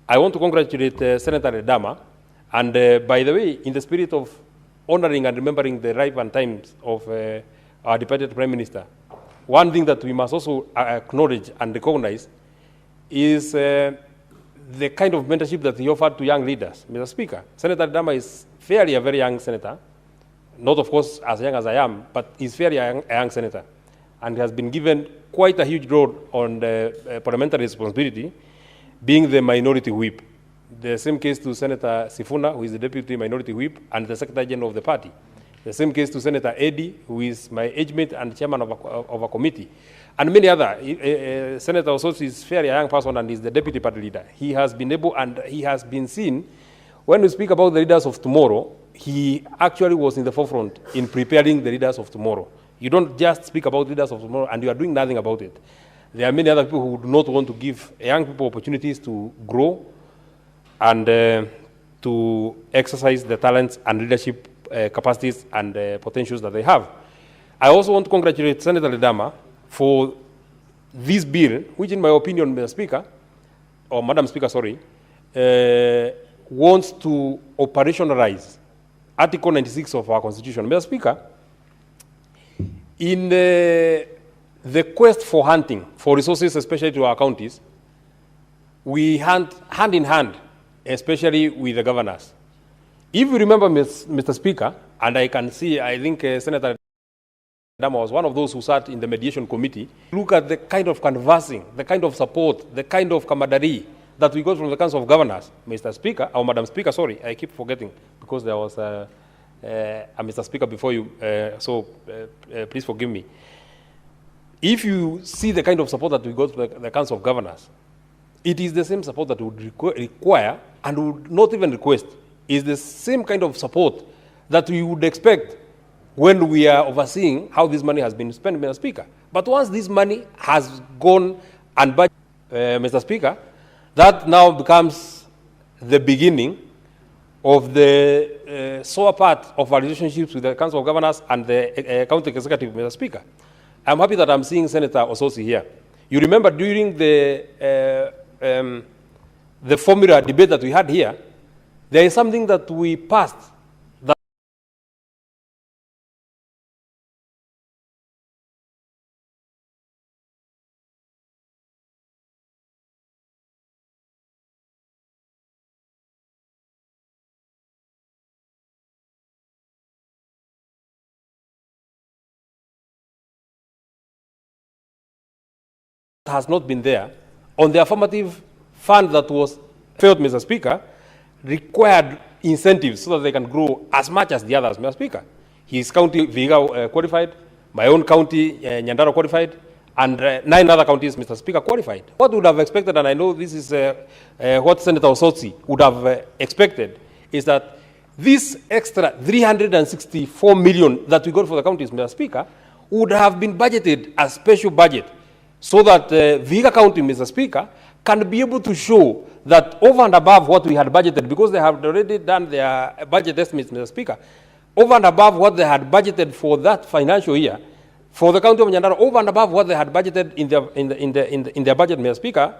Speaker 17: I want to congratulate Senator Edama, and by the way, in the spirit of honoring and remembering the ripe times of our departed Prime Minister, one thing that we must also acknowledge and recognize is the kind of mentorship that he offered to young leaders. Mr. Speaker, Senator Edama is fairly a very young senator, not of course as young as I am, but he's fairly a young senator, and has been given quite a huge role on the parliamentary responsibility, being the minority whip. The same case to Senator Sifuna, who is the deputy minority whip and the secretary general of the party. The same case to Senator Eddy, who is my age mate and chairman of a committee. And many other. Senator Ososi is fairly a young person and is the deputy party leader. He has been able, and he has been seen, when we speak about the leaders of tomorrow, he actually was in the forefront in preparing the leaders of tomorrow. You don't just speak about leaders of tomorrow and you are doing nothing about it. There are many other people who do not want to give young people opportunities to grow and to exercise the talents and leadership capacities and potentials that they have. I also want to congratulate Senator Edama for this bill, which in my opinion, Mr. Speaker, or Madam Speaker, sorry, wants to operationalize Article 96 of our Constitution. Mr. Speaker, in the quest for hunting for resources, especially to our counties, we hunt hand in hand, especially with the governors. If you remember, Mr. Speaker, and I can see, I think Senator Dama was one of those who sat in the mediation committee, look at the kind of canvassing, the kind of support, the kind of camaraderie that we got from the Council of Governors. Mr. Speaker, or Madam Speaker, sorry, I keep forgetting because there was a Mr. Speaker before you, please forgive me. If you see the kind of support that we got from the Council of Governors, it is the same support that we would require and would not even request. Is the same kind of support that we would expect when we are overseeing how this money has been spent, Mr. Speaker. But once this money has gone and budgeted, Mr. Speaker, that now becomes the beginning of the sore part of our relationships with the Council of Governors and the County Executive, Mr. Speaker. I'm happy that I'm seeing Senator Ososi here. You remember during the formula debate that we had here, there is something that we passed has not been there on the affirmative fund that was failed, Mr. Speaker, required incentives so that they can grow as much as the others, Mr. Speaker. His county, Vihiga, qualified, my own county, Nyandara, qualified, and 9 other counties, Mr. Speaker, qualified. What would have expected, and I know this is what Senator Osotsi would have expected, is that this extra 364 million that we got for the counties, Mr. Speaker, would have been budgeted as special budget so that Vihiga County, Mr. Speaker, can be able to show that over and above what we had budgeted, because they have already done their budget estimates, Mr. Speaker, over and above what they had budgeted for that financial year, for the county of Nyandara, over and above what they had budgeted in their budget, Mr. Speaker,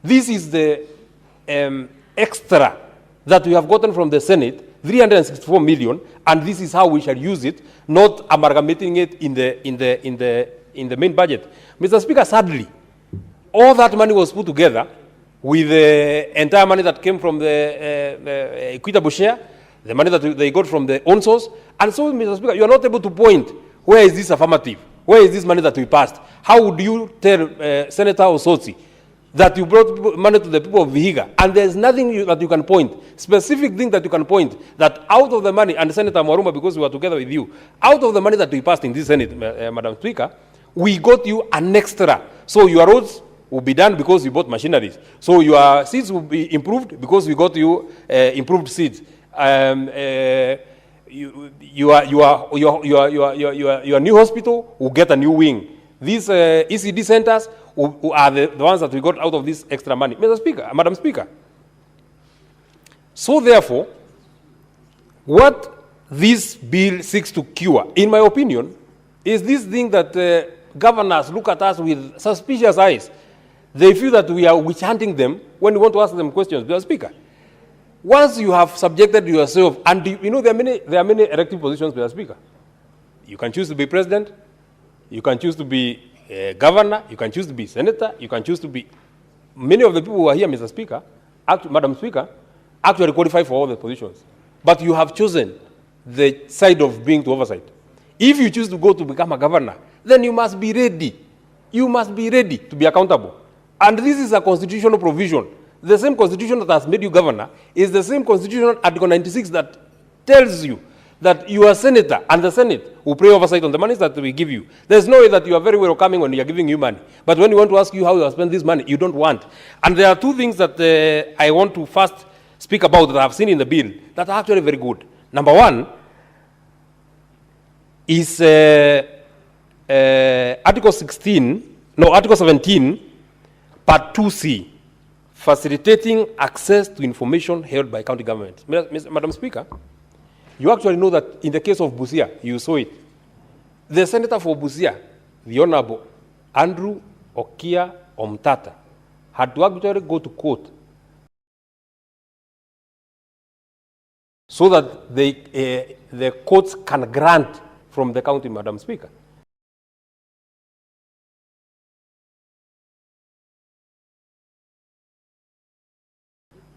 Speaker 17: this is the extra that we have gotten from the Senate, 364 million, and this is how we shall use it, not amalgamating it in the main budget. Mr. Speaker, sadly, all that money was put together with the entire money that came from the equitable share, the money that they got from the own source, and so, Mr. Speaker, you are not able to point, where is this affirmative? Where is this money that we passed? How would you tell Senator Osotsi that you brought money to the people of Vihiga, and there's nothing that you can point, specific thing that you can point, that out of the money, and Senator Mwaruma, because we were together with you, out of the money that we passed in this Senate, Madam Speaker, we got you an extra. So your roads will be done because you bought machineries. So your seeds will be improved because we got you improved seeds. Your new hospital will get a new wing. These ECD centers are the ones that we got out of this extra money. Mr. Speaker, Madam Speaker. So therefore, what this bill seeks to cure, in my opinion, is this thing that governors look at us with suspicious eyes. They feel that we are witch hunting them when we want to ask them questions. Mr. Speaker, once you have subjected yourself, and you know there are many elective positions, Mr. Speaker. You can choose to be president, you can choose to be governor, you can choose to be senator, you can choose to be... Many of the people who are here, Mr. Speaker, Madam Speaker, actually qualify for all the positions. But you have chosen the side of being to oversight. If you choose to go to become a governor, then you must be ready. You must be ready to be accountable. And this is a constitutional provision. The same constitution that has made you governor is the same constitutional Article 96 that tells you that you are senator and the Senate will pay oversight on the money that we give you. There's no way that you are very welcoming when we are giving you money. But when we want to ask you how you have spent this money, you don't want. And there are two things that I want to first speak about that I have seen in the bill that are actually very good. Number one is Article 17, Part 2C, facilitating access to information held by county government. Madam Speaker, you actually know that in the case of Busia, you saw it. The senator for Busia, the Honorable Andrew Okia Omtata, had to actually go to court so that the courts can grant from the county, Madam Speaker.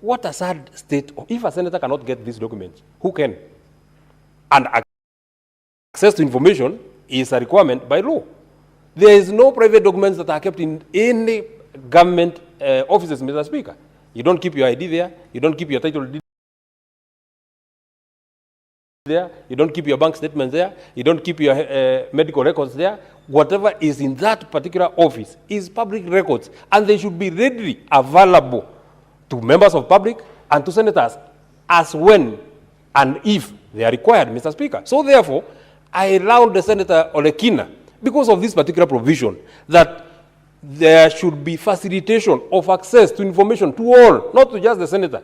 Speaker 17: What a sad state. If a senator cannot get these documents, who can? And access to information is a requirement by law. There is no private documents that are kept in any government offices, Mr. Speaker. You don't keep your ID there. You don't keep your title deed there. You don't keep your bank statements there. You don't keep your medical records there. Whatever is in that particular office is public records, and they should be readily available to members of public and to senators as when and if they are required, Mr. Speaker. So therefore, I allowed the Senator Olekina, because of this particular provision, that there should be facilitation of access to information to all, not to just the senator.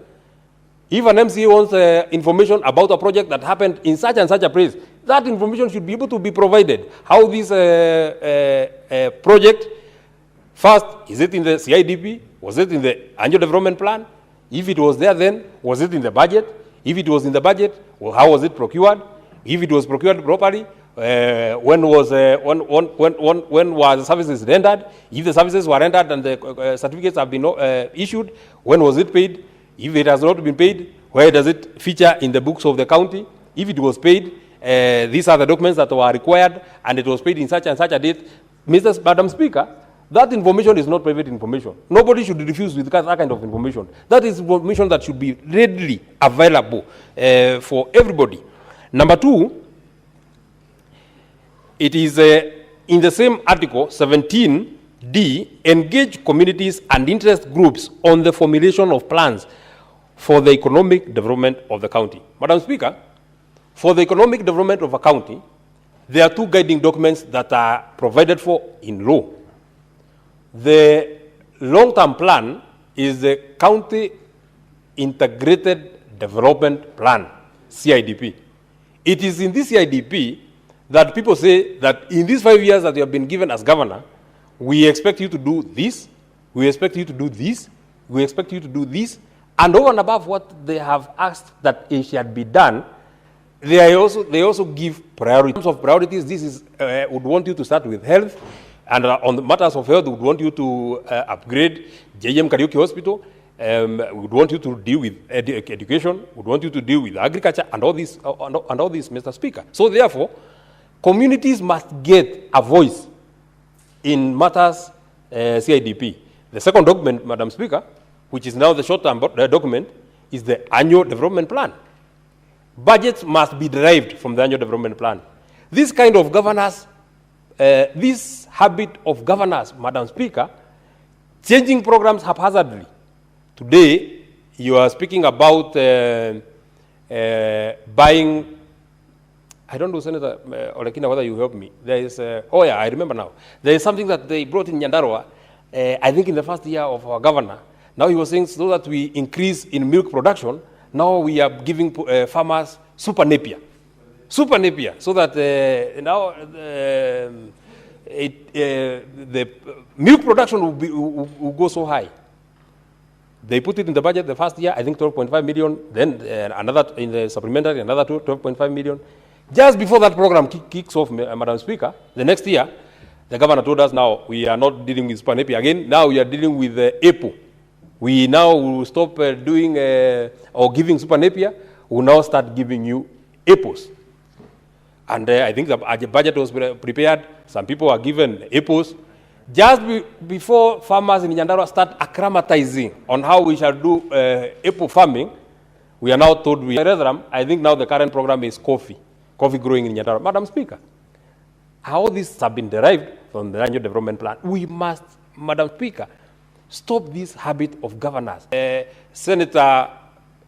Speaker 17: If an MCA wants information about a project that happened in such and such a place, that information should be able to be provided. How this project, first, is it in the CIDP? Was it in the annual development plan? If it was there then, was it in the budget? If it was in the budget, well, how was it procured? If it was procured properly, when were the services rendered? If the services were rendered and the certificates have been issued, when was it paid? If it has not been paid, where does it feature in the books of the county? If it was paid, these are the documents that were required, and it was paid in such and such a date. Madam Speaker, That information is not private information. Nobody should refuse with that kind of information. That is information that should be readily available for everybody. Number two, it is in the same article, 17D, engage communities and interest groups on the formulation of plans for the economic development of the county. Madam Speaker, for the economic development of a county, there are two guiding documents that are provided for in law. The long-term plan is the County Integrated Development Plan, CIDP. It is in this CIDP that people say that in these 5 years that you have been given as governor, we expect you to do this, we expect you to do this, we expect you to do this, and over and above what they have asked that it should be done, they also give priority. In terms of priorities, this is, would want you to start with health, and on the matters of health, we would want you to upgrade JM Karaoke Hospital. We would want you to deal with education. We would want you to deal with agriculture and all this, Mr. Speaker. So therefore, communities must get a voice in matters CIDP. The second document, Madam Speaker, which is now the short-term document, is the annual development plan. Budgets must be derived from the annual development plan. This kind of governance, this habit of governance, Madam Speaker, changing programs haphazardly. Today, you are speaking about buying, I don't know, Senator Olekina, whether you help me. There is, oh yeah, I remember now. There is something that they brought in Nyandarua, I think in the first year of our governor. Now he was saying so that we increase in milk production, now we are giving farmers super napier. Super napier, so that now the milk production will go so high. They put it in the budget the first year, I think 12.5 million, then another in the supplementary, another 12.5 million. Just before that program kicks off, Madam Speaker, the next year, the governor told us now we are not dealing with super napier again, now we are dealing with APO. We now will stop doing or giving super napier, we will now start giving you APOs. And I think the budget was prepared, some people are given APOs. Just before farmers in Nyandarua start acclimatizing on how we shall do APO farming, we are now told I think now the current program is coffee growing in Nyandarua. Madam Speaker, how this have been derived from the annual development plan, we must, Madam Speaker, stop this habit of governance. Senator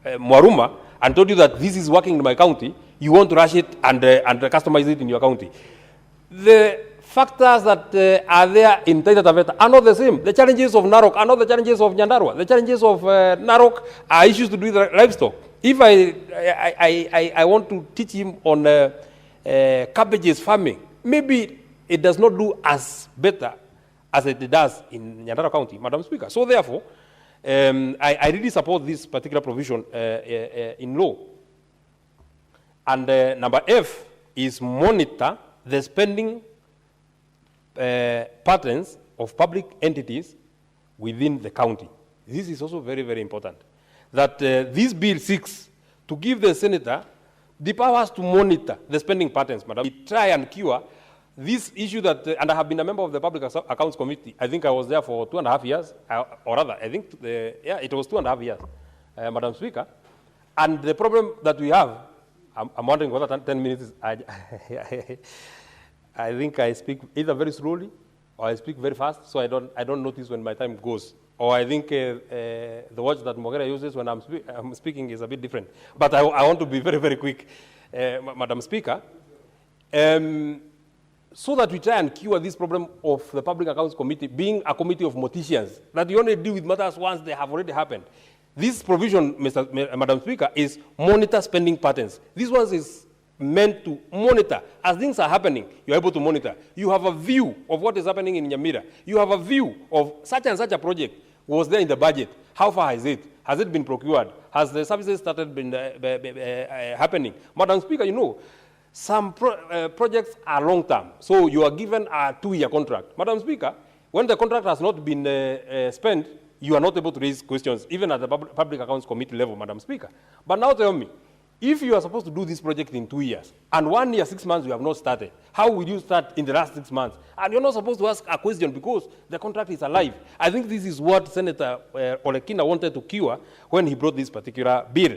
Speaker 17: Mwaruma, and told you that this is working in my county, you want to rush it and customize it in your county. The factors that are there in Taita Taveta are not the same. The challenges of Narok are not the challenges of Nyandarua. The challenges of Narok are issues to do with livestock. If I want to teach him on cabbages farming, maybe it does not do as better as it does in Nyandarua County, Madam Speaker. So therefore, I really support this particular provision in law. And number F is monitor the spending patterns of public entities within the county. This is also very, very important. That this bill seeks to give the senator the powers to monitor the spending patterns, Madam. We try and cure this issue that, and I have been a member of the Public Accounts Committee. I think I was there for 2.5 years, or rather, I think, it was 2.5 years, Madam Speaker. And the problem that we have, I'm wondering whether 10 minutes is, I think I speak either very slowly or I speak very fast, so I don't notice when my time goes. Or I think the words that Mogera uses when I'm speaking is a bit different. But I want to be very, very quick, Madam Speaker. So that we try and cure this problem of the Public Accounts Committee being a committee of morticians, that you only deal with matters once they have already happened. This provision, Madam Speaker, is monitor spending patterns. This one is meant to monitor. As things are happening, you're able to monitor. You have a view of what is happening in Nyamira. You have a view of such and such a project was there in the budget. How far is it? Has it been procured? Has the services started been happening? Madam Speaker, you know, some projects are long-term. So you are given a 2-year contract. Madam Speaker, when the contract has not been spent, you are not able to raise questions, even at the Public Accounts Committee level, Madam Speaker. But now tell me, If you are supposed to do this project in 2 years, and 1 year, 6 months you have not started, how will you start in the last 6 months? And you're not supposed to ask a question because the contract is alive. I think this is what Senator Odinga wanted to cure when he brought this particular bill.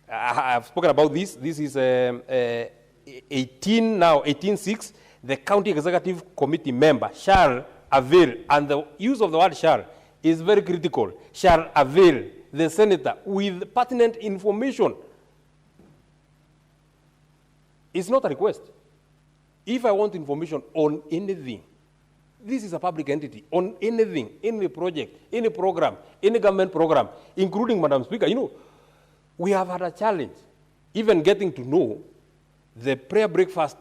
Speaker 17: I've spoken about this. This is 18.6. The county executive committee member shall avail, and the use of the word shall is very critical, shall avail the senator with pertinent information. It's not a request. If I want information on anything, this is a public entity, on anything, any project, any program, any government program, including, Madam Speaker, you know, we have had a challenge, even getting to know the prayer breakfast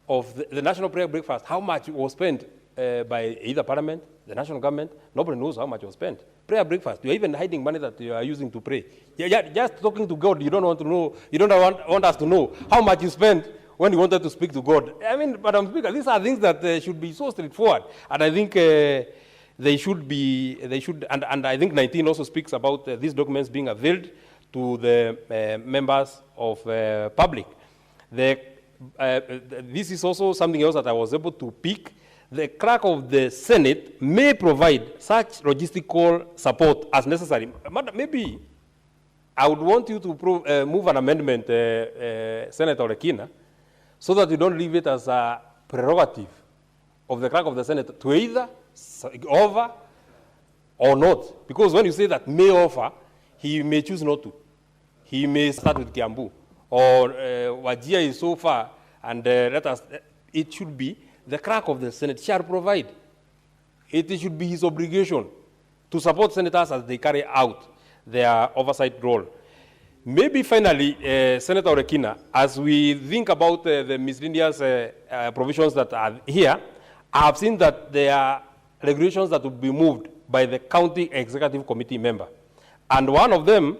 Speaker 17: of the national prayer breakfast, how much was spent by either parliament, the national government. Nobody knows how much was spent. Prayer breakfast, you're even hiding money that you are using to pray. Just talking to God, you don't want to know, you don't want us to know how much you spent when you wanted to speak to God. I mean, Madam Speaker, these are things that should be so straightforward. And I think they should, and I think 19 also speaks about these documents being availed to the members of public. This is also something else that I was able to pick. The clerk of the Senate may provide such logistical support as necessary. Maybe I would want you to move an amendment, Senator Odinga, so that you don't leave it as a prerogative of the clerk of the Senate to either offer or not. Because when you say that may offer, he may choose not to. He may start with Kiambu. Or Wajir is so far, and it should be the clerk of the Senate shall provide. It should be his obligation to support senators as they carry out their oversight role. Maybe finally, Senator Odinga, as we think about the miscellaneous provisions that are here, I have seen that there are regulations that will be moved by the county executive committee member. And one of them,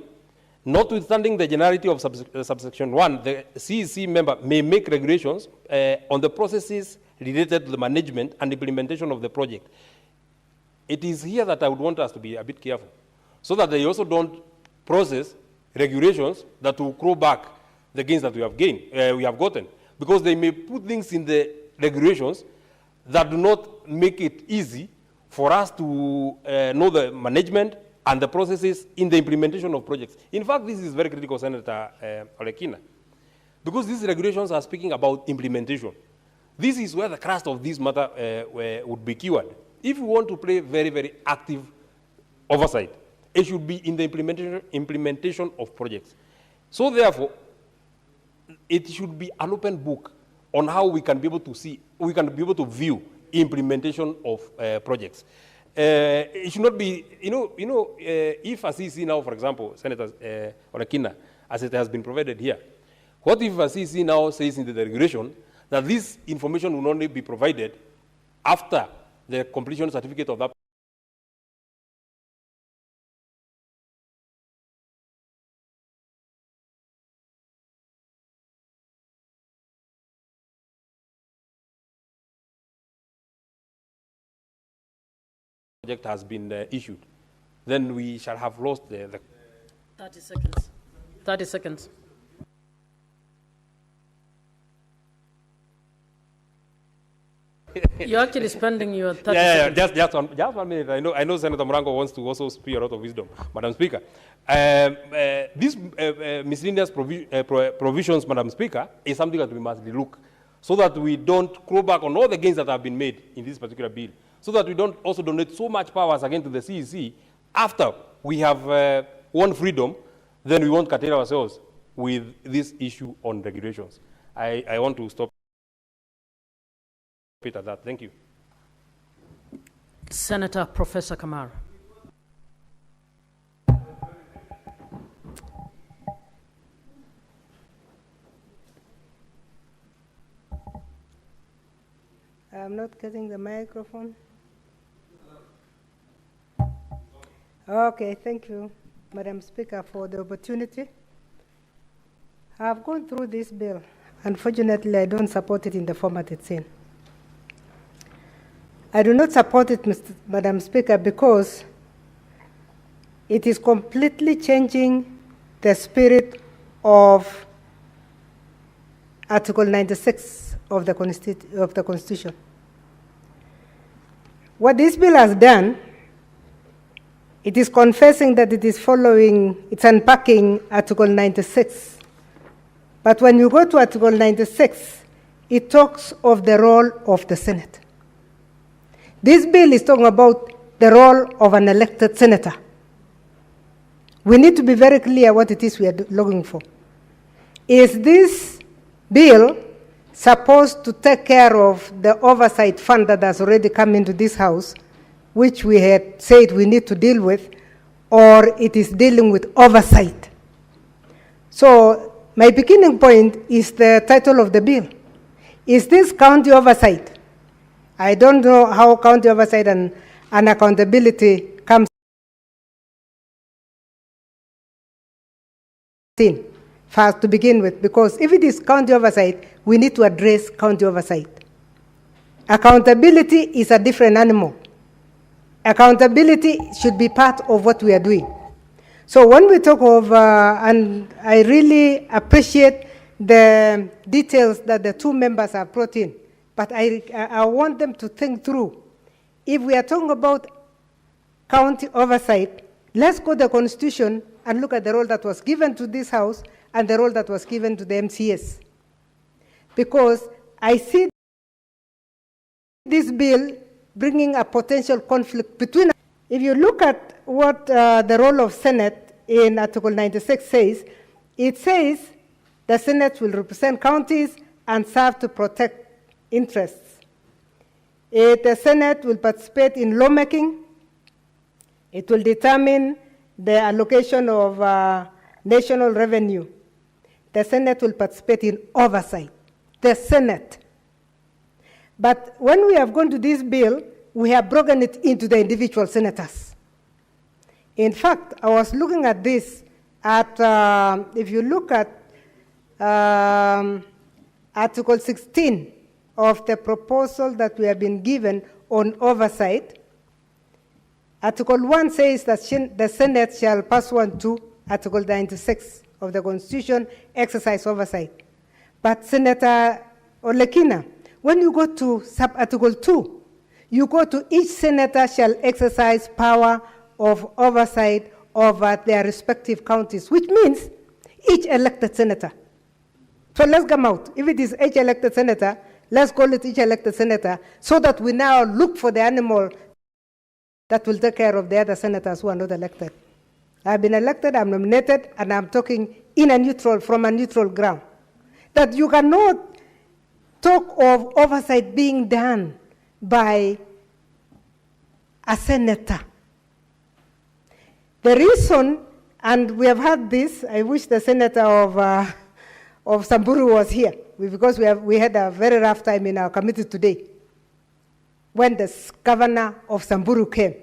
Speaker 17: notwithstanding the generality of subsection 1, the CEC member may make regulations on the processes related to the management and implementation of the project. It is here that I would want us to be a bit careful, so that they also don't process regulations that will claw back the gains that we have gotten, because they may put things in the regulations that do not make it easy for us to know the management and the processes in the implementation of projects. In fact, this is very critical, Senator Odinga, because these regulations are speaking about implementation. This is where the crust of this matter would be cured. If we want to play very, very active oversight, it should be in the implementation of projects. So therefore, it should be an open book on how we can be able to see, we can be able to view implementation of projects. It should not be, if a CC now, for example, Senator Odinga, as it has been provided here, what if a CC now says in the regulation that this information will only be provided after the completion certificate of that project has been issued, then we shall have lost the
Speaker 18: 30 seconds. 30 seconds. You're actually spending your 30 seconds.
Speaker 17: Just 1 minute. I know Senator Morango wants to also speak a lot of wisdom, Madam Speaker. These miscellaneous provisions, Madam Speaker, is something that we must look, so that we don't claw back on all the gains that have been made in this particular bill, so that we don't also donate so much powers again to the CEC after we have won freedom, then we won't curtail ourselves with this issue on regulations. I want to stop it at that. Thank you.
Speaker 18: Senator Professor Kamara.
Speaker 19: I'm not getting the microphone. Okay, thank you, Madam Speaker, for the opportunity. I've gone through this bill. Unfortunately, I don't support it in the format it's in. I do not support it, Madam Speaker, because it is completely changing the spirit of Article 96 of the Constitution. What this bill has done, it is confessing that it is following, it's unpacking Article 96. But when you go to Article 96, it talks of the role of the Senate. This bill is talking about the role of an elected senator. We need to be very clear what it is we are looking for. Is this bill supposed to take care of the oversight fund that has already come into this House, which we had said we need to deal with, or it is dealing with oversight? So my beginning point is the title of the bill. Is this county oversight? I don't know how county oversight and accountability comes in first to begin with, because if it is county oversight, we need to address county oversight. Accountability is a different animal. Accountability should be part of what we are doing. So when we talk of, and I really appreciate the details that the two members have brought in, but I want them to think through. If we are talking about county oversight, let's go to the Constitution and look at the role that was given to this House and the role that was given to the MCS. Because I see this bill bringing a potential conflict between. If you look at what the role of Senate in Article 96 says, it says the Senate will represent counties and serve to protect interests. The Senate will participate in lawmaking. It will determine the allocation of national revenue. The Senate will participate in oversight. The Senate. But when we have gone to this bill, we have broken it into the individual senators. In fact, I was looking at this at, if you look at Article 16 of the proposal that we have been given on oversight, Article 1 says that the Senate shall, pursuant to Article 96 of the Constitution, exercise oversight. But Senator Olekina, when you go to sub-Article 2, you go to each senator shall exercise power of oversight over their respective counties, which means each elected senator. So let's come out. If it is each elected senator, let's call it each elected senator, so that we now look for the animal that will take care of the other senators who are not elected. I've been elected, I'm nominated, and I'm talking in a neutral, from a neutral ground. That you cannot talk of oversight being done by a senator. The reason, and we have had this, I wish the senator of Samburu was here, because we had a very rough time in our committee today when the governor of Samburu came.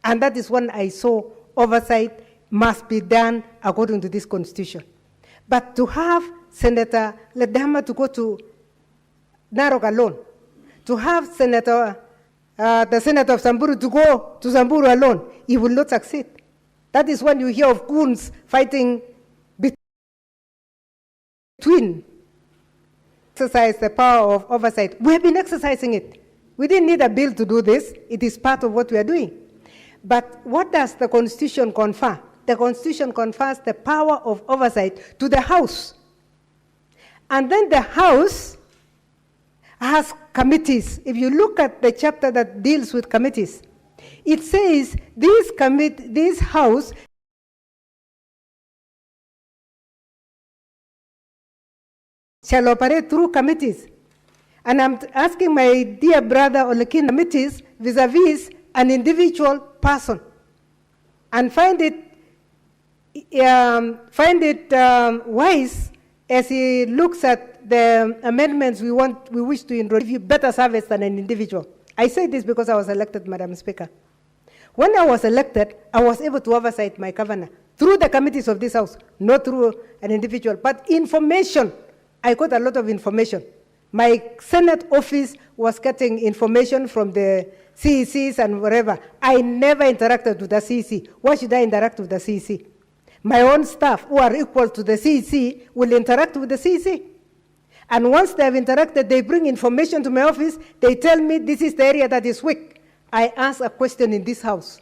Speaker 19: And that is when I saw oversight must be done according to this constitution. But to have Senator Ledama to go to Narok alone, to have the senator of Samburu to go to Samburu alone, he will not succeed. That is when you hear of goons fighting between. Exercise the power of oversight. We have been exercising it. We didn't need a bill to do this. It is part of what we are doing. But what does the Constitution confer? The Constitution confers the power of oversight to the House. And then the House has committees. If you look at the chapter that deals with committees, it says this House shall operate through committees. And I'm asking my dear brother Olekin, committees vis-a-vis an individual person, and find it wise as he looks at the amendments we wish to give you better service than an individual. I say this because I was elected, Madam Speaker. When I was elected, I was able to oversight my governor through the committees of this House, not through an individual, but information. I got a lot of information. My Senate office was getting information from the CECs and wherever. I never interacted with the CEC. Why should I interact with the CEC? my own staff who are equal to the CEC will interact with the CEC. And once they have interacted, they bring information to my office. They tell me this is the area that is weak. I ask a question in this house.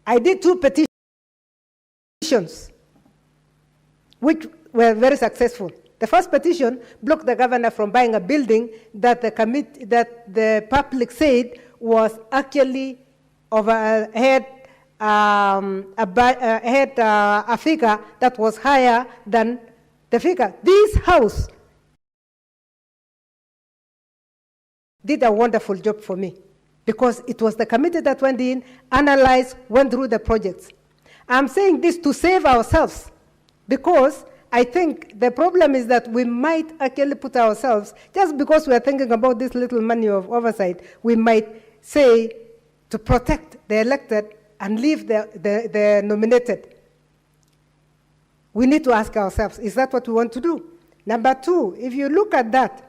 Speaker 19: I did 2 petitions, which were very successful. The first petition blocked the governor from buying a building that the public said was actually had a figure that was higher than the figure. This house did a wonderful job for me because it was the committee that went in, analyzed, went through the projects. I'm saying this to save ourselves because I think the problem is that we might actually put ourselves, just because we are thinking about this little money of oversight, we might say to protect the elected and leave the nominated. We need to ask ourselves, is that what we want to do? Number 2, if you look at that,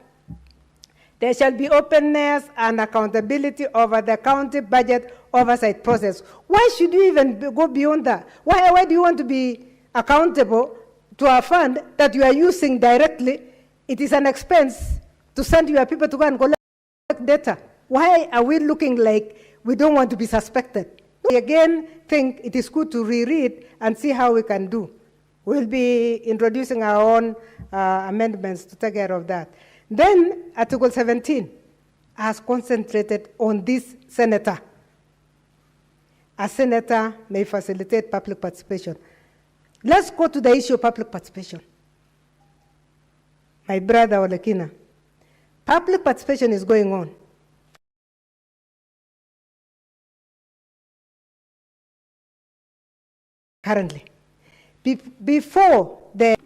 Speaker 19: there shall be openness and accountability over the county budget oversight process. Why should you even go beyond that? Why do you want to be accountable to a fund that you are using directly? It is an expense to send your people to go and collect data. Why are we looking like we don't want to be suspected? We again think it is good to reread and see how we can do. We'll be introducing our own amendments to take care of that. Then Article 17 has concentrated on this senator. A senator may facilitate public participation. Let's go to the issue of public participation. My brother Olekina, public participation is going on. Currently. Before there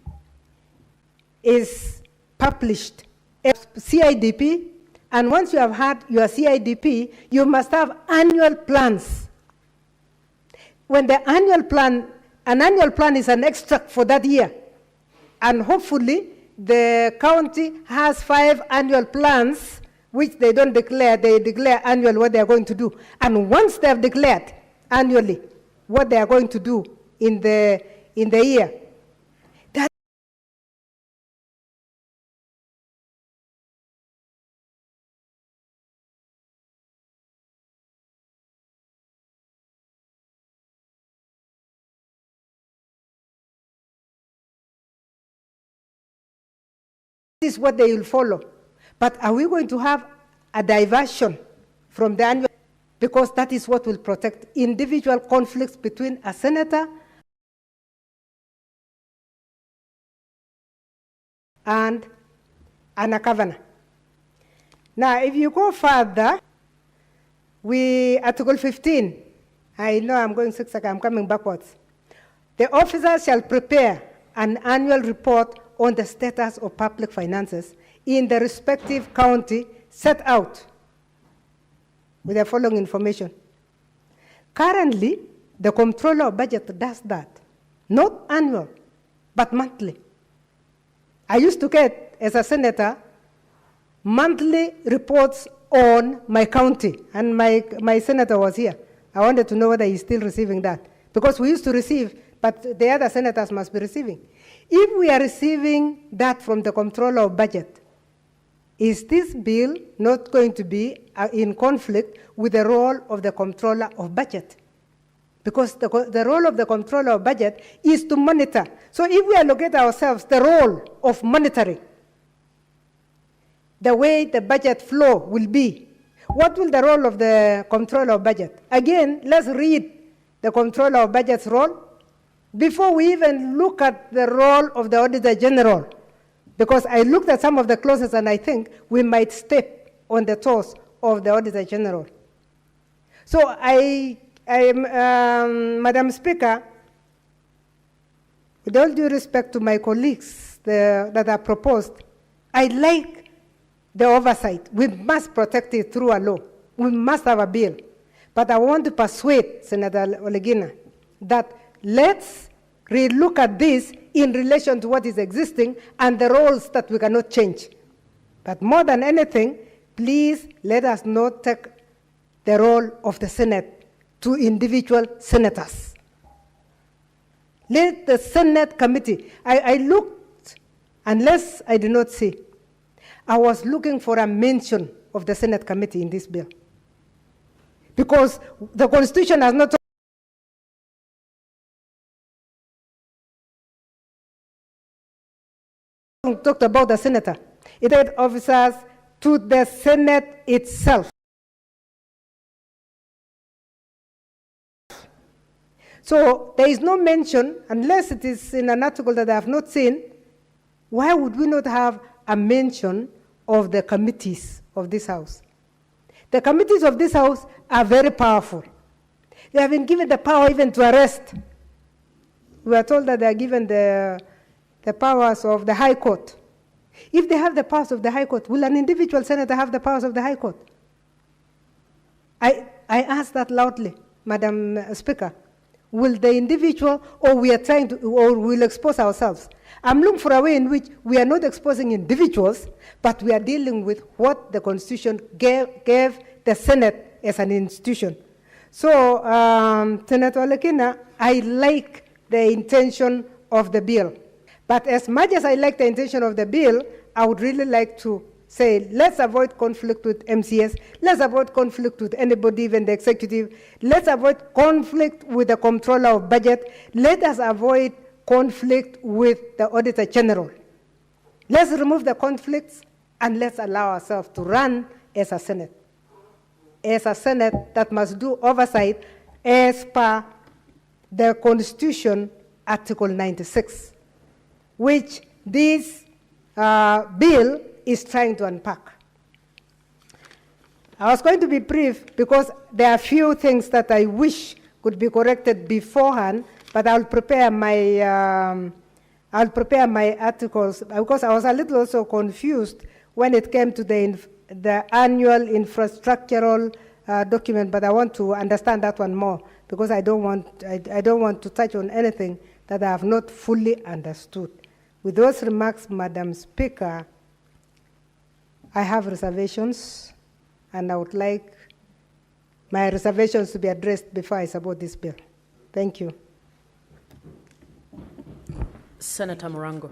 Speaker 19: is published CIDP, and once you have had your CIDP, you must have annual plans. When the annual plan, an annual plan is an extract for that year, and hopefully the county has 5 annual plans, which they don't declare, they declare annually what they are going to do. And once they have declared annually what they are going to do in the year, is what they will follow. But are we going to have a diversion from the annual? Because that is what will protect individual conflicts between a senator and a governor. Now, if you go further, Article 15, I know I'm going zigzag, I'm coming backwards. The officer shall prepare an annual report on the status of public finances in the respective county set out with the following information. Currently, the Comptroller of Budget does that, not annual, but monthly. I used to get, as a senator, monthly reports on my county, and my senator was here. I wanted to know whether he's still receiving that, because we used to receive, but the other senators must be receiving. If we are receiving that from the Comptroller of Budget, is this bill not going to be in conflict with the role of the Comptroller of Budget? Because the role of the Comptroller of Budget is to monitor. So if we allocate ourselves the role of monitoring, the way the budget flow will be, what will the role of the Comptroller of Budget? Again, let's read the Comptroller of Budget's role before we even look at the role of the Auditor General. Because I looked at some of the clauses and I think we might step on the toes of the Auditor General. So Madam Speaker, with all due respect to my colleagues that are proposed, I like the oversight. We must protect it through a law. We must have a bill. But I want to persuade Senator Odinga that let's relook at this in relation to what is existing and the roles that we cannot change. But more than anything, please let us not take the role of the Senate to individual senators. Let the Senate committee, I looked, unless I did not see, I was looking for a mention of the Senate committee in this bill. Because the Constitution has not talked about the senator. It had officers to the Senate itself. So there is no mention, unless it is in an article that I have not seen. Why would we not have a mention of the committees of this House? The committees of this House are very powerful. They have been given the power even to arrest. We are told that they are given the powers of the High Court. If they have the powers of the High Court, will an individual senator have the powers of the High Court? I ask that loudly, Madam Speaker. Will the individual, or we are trying to, or we'll expose ourselves? I'm looking for a way in which we are not exposing individuals, but we are dealing with what the Constitution gave the Senate as an institution. So, Senator Olekina, I like the intention of the bill. But as much as I like the intention of the bill, I would really like to say, let's avoid conflict with MCS, let's avoid conflict with anybody, even the executive, let's avoid conflict with the controller of budget, let us avoid conflict with the Auditor General. Let's remove the conflicts and let's allow ourselves to run as a Senate that must do oversight as per the Constitution, Article 96, which this bill is trying to unpack. I was going to be brief because there are few things that I wish could be corrected beforehand, but I'll prepare my articles because I was a little also confused when it came to the annual infrastructural document, but I want to understand that one more because I don't want to touch on anything that I have not fully understood. With those remarks, Madam Speaker, I have reservations, and I would like my reservations to be addressed before I support this bill. Thank you.
Speaker 18: Senator Murango.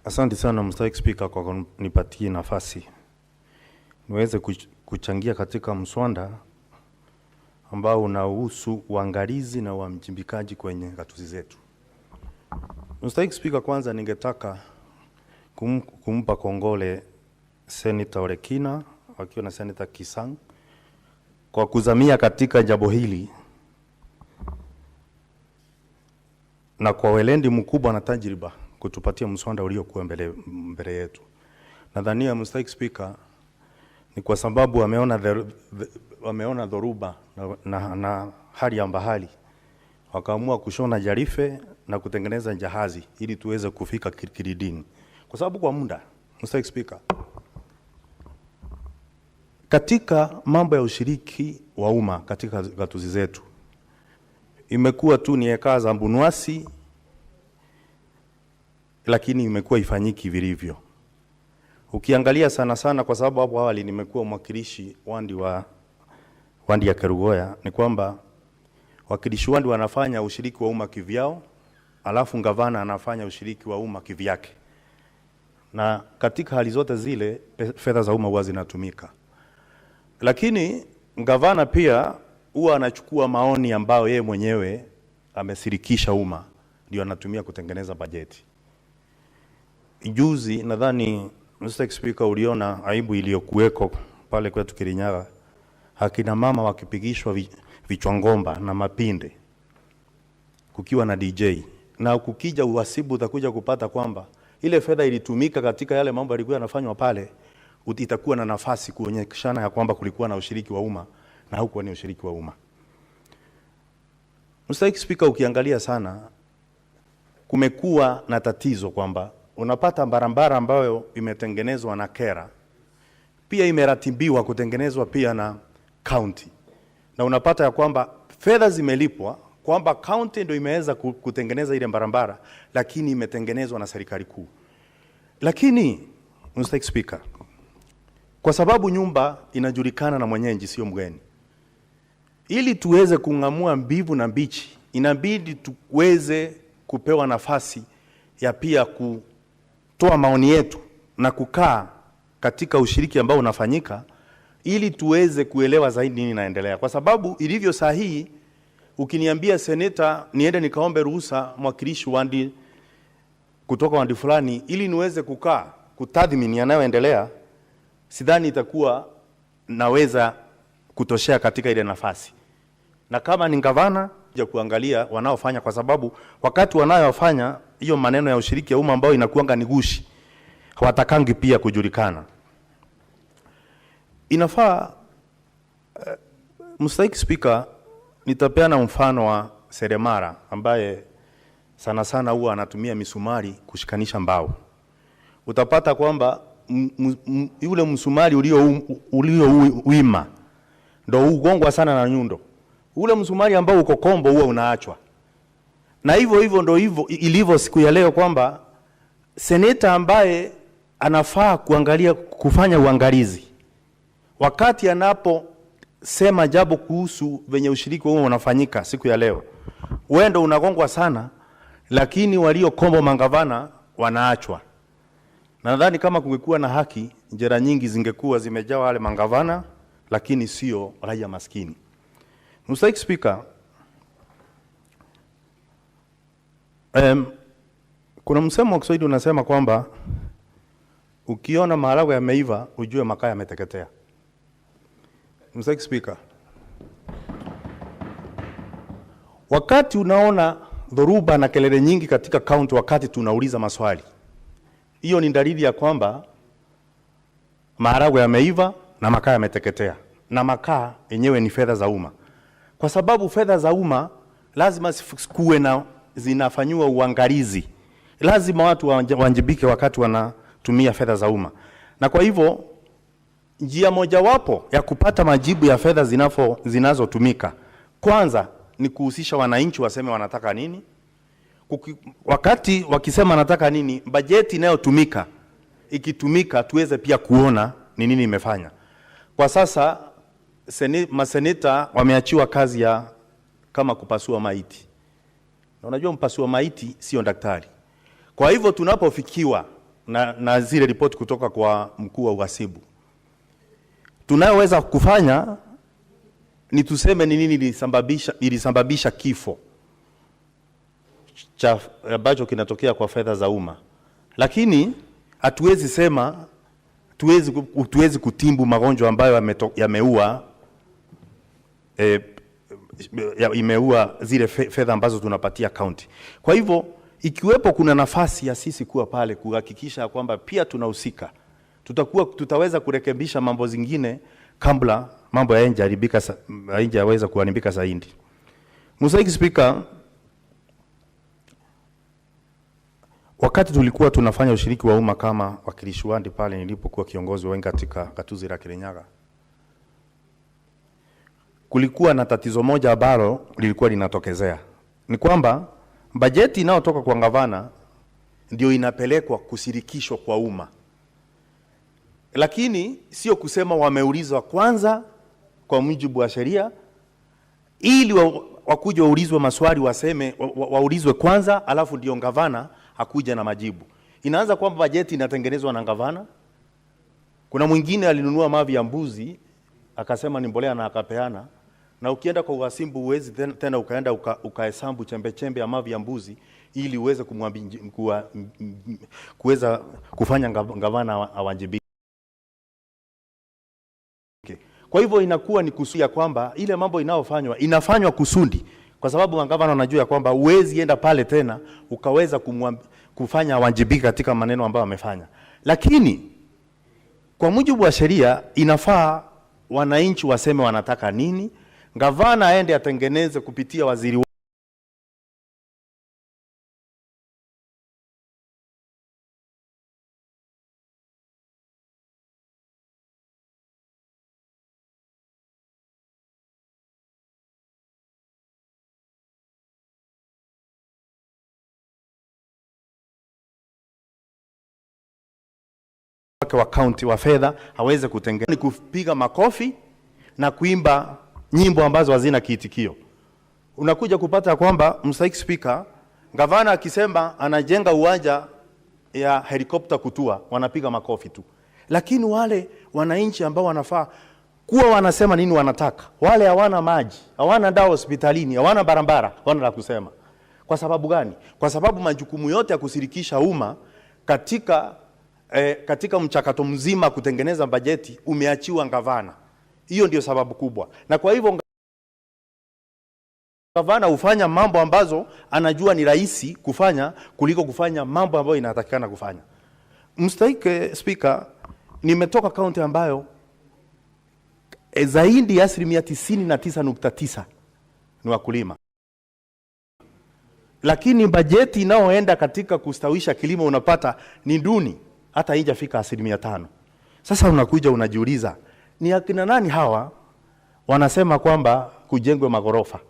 Speaker 20: Asante sana Mstahiki Spika kwa kunipatia nafasi niweze kuchangia katika mswada ambao unahusu uangalizi na uwajibikaji kwenye gatuzi zetu. Mstahiki Spika, kwanza ningetaka kumpa kongole Senator Olekina wakiwa na Senator Kisang kwa kuzamia katika jambo hili na kwa weledi mkubwa na tajriba kutupatia mswada uliokuwa mbele yetu. Nadhania Mstahiki Spika ni kwa sababu wameona dhoruba na hali ya mbahali, wakaamua kushona jarife na kutengeneza jahazi ili tuweze kufika kilidini. Kwa sababu kwa muda, Mstahiki Spika, katika mambo ya ushiriki wa umma katika gatuzi zetu imekuwa tu ni eka za mbunwasi, lakini imekuwa ifanyiki vilivyo. Ukiangalia sana kwa sababu hapo awali nimekuwa mwakilishi wandi ya Kerugoya, ni kwamba wakilishi wandi wanafanya ushiriki wa umma kivyao, alafu gavana anafanya ushiriki wa umma kivyake. Na katika hali zote zile fedha za umma huwa zinatumika. Lakini gavana pia huwa anachukua maoni ambayo yeye mwenyewe amesirikisha umma ndio anatumia kutengeneza bajeti. Juzi nadhani Mr. Speaker uliona aibu iliyokuweko pale kwetu Kirinyaga, hakina mama wakipigishwa vichwangomba na mapinde kukiwa na DJ, na kukija uhasibu utakuja kupata kwamba ile fedha ilitumika katika yale mambo yalikuwa yanafanywa pale, itakuwa na nafasi kuonyeshana ya kwamba kulikuwa na ushiriki wa umma na haukuwa ni ushiriki wa umma. Mr. Speaker, ukiangalia sana kumekuwa na tatizo kwamba unapata barabara ambayo imetengenezwa na kera pia imeratibiwa kutengenezwa pia na county, na unapata ya kwamba fedha zimelipwa kwamba county ndio imeweza kutengeneza ile barabara, lakini imetengenezwa na serikali kuu. Lakini Mr. Speaker, kwa sababu nyumba inajulikana na mwenyeji, sio mgeni. Ili tuweze kung'amua mbivu na mbichi, inabidi tuweze kupewa nafasi ya pia kutoa maoni yetu na kukaa katika ushiriki ambao unafanyika, ili tuweze kuelewa zaidi nini inaendelea. Kwa sababu ilivyo sahihi, ukiniambia seneta niende nikaombe ruhusa mwakilishi wandi kutoka wandi fulani ili niweze kukaa kutathmini yanayoendelea, sidhani itakuwa naweza kutoshea katika ile nafasi. Na kama ni gavana ya kuangalia wanaofanya, kwa sababu wakati wanayofanya hiyo maneno ya ushiriki ya umma ambao inakuanga ni gushi, hawatakangi pia kujulikana. Inafaa Mstahiki Speaker, nitapeana mfano wa seremara ambaye sana sana huwa anatumia misumari kushikanisha mbao. Utapata kwamba yule msumari ulio wima ndio ugongwa sana na nyundo. Ule msumari ambao uko kombo huwa unaachwa. Na hivyo ndio ilivyo siku ya leo, kwamba seneta ambaye anafaa kufanya uangalizi wakati anaposema jambo kuhusu venye ushiriki huo unafanyika siku ya leo, wendo unagongwa sana, lakini walio kombo mangavana wanaachwa. Nadhani kama kungekuwa na haki, njera nyingi zingekuwa zimejaa wale mangavana, lakini sio raia maskini. Mstahiki Speaker, kuna msemo wa Kiswahili unasema kwamba ukiona maharagwe yameiva ujue makaa yameteketea. Mstahiki Speaker, wakati unaona dhoruba na kelele nyingi katika kaunti wakati tunauliza maswali, hiyo ni dalili ya kwamba maharagwe yameiva na makaa yameteketea. Na makaa yenyewe ni fedha za umma, kwa sababu fedha za umma lazima kuwe na zinafanywa uangalizi. Lazima watu wajibike wakati wanatumia fedha za umma. Na kwa hivyo njia mojawapo ya kupata majibu ya fedha zinazotumika, kwanza ni kuhusisha wananchi waseme wanataka nini. Wakati wakisema wanataka nini, bajeti inayotumika ikitumika tuweze pia kuona ni nini imefanya. Kwa sasa maseneta wameachiwa kazi ya kama kupasua maiti. Na unajua mpasua maiti sio daktari. Kwa hivyo tunapofikiwa na zile ripoti kutoka kwa mkuu wa uhasibu, tunayoweza kufanya ni tuseme ni nini ilisababisha kifo cha ambacho kinatokea kwa fedha za umma. Lakini hatuwezi sema tuwezi kutimbu magonjwa ambayo yameua imeua zile fedha ambazo tunapatia county. Kwa hivyo ikiwepo kuna nafasi ya sisi kuwa pale kuhakikisha kwamba pia tunahusika, tutaweza kurekebisha mambo zingine kabla mambo hayajaweza kuharibika zaidi. Mstahiki Speaker, wakati tulikuwa tunafanya ushiriki wa umma kama wakilishi wandi pale nilipokuwa kiongozi wengi katika gatuzi la Kirinyaga, kulikuwa na tatizo moja ambalo lilikuwa linatokezea. Ni kwamba bajeti inayotoka kwa gavana ndio inapelekwa kushirikishwa kwa umma. Lakini sio kusema wameulizwa kwanza kwa mujibu wa sheria, ili wakuje waulizwe maswali waseme waulizwe kwanza alafu ndio gavana hakuja na majibu. Inaanza kwamba bajeti inatengenezwa na gavana. Kuna mwingine alinunua mavi ya mbuzi akasema ni mbolea na akapeana, na ukienda kwa uhasibu uwezi tena ukaenda ukahesabu chembe chembe ya mavi ya mbuzi ili uweze kuweza kufanya gavana awajibike. Kwa hivyo inakuwa ni kusudia kwamba ile mambo inafanywa kusudi, kwa sababu gavana anajua kwamba uwezi enda pale tena ukaweza kufanya awajibike katika maneno ambayo amefanya. Lakini kwa mujibu wa sheria inafaa wananchi waseme wanataka nini, gavana aende atengeneze kupitia waziri wake wa county wa fedha aweze kutengeneza, ni kupiga makofi na kuimba nyimbo ambazo hazina kiitikio. Unakuja kupata kwamba Mr. Speaker, gavana akisema anajenga uwanja ya helikopta kutua, wanapiga makofi tu. Lakini wale wananchi ambao wanafaa kuwa wanasema nini wanataka, wale hawana maji, hawana dawa hospitalini, hawana barabara, wana la kusema. Kwa sababu gani? Kwa sababu majukumu yote ya kushirikisha umma katika mchakato mzima kutengeneza bajeti umeachiwa gavana. Hiyo ndio sababu kubwa. Na kwa hivyo gavana hufanya mambo ambazo anajua ni rahisi kufanya kuliko kufanya mambo ambayo inatakikana kufanya. Mr. Speaker, nimetoka kaunti ambayo zaidi ya 99.9% ni wakulima. Lakini bajeti inayoenda katika kustawisha kilimo unapata ni duni, hata haijafika 5%. Sasa unakuja unajiuliza, ni akina nani hawa wanasema kwamba kujengwe magorofa?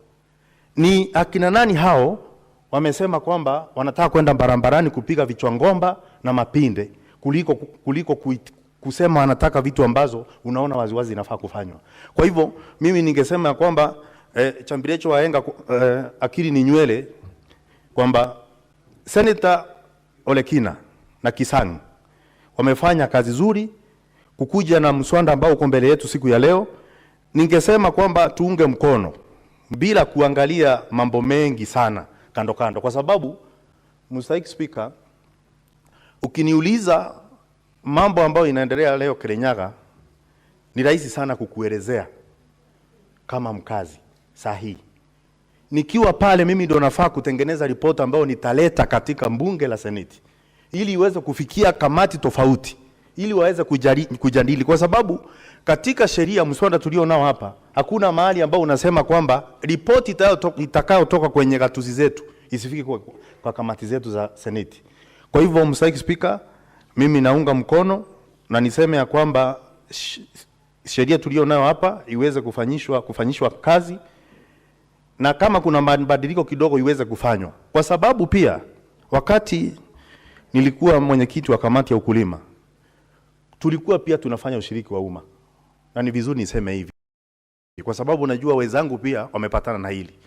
Speaker 20: Ni akina nani hao wamesema kwamba wanataka kwenda barabarani kupiga vichwa ngomba na mapinde kuliko kusema wanataka vitu ambazo unaona waziwazi inafaa kufanywa. Kwa hivyo mimi ningesema kwamba chambilecho wahenga akili ni nywele, kwamba Senator Olekina na Kisang wamefanya kazi zuri kukuja na mswada ambao uko mbele yetu siku ya leo. Ningesema kwamba tuunge mkono bila kuangalia mambo mengi sana kando kando, kwa sababu Mr. Speaker, ukiniuliza mambo ambayo inaendelea leo Kirinyaga, ni rahisi sana kukuelezea kama mkazi sahihi. Nikiwa pale mimi ndo nafaa kutengeneza ripoti ambayo nitaleta katika bunge la Seneti ili iweze kufikia kamati tofauti ili waweze kujadili, kwa sababu katika sheria mswada tulio nao hapa hakuna mahali ambao unasema kwamba ripoti itakayotoka kwenye gatuzi zetu isifike kwa kamati zetu za Seneti. Kwa hivyo Mr. Speaker, mimi naunga mkono na niseme ya kwamba sheria tulio nayo hapa iweze kufanyishwa kazi, na kama kuna mabadiliko kidogo iweze kufanywa, kwa sababu pia wakati nilikuwa mwenyekiti wa kamati ya ukulima tulikuwa pia tunafanya ushiriki wa umma, na ni vizuri niseme hivi kwa sababu najua wenzangu pia wamepatana na hili.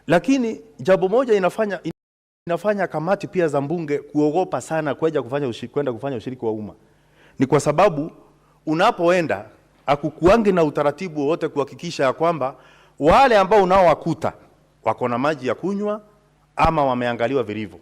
Speaker 20: Lakini jambo moja inafanya kamati pia za mbunge kuogopa sana kwenda kufanya ushiriki wa umma, ni kwa sababu unapoenda akukuangi na utaratibu wote kuhakikisha ya kwamba wale ambao unaowakuta wako na maji ya kunywa ama wameangaliwa vilivyo.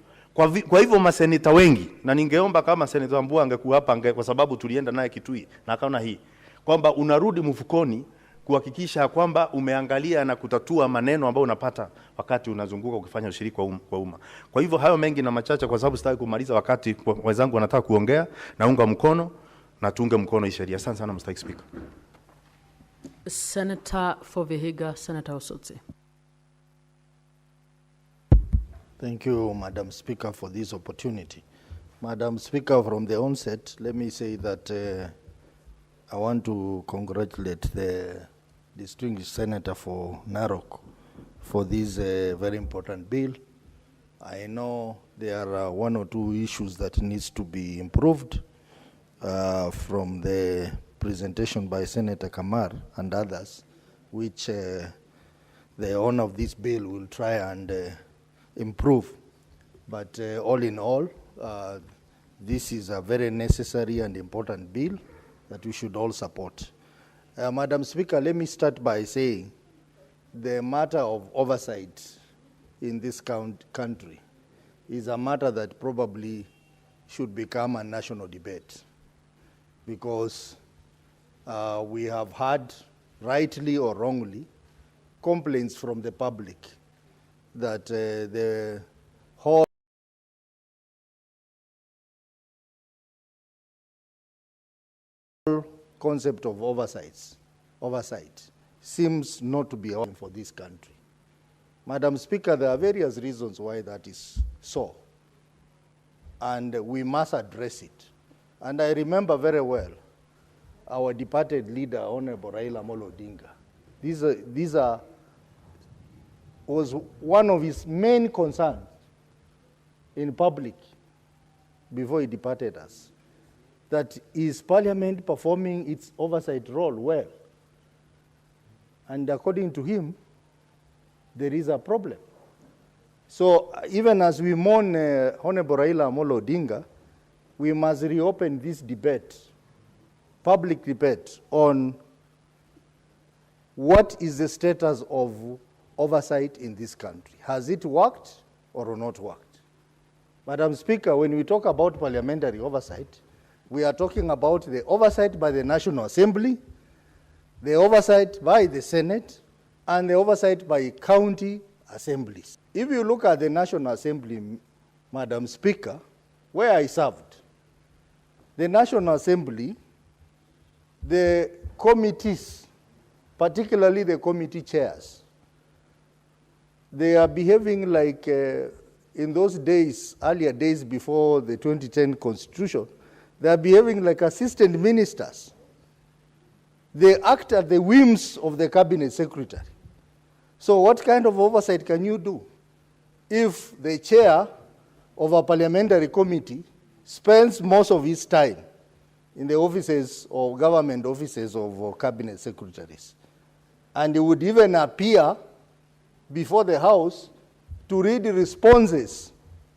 Speaker 20: Kwa hivyo maseneta wengi, na ningeomba kama Senator Mbua angekuwa hapa kwa sababu tulienda naye Kitui na akaona hii kwamba unarudi mfukoni kuhakikisha kwamba umeangalia na kutatua maneno ambayo unapata wakati unazunguka ukifanya ushiriki kwa umma. Kwa hivyo hayo mengi na machache, kwa sababu sitaki kumaliza wakati wenzangu wanataka kuongea, naunga mkono na tuunge mkono hii sheria. Asante sana Mr. Speaker.
Speaker 18: Senator for Vihiga, Senator Osotsi.
Speaker 4: Thank you, Madam Speaker, for this opportunity. Madam Speaker, from the onset, let me say that I want to congratulate the distinguished Senator for Narok for this very important bill. I know there are one or two issues that needs to be improved from the presentation by Senator Kamar and others, which the owner of this bill will try and improve. But all in all, this is a very necessary and important bill that we should all support. Madam Speaker, let me start by saying the matter of oversight in this country is a matter that probably should become a national debate, because we have had, rightly or wrongly, complaints from the public that the whole concept of oversight seems not to be open for this country. Madam Speaker, there are various reasons why that is so, and we must address it. And I remember very well our departed leader, Honorable Raila Odinga. These was one of his main concerns in public before he departed us. that is Parliament performing its oversight role well? And according to him, there is a problem. So even as we mourn Honorable Raila Odinga, we must reopen this debate, public debate, on what is the status of oversight in this country. Has it worked or not worked? Madam Speaker, when we talk about parliamentary oversight, we are talking about the oversight by the National Assembly, the oversight by the Senate, and the oversight by county assemblies. If you look at the National Assembly, Madam Speaker, where I served, the National Assembly, the committees, particularly the committee chairs, they are behaving like in those days, earlier days before the 2010 Constitution, they are behaving like assistant ministers. They act at the whims of the cabinet secretary. So what kind of oversight can you do if the chair of a parliamentary committee spends most of his time in the offices or government offices of cabinet secretaries? And he would even appear before the House to read responses,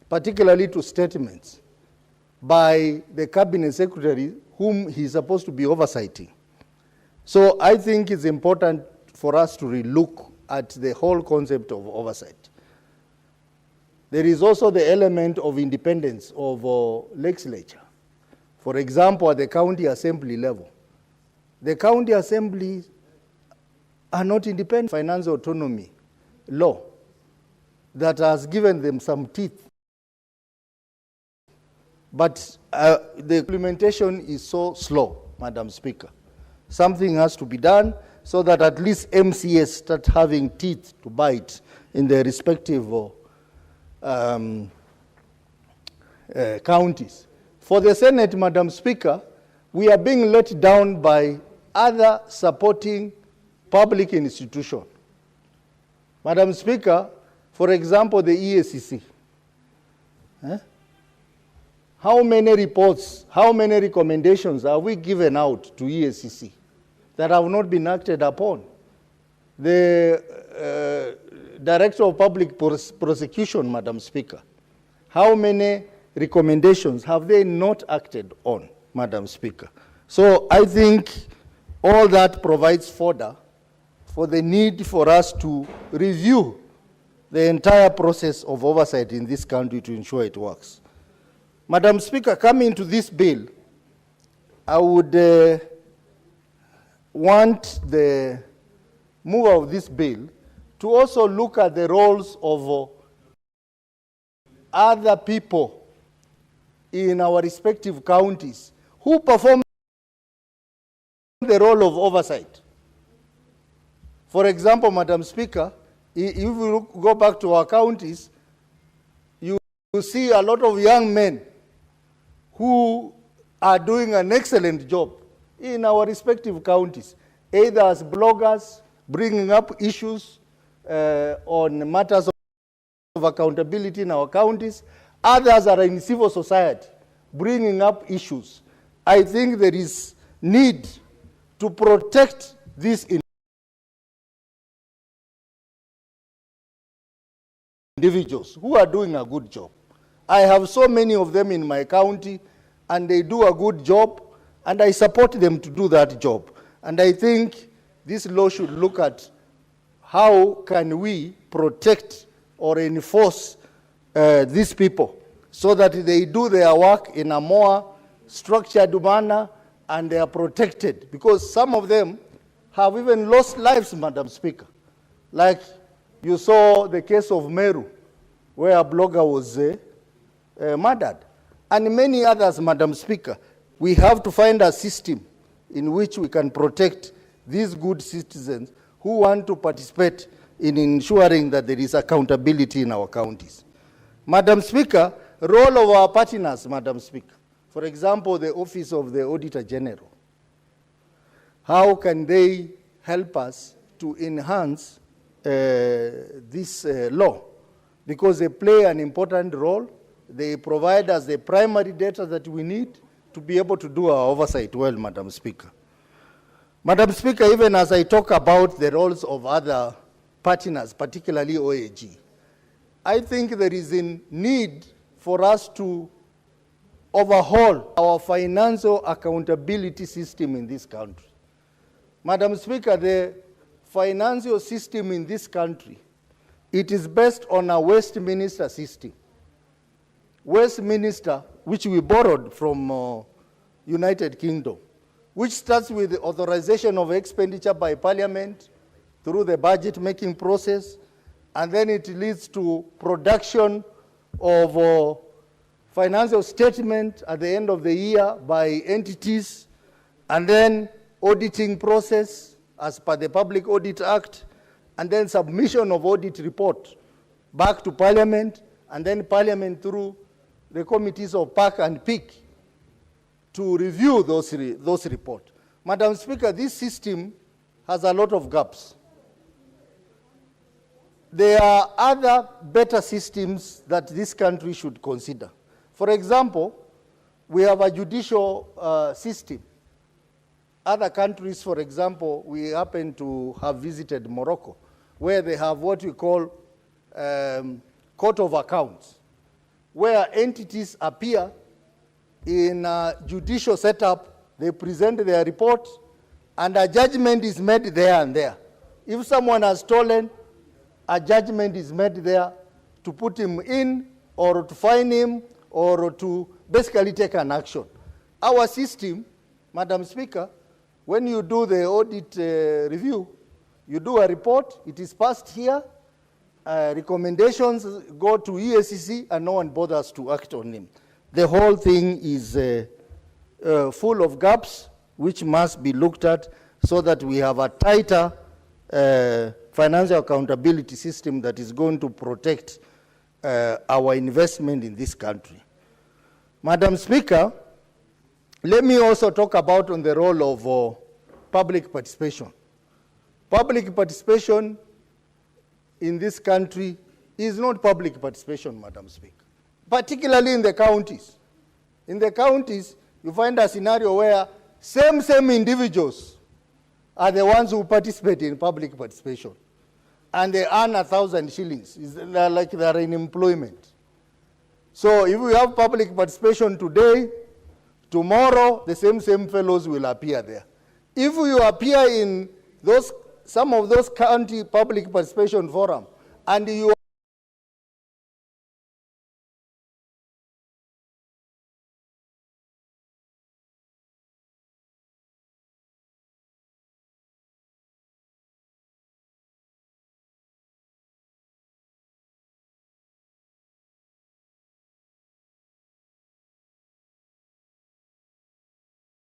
Speaker 4: particularly to statements, by the cabinet secretary whom he is supposed to be oversighting. So I think it's important for us to relook at the whole concept of oversight. There is also the element of independence of legislature. For example, at the county assembly level, the county assemblies are not independent. Finance autonomy law that has given them some teeth. But the implementation is so slow, Madam Speaker. Something has to be done so that at least MCS start having teeth to bite in their respective counties. For the Senate, Madam Speaker, we are being let down by other supporting public institutions. Madam Speaker, for example, the EACC. How many reports, how many recommendations are we given out to EACC that have not been acted upon? The Director of Public Prosecution, Madam Speaker, how many recommendations have they not acted on, Madam Speaker? So I think all that provides fodder for the need for us to review the entire process of oversight in this country to ensure it works. Madam Speaker, coming to this bill, I would want the mover of this bill to also look at the roles of other people in our respective counties who perform the role of oversight. For example, Madam Speaker, if you go back to our counties, you see a lot of young men who are doing an excellent job in our respective counties, either as bloggers, bringing up issues on matters of accountability in our counties. Others are in civil society, bringing up issues. I think there is need to protect these individuals who are doing a good job. I have so many of them in my county, and they do a good job, and I support them to do that job. And I think this law should look at how can we protect or enforce these people so that they do their work in a more structured manner and they are protected. Because some of them have even lost lives, Madam Speaker. Like you saw the case of Meru, where a blogger was murdered. And many others, Madam Speaker. We have to find a system in which we can protect these good citizens who want to participate in ensuring that there is accountability in our counties. Madam Speaker, role of our partners, Madam Speaker. For example, the Office of the Auditor General. How can they help us to enhance this law? Because they play an important role. They provide us the primary data that we need, to be able to do our oversight well, Madam Speaker. Madam Speaker, even as I talk about the roles of other partners, particularly OAG, I think there is a need for us to overhaul our financial accountability system in this country. Madam Speaker, the financial system in this country, it is based on a Westminster system. Westminster, which we borrowed from United Kingdom, which starts with the authorization of expenditure by Parliament through the budget making process, and then it leads to production of financial statement at the end of the year by entities, and then auditing process as per the Public Audit Act, and then submission of audit report back to Parliament, and then Parliament through the committees of PAC and PIC to review those reports. Madam Speaker, this system has a lot of gaps. There are other better systems that this country should consider. For example, we have a judicial system. Other countries, for example, we happen to have visited Morocco, where they have what we call court of accounts, where entities appear in a judicial setup, they present their report, and a judgment is made there and there. If someone has stolen, a judgment is made there to put him in, or to fine him, or to basically take an action. Our system, Madam Speaker, when you do the audit review, you do a report, it is passed here, recommendations go to EACC, and no one bothers to act on them. The whole thing is full of gaps, which must be looked at so that we have a tighter financial accountability system that is going to protect our investment in this country. Madam Speaker, let me also talk about on the role of public participation. Public participation in this country is not public participation, Madam Speaker, particularly in the counties. In the counties, you find a scenario where same individuals are the ones who participate in public participation, and they earn 1,000 shillings. It's like they are in employment. So if we have public participation today, tomorrow the same fellows will appear there. If you appear in some of those county public participation forum, and you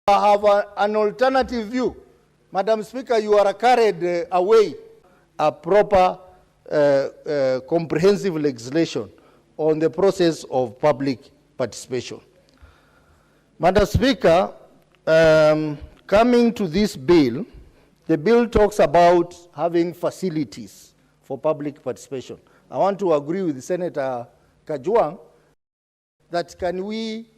Speaker 4: have an alternative view, Madam Speaker, you are carried away a proper comprehensive legislation on the process of public participation. Madam Speaker, coming to this bill, the bill talks about having facilities for public participation. I want to agree with Senator Kajwang that can we,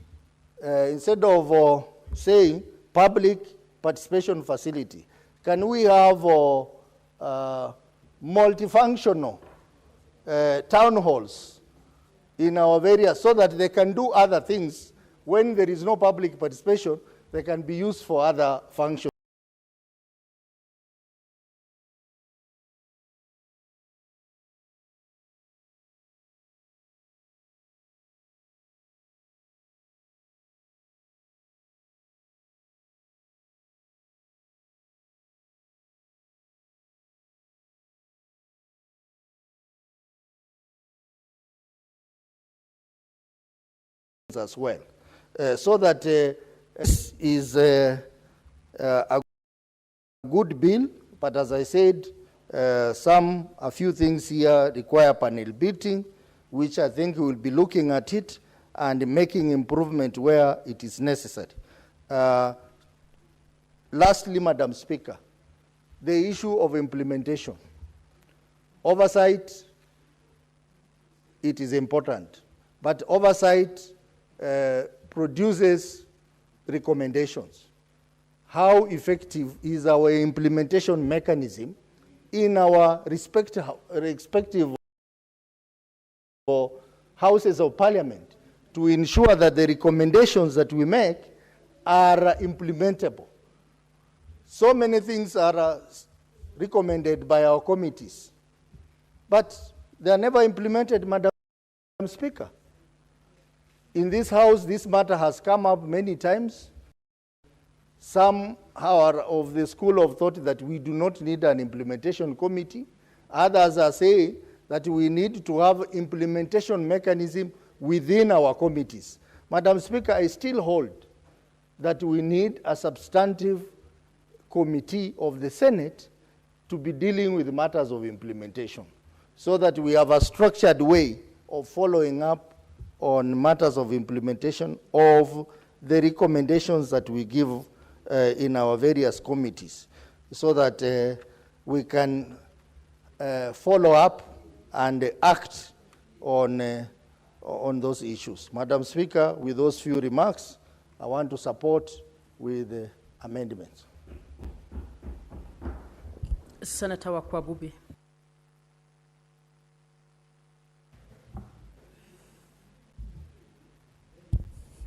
Speaker 4: instead of saying public participation facility, can we have multifunctional town halls in our areas so that they can do other things when there is no public participation, they can be used for other functions. As well, so that this is a good bill, but as I said, a few things here require panel beating, which I think we will be looking at it and making improvement where it is necessary. Lastly, Madam Speaker, the issue of implementation. Oversight, it is important, but oversight produces recommendations. How effective is our implementation mechanism in our respective houses of parliament to ensure that the recommendations that we make are implementable? So many things are recommended by our committees, but they are never implemented, Madam Speaker. In this House, this matter has come up many times. Some are of the school of thought that we do not need an implementation committee. Others are saying that we need to have implementation mechanism within our committees. Madam Speaker, I still hold that we need a substantive committee of the Senate to be dealing with matters of implementation, so that we have a structured way of following up on matters of implementation of the recommendations that we give in our various committees, so that we can follow up and act on those issues. Madam Speaker, with those few remarks, I want to support with amendments.
Speaker 18: Senator Wakwabubi.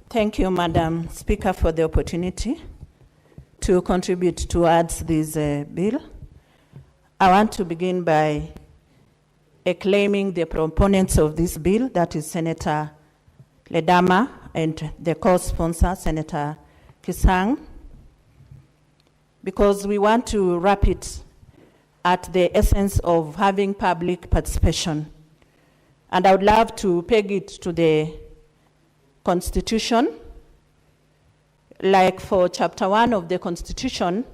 Speaker 21: Thank you, Madam Speaker, for the opportunity to contribute towards this bill. I want to begin by acclaiming the proponents of this bill, that is Senator Ledama and the co-sponsor, Senator Kisang, because we want to wrap it at the essence of having public participation. And I would love to peg it to the Constitution. Like for Chapter 1 of the Constitution,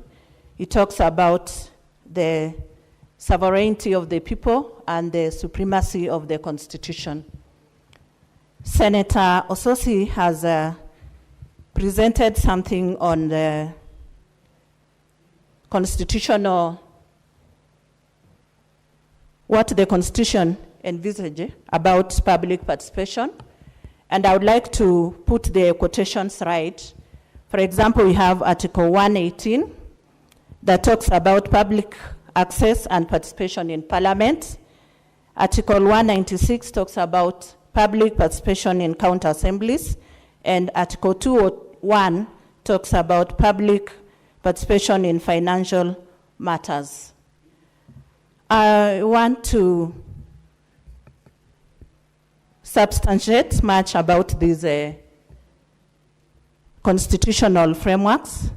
Speaker 21: it talks about the sovereignty of the people and the supremacy of the Constitution. Senator Ososi has presented something on the constitutional, what the Constitution envisages about public participation. And I would like to put the quotations right. For example, we have Article 118 that talks about public access and participation in Parliament. Article 196 talks about public participation in county assemblies. And Article 201 talks about public participation in financial matters. I want to substantiate much about these constitutional frameworks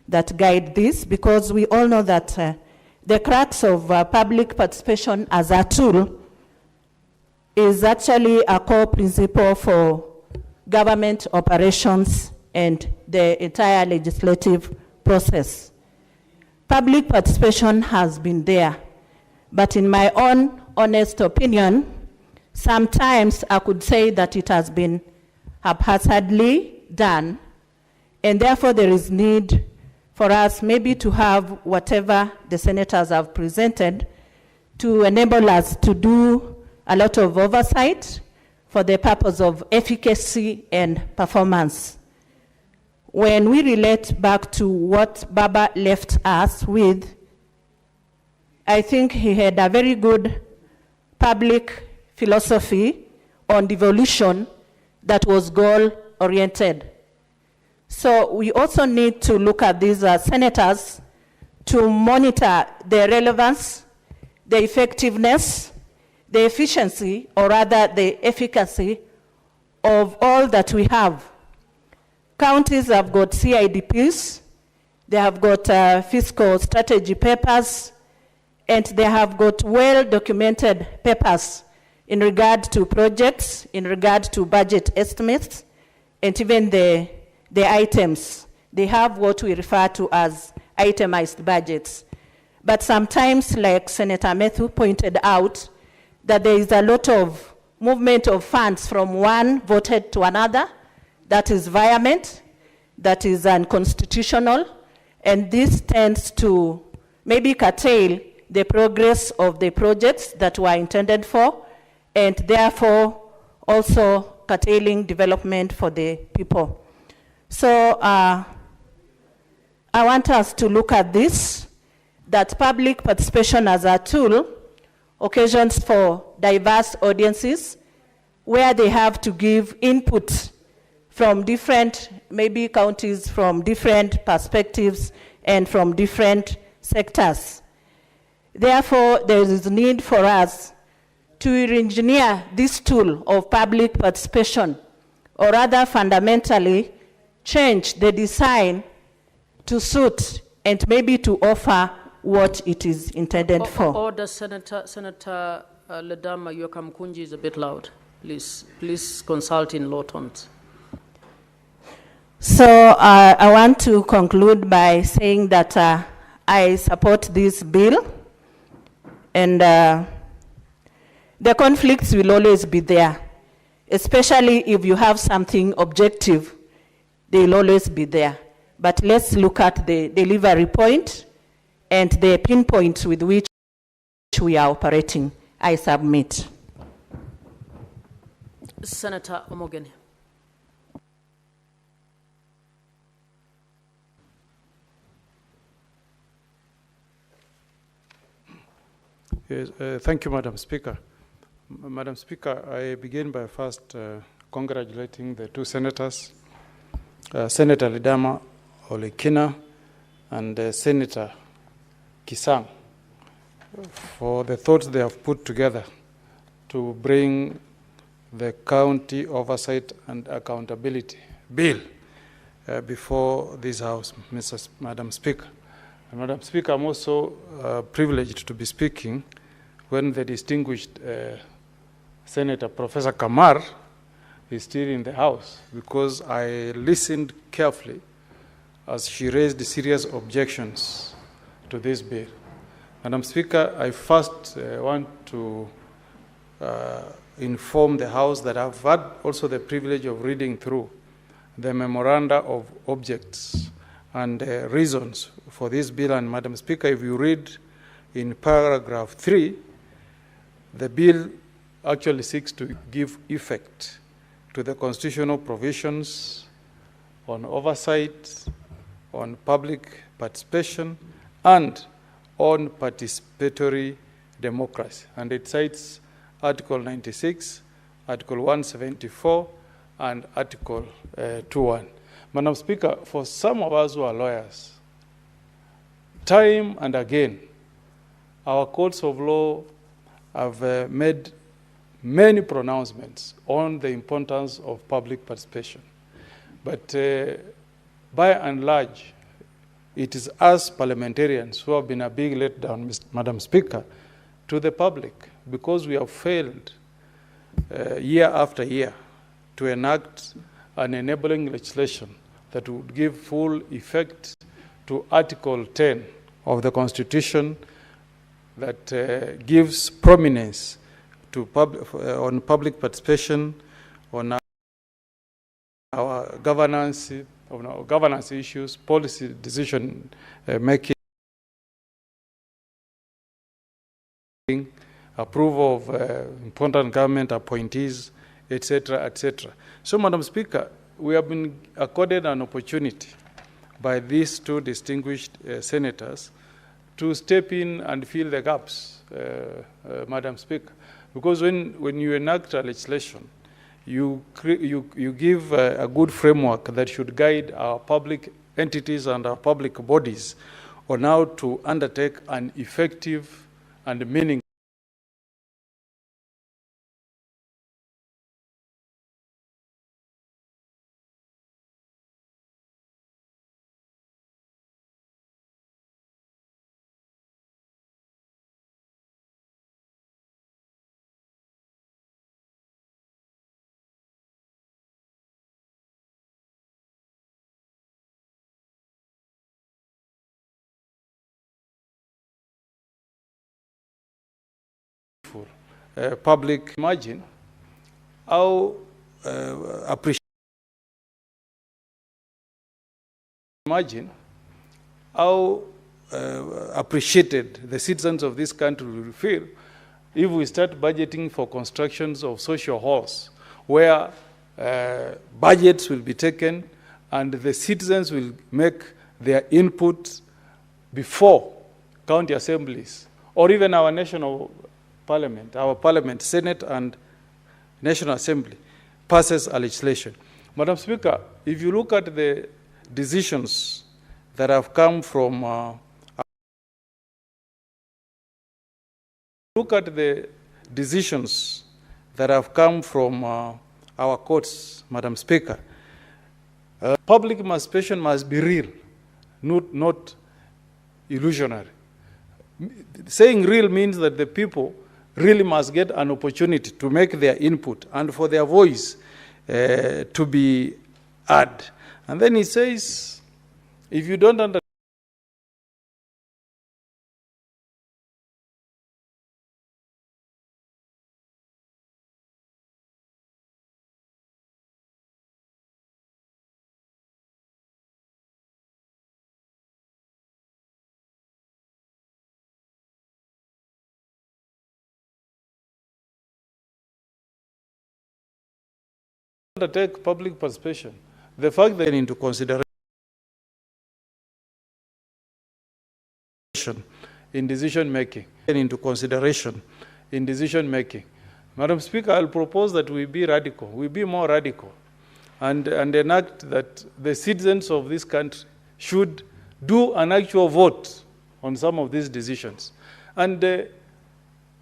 Speaker 21: that guide this, because we all know that the crux of public participation as a tool is actually a core principle for government operations and the entire legislative process. Public participation has been there, but in my own honest opinion, sometimes I could say that it has been haphazardly done, and therefore there is need for us maybe to have whatever the senators have presented to enable us to do a lot of oversight for the purpose of efficacy and performance. When we relate back to what Baba left us with, I think he had a very good public philosophy on devolution that was goal-oriented. So we also need to look at these senators to monitor the relevance, the effectiveness, the efficiency, or rather the efficacy of all that we have. Counties have got CIDPs, they have got fiscal strategy papers, and they have got well-documented papers in regard to projects, in regard to budget estimates, and even the items. They have what we refer to as itemized budgets. But sometimes, like Senator Methu pointed out, that there is a lot of movement of funds from one voted to another. That is vehement, that is unconstitutional, and this tends to maybe curtail the progress of the projects that were intended for, and therefore also curtailing development for the people. So I want us to look at this, that public participation as a tool occasions for diverse audiences where they have to give input from different, maybe counties, from different perspectives and from different sectors. Therefore, there is need for us to re-engineer this tool of public participation, or rather fundamentally change the design to suit and maybe to offer what it is intended for.
Speaker 18: Order, Senator Ledama, your Kamkunji is a bit loud. Please consult in low tones.
Speaker 21: So I want to conclude by saying that I support this bill, and the conflicts will always be there, especially if you have something objective, they will always be there. But let's look at the delivery point and the pinpoint with which we are operating. I submit.
Speaker 18: Senator Omogeni.
Speaker 6: Yes, thank you, Madam Speaker. Madam Speaker, I begin by first congratulating the two senators, Senator Ledama Olekina and Senator Kisang, for the thoughts they have put together to bring the County Oversight and Accountability Bill before this House, Madam Speaker. And Madam Speaker, I'm also privileged to be speaking when the distinguished Senator Professor Kamar is still in the House, because I listened carefully as she raised serious objections to this bill. Madam Speaker, I first want to inform the House that I've had also the privilege of reading through the memoranda of objects and reasons for this bill. And Madam Speaker, if you read in paragraph 3, the bill actually seeks to give effect to the constitutional provisions on oversight, on public participation, and on participatory democracy. And it cites Article 96, Article 174, and Article 21. Madam Speaker, for some of us who are lawyers, time and again, our courts of law have made many pronouncements on the importance of public participation. But by and large, it is us parliamentarians who have been a big letdown, Madam Speaker, to the public, because we have failed year after year to enact an enabling legislation that would give full effect to Article 10 of the Constitution that gives prominence to on public participation, on our governance issues, policy decision making, approval of important government appointees, etc., etc. So, Madam Speaker, we have been accorded an opportunity by these two distinguished senators to step in and fill the gaps, Madam Speaker. Because when you enact a legislation, you give a good framework that should guide our public entities and our public bodies on how to undertake an effective and meaningful public margin, how appreciated the citizens of this country will feel if we start budgeting for constructions of social halls, where budgets will be taken and the citizens will make their input before county assemblies or even our national parliament, Senate and National Assembly passes a legislation. Madam Speaker, if you look at the decisions that have come from our courts, Madam Speaker, public participation must be real, not illusionary. Saying real means that the people really must get an opportunity to make their input and for their voice to be heard. And then he says, if you don't understand, take public participation, the fact that into consideration in decision making, Madam Speaker, I'll propose that we be radical, we be more radical, and enact that the citizens of this country should do an actual vote on some of these decisions. And if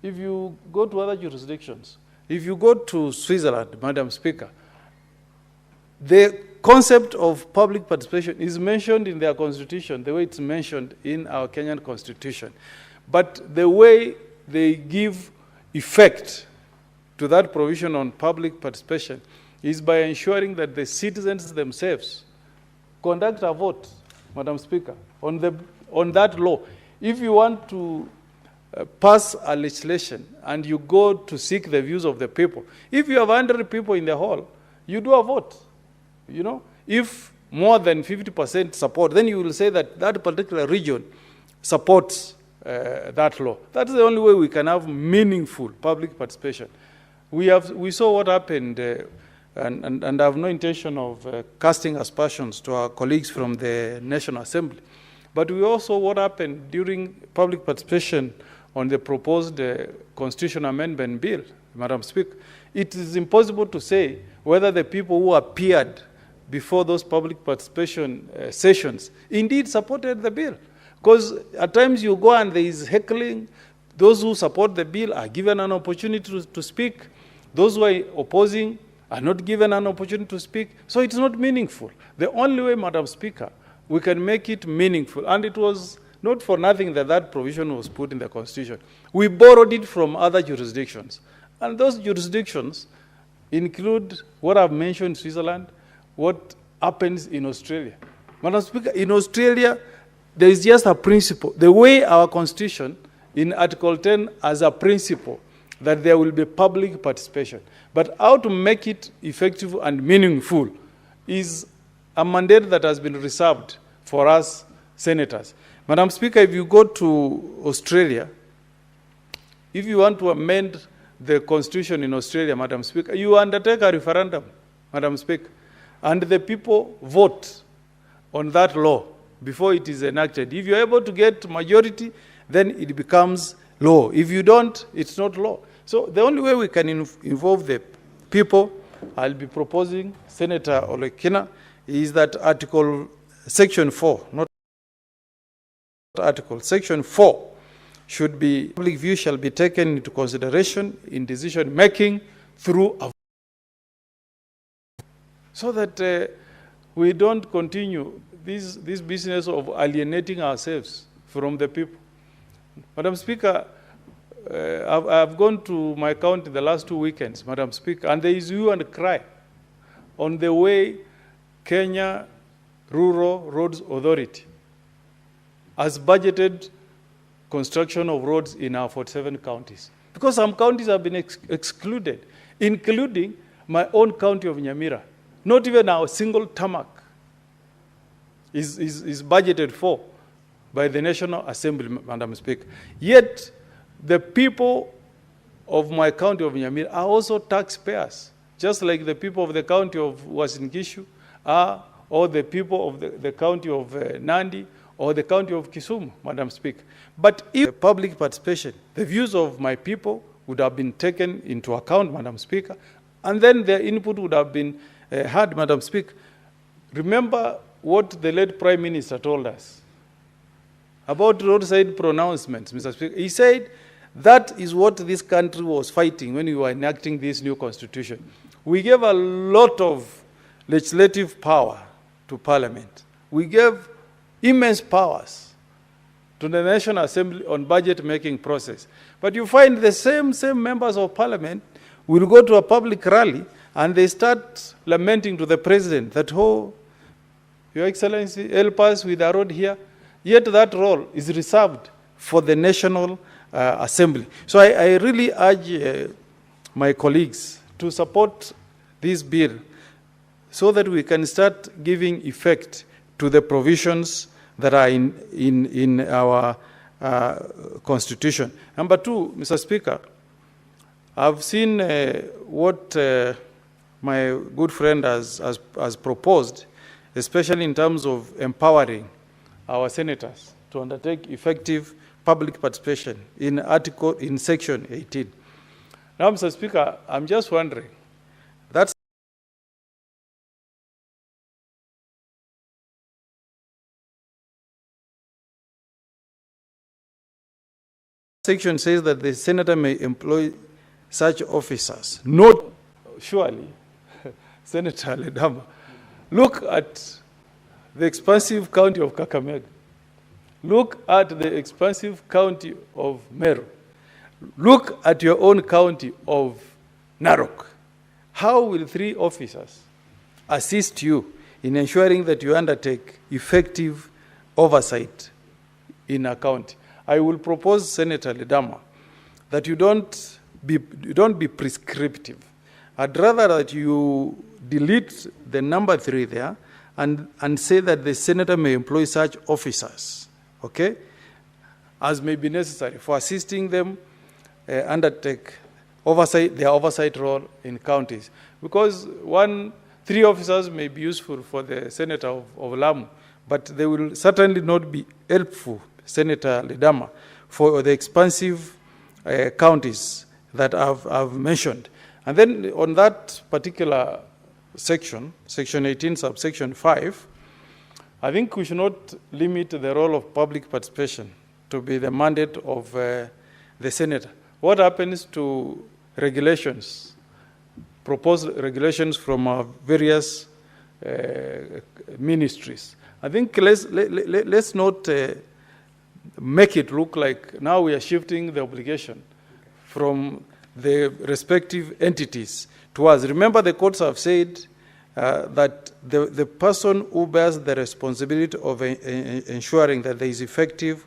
Speaker 6: you go to other jurisdictions, if you go to Switzerland, Madam Speaker, the concept of public participation is mentioned in their constitution, the way it's mentioned in our Kenyan constitution. But the way they give effect to that provision on public participation is by ensuring that the citizens themselves conduct a vote, Madam Speaker, on that law. If you want to pass a legislation and you go to seek the views of the people, if you have 100 people in the hall, you do a vote. You know, if more than 50% support, then you will say that that particular region supports that law. That's the only way we can have meaningful public participation. We saw what happened, and I have no intention of casting aspersions to our colleagues from the National Assembly, but we also what happened during public participation on the proposed constitutional amendment bill, Madam Speaker. It is impossible to say whether the people who appeared before those public participation sessions indeed supported the bill. Because at times you go and there is heckling. Those who support the bill are given an opportunity to speak. Those who are opposing are not given an opportunity to speak. So it's not meaningful. The only way, Madam Speaker, we can make it meaningful, and it was not for nothing that that provision was put in the Constitution. We borrowed it from other jurisdictions. And those jurisdictions include what I've mentioned, Switzerland, what happens in Australia. Madam Speaker, in Australia, there is just a principle. The way our Constitution, in Article 10, has a principle that there will be public participation. But how to make it effective and meaningful is a mandate that has been reserved for us senators. Madam Speaker, if you go to Australia, if you want to amend the Constitution in Australia, Madam Speaker, you undertake a referendum, Madam Speaker, and the people vote on that law before it is enacted. If you're able to get majority, then it becomes law. If you don't, it's not law. So the only way we can involve the people, I'll be proposing, Senator Olekina, is that Section 4, not Article, Section 4 should be, public view shall be taken into consideration in decision making through a so that we don't continue this business of alienating ourselves from the people. Madam Speaker, I've gone to my county the last 2 weekends, Madam Speaker, and there is hue and cry on the way Kenya Rural Roads Authority has budgeted construction of roads in our 47 counties. Because some counties have been excluded, including my own county of Nyamira. Not even our single tarmac is budgeted for by the National Assembly, Madam Speaker. Yet, the people of my county of Nyamira are also taxpayers, just like the people of the county of Uasin Gishu are or the people of the county of Nandi or the county of Kisumu, Madam Speaker. But if public participation, the views of my people would have been taken into account, Madam Speaker, and then their input would have been heard, Madam Speaker. Remember what the late Prime Minister told us about roadside pronouncements, Mr. Speaker. He said that is what this country was fighting when we were enacting this new constitution. We gave a lot of legislative power to Parliament. We gave immense powers to the National Assembly on budget-making process. But you find the same members of Parliament will go to a public rally and they start lamenting to the President that, oh, Your Excellency, help us with a road here. Yet that role is reserved for the National Assembly. So I really urge my colleagues to support this bill so that we can start giving effect to the provisions that are in our Constitution. Number two, Mr. Speaker, I've seen what my good friend has proposed, especially in terms of empowering our senators to undertake effective public participation in section 18. Now, Mr. Speaker, I'm just wondering, that's section says that the senator may employ such officers. Not surely, Senator Ledama. Look at the expansive county of Kakamega. Look at the expansive county of Meru. Look at your own county of Narok. How will 3 officers assist you in ensuring that you undertake effective oversight in a county? I will propose, Senator Ledama, that you don't be prescriptive. I'd rather that you delete the number 3 there and say that the senator may employ such officers, okay, as may be necessary for assisting them undertake their oversight role in counties. Because 3 officers may be useful for the senator of Lamu, but they will certainly not be helpful, Senator Ledama, for the expansive counties that I've mentioned. And then on that particular section, section 18, subsection 5, I think we should not limit the role of public participation to be the mandate of the senator. What happens to regulations, proposed regulations from various ministries? I think let's not make it look like now we are shifting the obligation from the respective entities to us. Remember, the courts have said that the person who bears the responsibility of ensuring that there is effective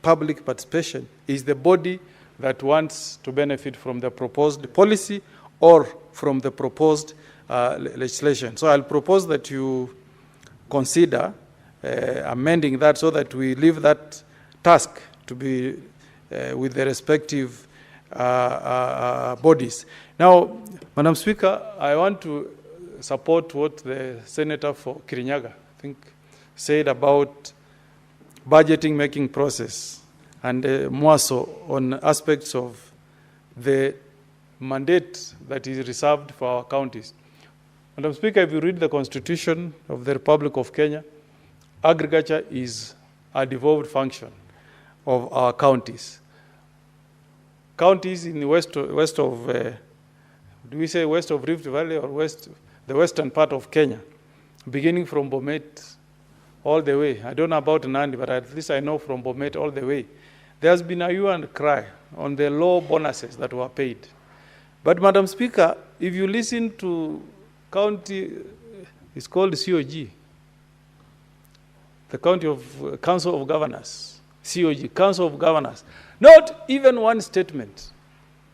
Speaker 6: public participation is the body that wants to benefit from the proposed policy or from the proposed legislation. So I'll propose that you consider amending that so that we leave that task to be with the respective bodies. Now, Madam Speaker, I want to support what the Senator for Kirinyaga, I think, said about budgeting making process and more so on aspects of the mandate that is reserved for our counties. Madam Speaker, if you read the Constitution of the Republic of Kenya, agriculture is a devolved function of our counties. Counties in the west of, do we say west of Rift Valley or the western part of Kenya, beginning from Bomet all the way. I don't know about Nandi, but at least I know from Bomet all the way. There has been a hue and cry on the low bonuses that were paid. But Madam Speaker, if you listen to county, it's called COG, the County of Council of Governors, COG, Council of Governors. Not even one statement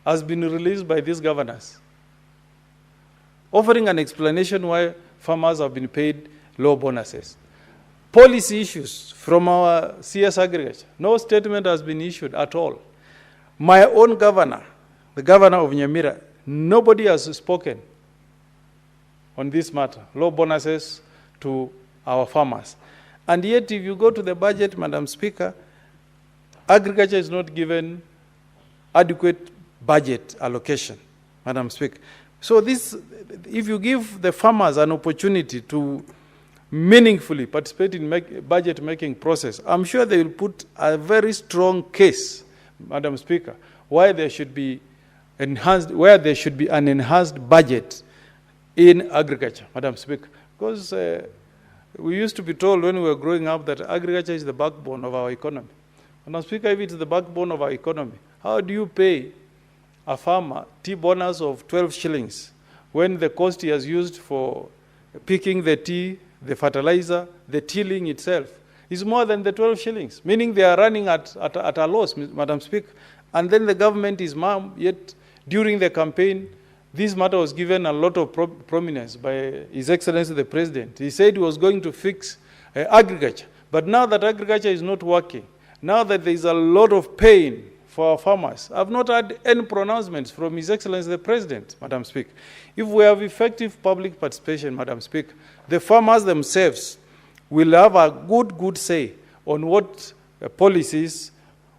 Speaker 6: has been released by these governors offering an explanation why farmers have been paid low bonuses. Policy issues from our CS Agriculture, no statement has been issued at all. My own governor, the governor of Nyamira, nobody has spoken on this matter, low bonuses to our farmers. And yet, if you go to the budget, Madam Speaker, agriculture is not given adequate budget allocation, Madam Speaker. So this, if you give the farmers an opportunity to meaningfully participate in budget-making process, I'm sure they will put a very strong case, Madam Speaker, why there should be enhanced, where there should be an enhanced budget in agriculture, Madam Speaker. Because we used to be told when we were growing up that agriculture is the backbone of our economy. Madam Speaker, if it's the backbone of our economy, how do you pay a farmer tea bonus of 12 shillings when the cost he has used for picking the tea, the fertilizer, the tilling itself is more than the 12 shillings, meaning they are running at a loss, Madam Speaker. And then the government is mum, yet during the campaign, this matter was given a lot of prominence by His Excellency the President. He said he was going to fix agriculture. But now that agriculture is not working, now that there is a lot of pain for our farmers, I've not had any pronouncements from His Excellency the President, Madam Speaker. If we have effective public participation, Madam Speaker, the farmers themselves will have a good say on what policies,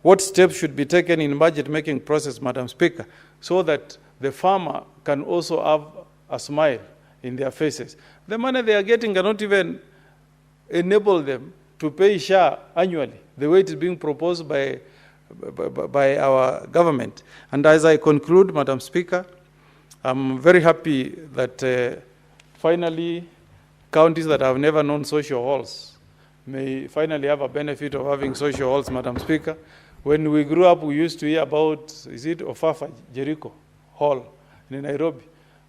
Speaker 6: what steps should be taken in budget-making process, Madam Speaker, so that the farmer can also have a smile in their faces. The money they are getting cannot even enable them to pay SHA annually, the way it is being proposed by our government. And as I conclude, Madam Speaker, I'm very happy that finally counties that have never known social halls may finally have a benefit of having social halls, Madam Speaker. When we grew up, we used to hear about, is it Ofafa, Jericho Hall in Nairobi.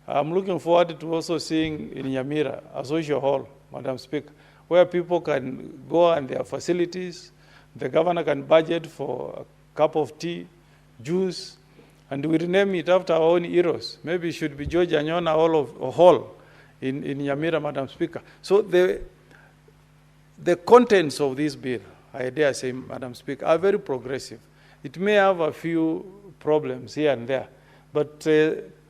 Speaker 6: I'm looking forward to also seeing in Nyamira a social hall, Madam Speaker, where people can go and their facilities, the governor can budget for a cup of tea, juice, and we rename it after our own heroes. Maybe it should be George Anyona Hall in Nyamira, Madam Speaker. So the contents of this bill, I dare say, Madam Speaker, are very progressive. It may have a few problems here and there, but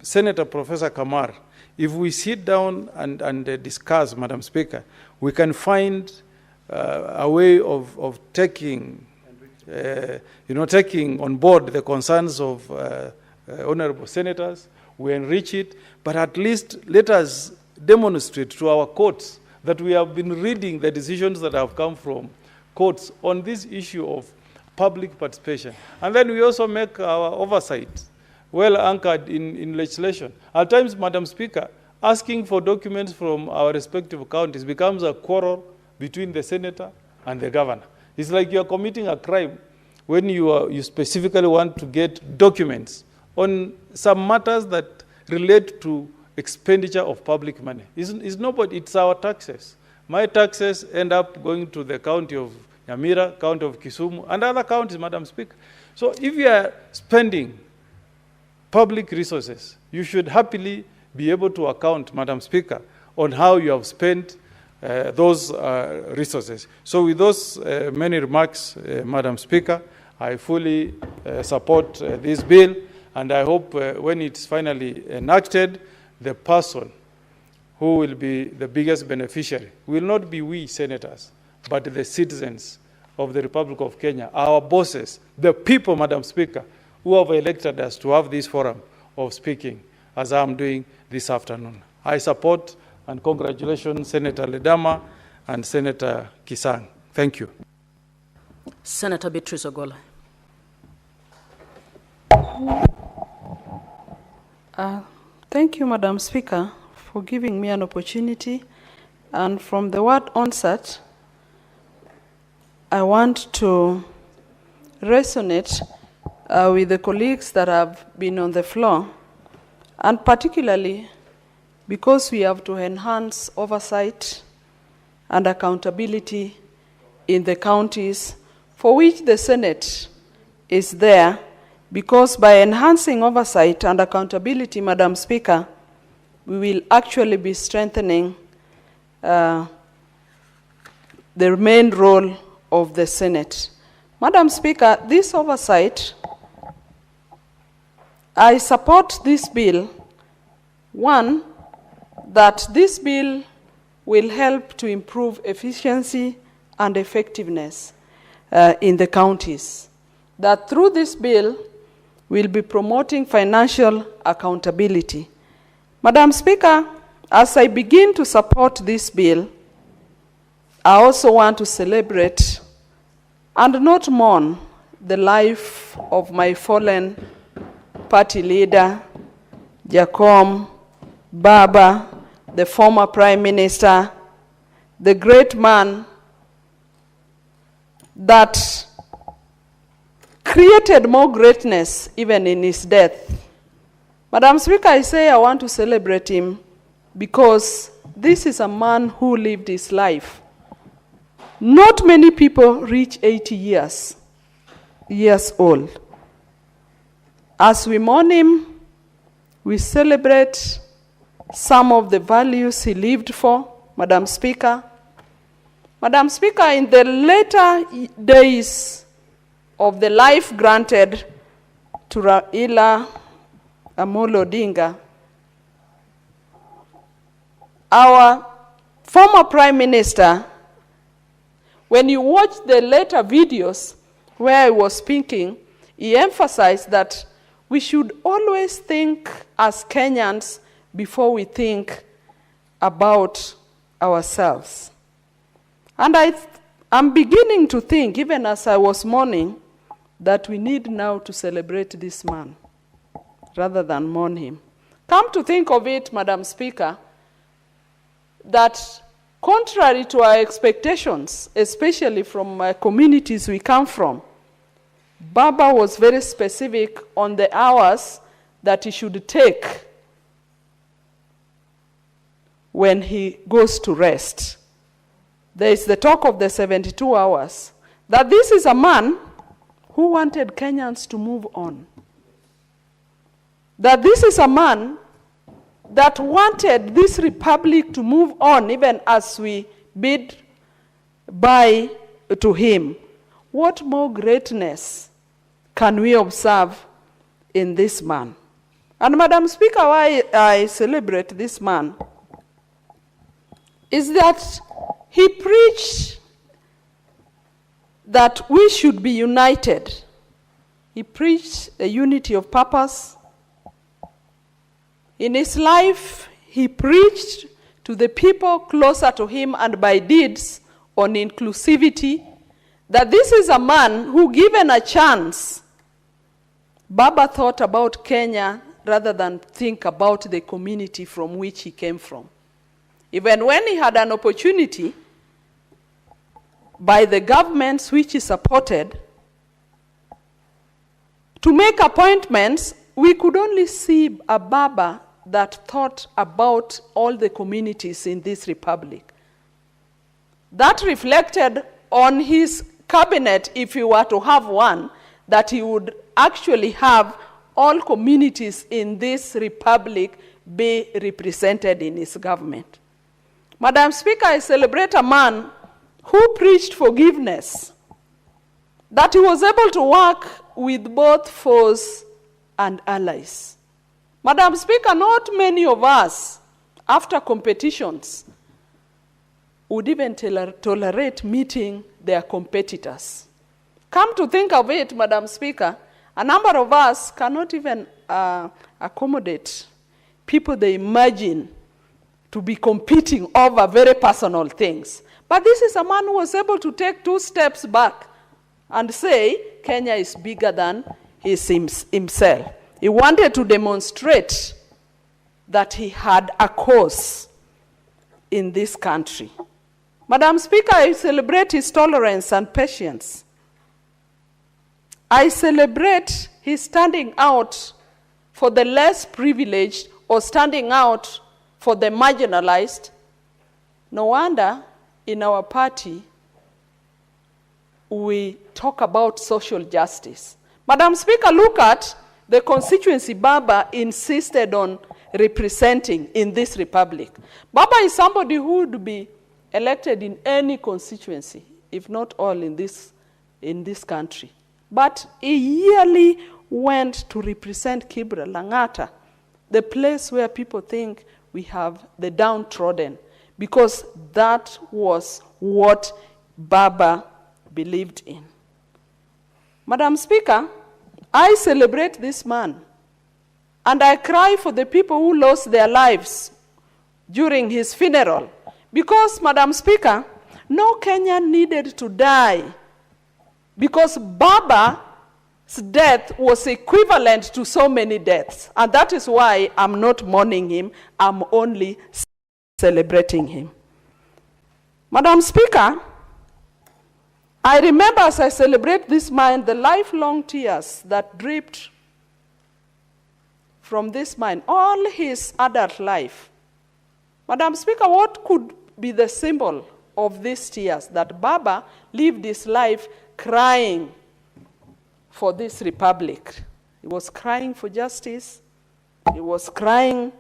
Speaker 6: Senator Professor Kamar, if we sit down and discuss, Madam Speaker, we can find a way of taking, taking on board the concerns of honorable senators. We enrich it, but at least let us demonstrate to our courts that we have been reading the decisions that have come from courts on this issue of public participation. And then we also make our oversight well anchored in legislation. At times, Madam Speaker, asking for documents from our respective counties becomes a quarrel between the senator and the governor. It's like you're committing a crime when you specifically want to get documents on some matters that relate to expenditure of public money. It's our taxes. My taxes end up going to the county of Nyamira, county of Kisumu, and other counties, Madam Speaker. So if you are spending public resources, you should happily be able to account, Madam Speaker, on how you have spent those resources. So with those many remarks, Madam Speaker, I fully support this bill, and I hope when it's finally enacted, the person who will be the biggest beneficiary will not be we senators, but the citizens of the Republic of Kenya, our bosses, the people, Madam Speaker, who have elected us to have this forum of speaking, as I'm doing this afternoon. I support and congratulations Senator Ledama and Senator Kisang. Thank you.
Speaker 18: Senator Beatrice Ogola.
Speaker 9: Thank you, Madam Speaker, for giving me an opportunity. And from the word onset, I want to resonate with the colleagues that have been on the floor, and particularly because we have to enhance oversight and accountability in the counties for which the Senate is there, because by enhancing oversight and accountability, Madam Speaker, we will actually be strengthening the main role of the Senate. Madam Speaker, this oversight, I support this bill. One, that this bill will help to improve efficiency and effectiveness in the counties. That through this bill, we'll be promoting financial accountability. Madam Speaker, as I begin to support this bill, I also want to celebrate and not mourn the life of my fallen party leader, Jacom Baba, the former Prime Minister, the great man that created more greatness even in his death. Madam Speaker, I say I want to celebrate him because this is a man who lived his life. Not many people reach 80 years old. As we mourn him, we celebrate some of the values he lived for, Madam Speaker. Madam Speaker, in the later days of the life granted to Raila Odinga, our former Prime Minister, when you watch the later videos where he was speaking, he emphasized that we should always think as Kenyans before we think about ourselves. And I'm beginning to think, even as I was mourning, that we need now to celebrate this man rather than mourn him. Come to think of it, Madam Speaker, that contrary to our expectations, especially from communities we come from, Baba was very specific on the hours that he should take when he goes to rest. There is the talk of the 72 hours, that this is a man who wanted Kenyans to move on. That this is a man that wanted this republic to move on even as we bid bye to him. What more greatness can we observe in this man? And Madam Speaker, why I celebrate this man is that he preached that we should be united. He preached a unity of purpose. In his life, he preached to the people closer to him and by deeds on inclusivity, that this is a man who, given a chance, Baba thought about Kenya rather than think about the community from which he came from. Even when he had an opportunity by the governments which he supported to make appointments, we could only see a Baba that thought about all the communities in this republic. That reflected on his cabinet, if he were to have one, that he would actually have all communities in this republic be represented in his government. Madam Speaker, I celebrate a man who preached forgiveness, that he was able to work with both foes and allies. Madam Speaker, not many of us, after competitions, would even tolerate meeting their competitors. Come to think of it, Madam Speaker, a number of us cannot even accommodate people they imagine to be competing over very personal things. But this is a man who was able to take 2 steps back and say, Kenya is bigger than himself. He wanted to demonstrate that he had a cause in this country. Madam Speaker, I celebrate his tolerance and patience. I celebrate his standing out for the less privileged or standing out for the marginalized. No wonder in our party we talk about social justice. Madam Speaker, look at the constituency Baba insisted on representing in this republic. Baba is somebody who would be elected in any constituency, if not all in this country. But he yearly went to represent Kibra, Langata, the place where people think we have the downtrodden, because that was what Baba believed in. Madam Speaker, I celebrate this man, and I cry for the people who lost their lives during his funeral, because, Madam Speaker, no Kenyan needed to die, because Baba's death was equivalent to so many deaths, and that is why I'm not mourning him, I'm only celebrating him. Madam Speaker, I remember as I celebrate this man, the lifelong tears that dripped from this man all his adult life. Madam Speaker, what could be the symbol of these tears? That Baba lived his life crying for this republic. He was crying for justice. He was crying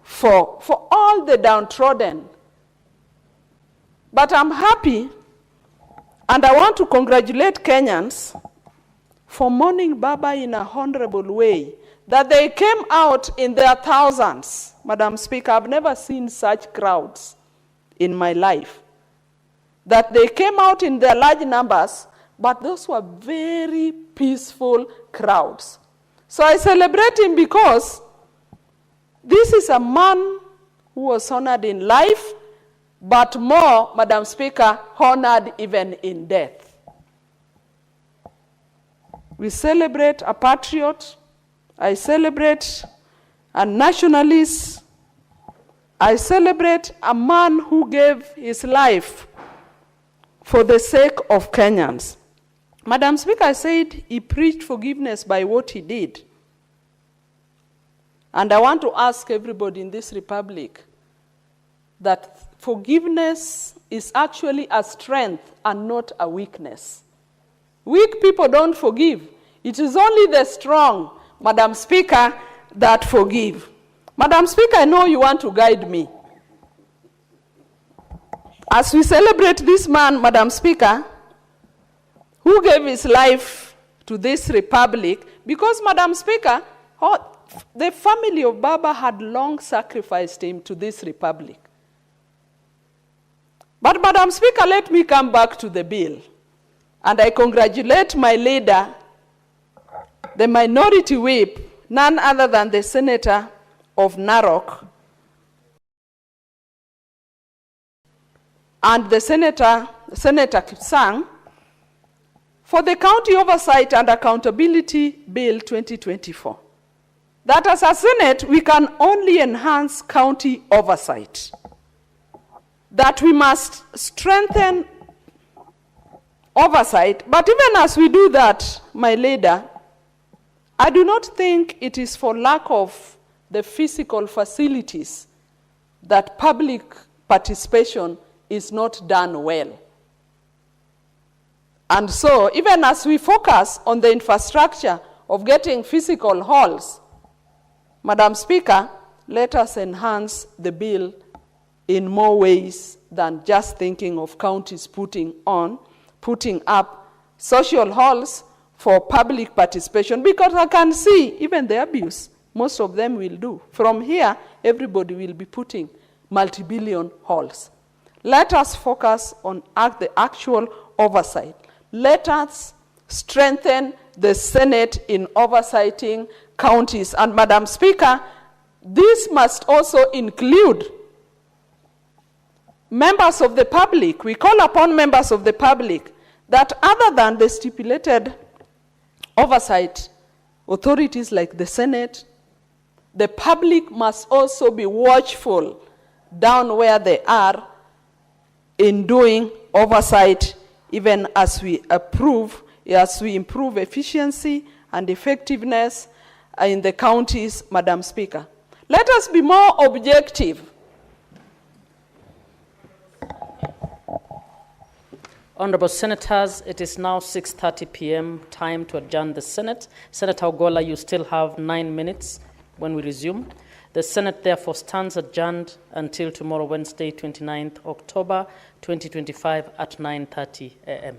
Speaker 9: for all the downtrodden. But I'm happy, and I want to congratulate Kenyans for mourning Baba in a honorable way, that they came out in their thousands. Madam Speaker, I've never seen such crowds in my life. That they came out in their large numbers, but those were very peaceful crowds. So I celebrate him because this is a man who was honored in life, but more, Madam Speaker, honored even in death. We celebrate a patriot. I celebrate a nationalist. I celebrate a man who gave his life for the sake of Kenyans. Madam Speaker, I said he preached forgiveness by what he did. And I want to ask everybody in this republic that forgiveness is actually a strength and not a weakness. Weak people don't forgive. It is only the strong, Madam Speaker, that forgive. Madam Speaker, I know you want to guide me. As we celebrate this man, Madam Speaker, who gave his life to this republic, because, Madam Speaker, the family of Baba had long sacrificed him to this republic. But, Madam Speaker, let me come back to the bill. And I congratulate my leader, the minority whip, none other than the senator of Narok, and the Senator Kipsang, for the County Oversight and Accountability Bill 2024. That as a Senate, we can only enhance county oversight. That we must strengthen oversight, but even as we do that, my leader, I do not think it is for lack of the physical facilities that public participation is not done well. And so, even as we focus on the infrastructure of getting physical halls, Madam Speaker, let us enhance the bill in more ways than just thinking of counties putting up social halls for public participation, because I can see even the abuse most of them will do. From here, everybody will be putting multi-billion halls. Let us focus on the actual oversight. Let us strengthen the Senate in oversighting counties. And Madam Speaker, this must also include members of the public. We call upon members of the public that other than the stipulated oversight authorities like the Senate, the public must also be watchful down where they are in doing oversight, even as we improve efficiency and effectiveness in the counties, Madam Speaker. Let us be more objective.
Speaker 18: Honorable Senators, it is now 6:30 p.m., time to adjourn the Senate. Senator Ogola, you still have 9 minutes when we resume. The Senate therefore stands adjourned until tomorrow, Wednesday, 29th October, 2025 at 9:30 a.m.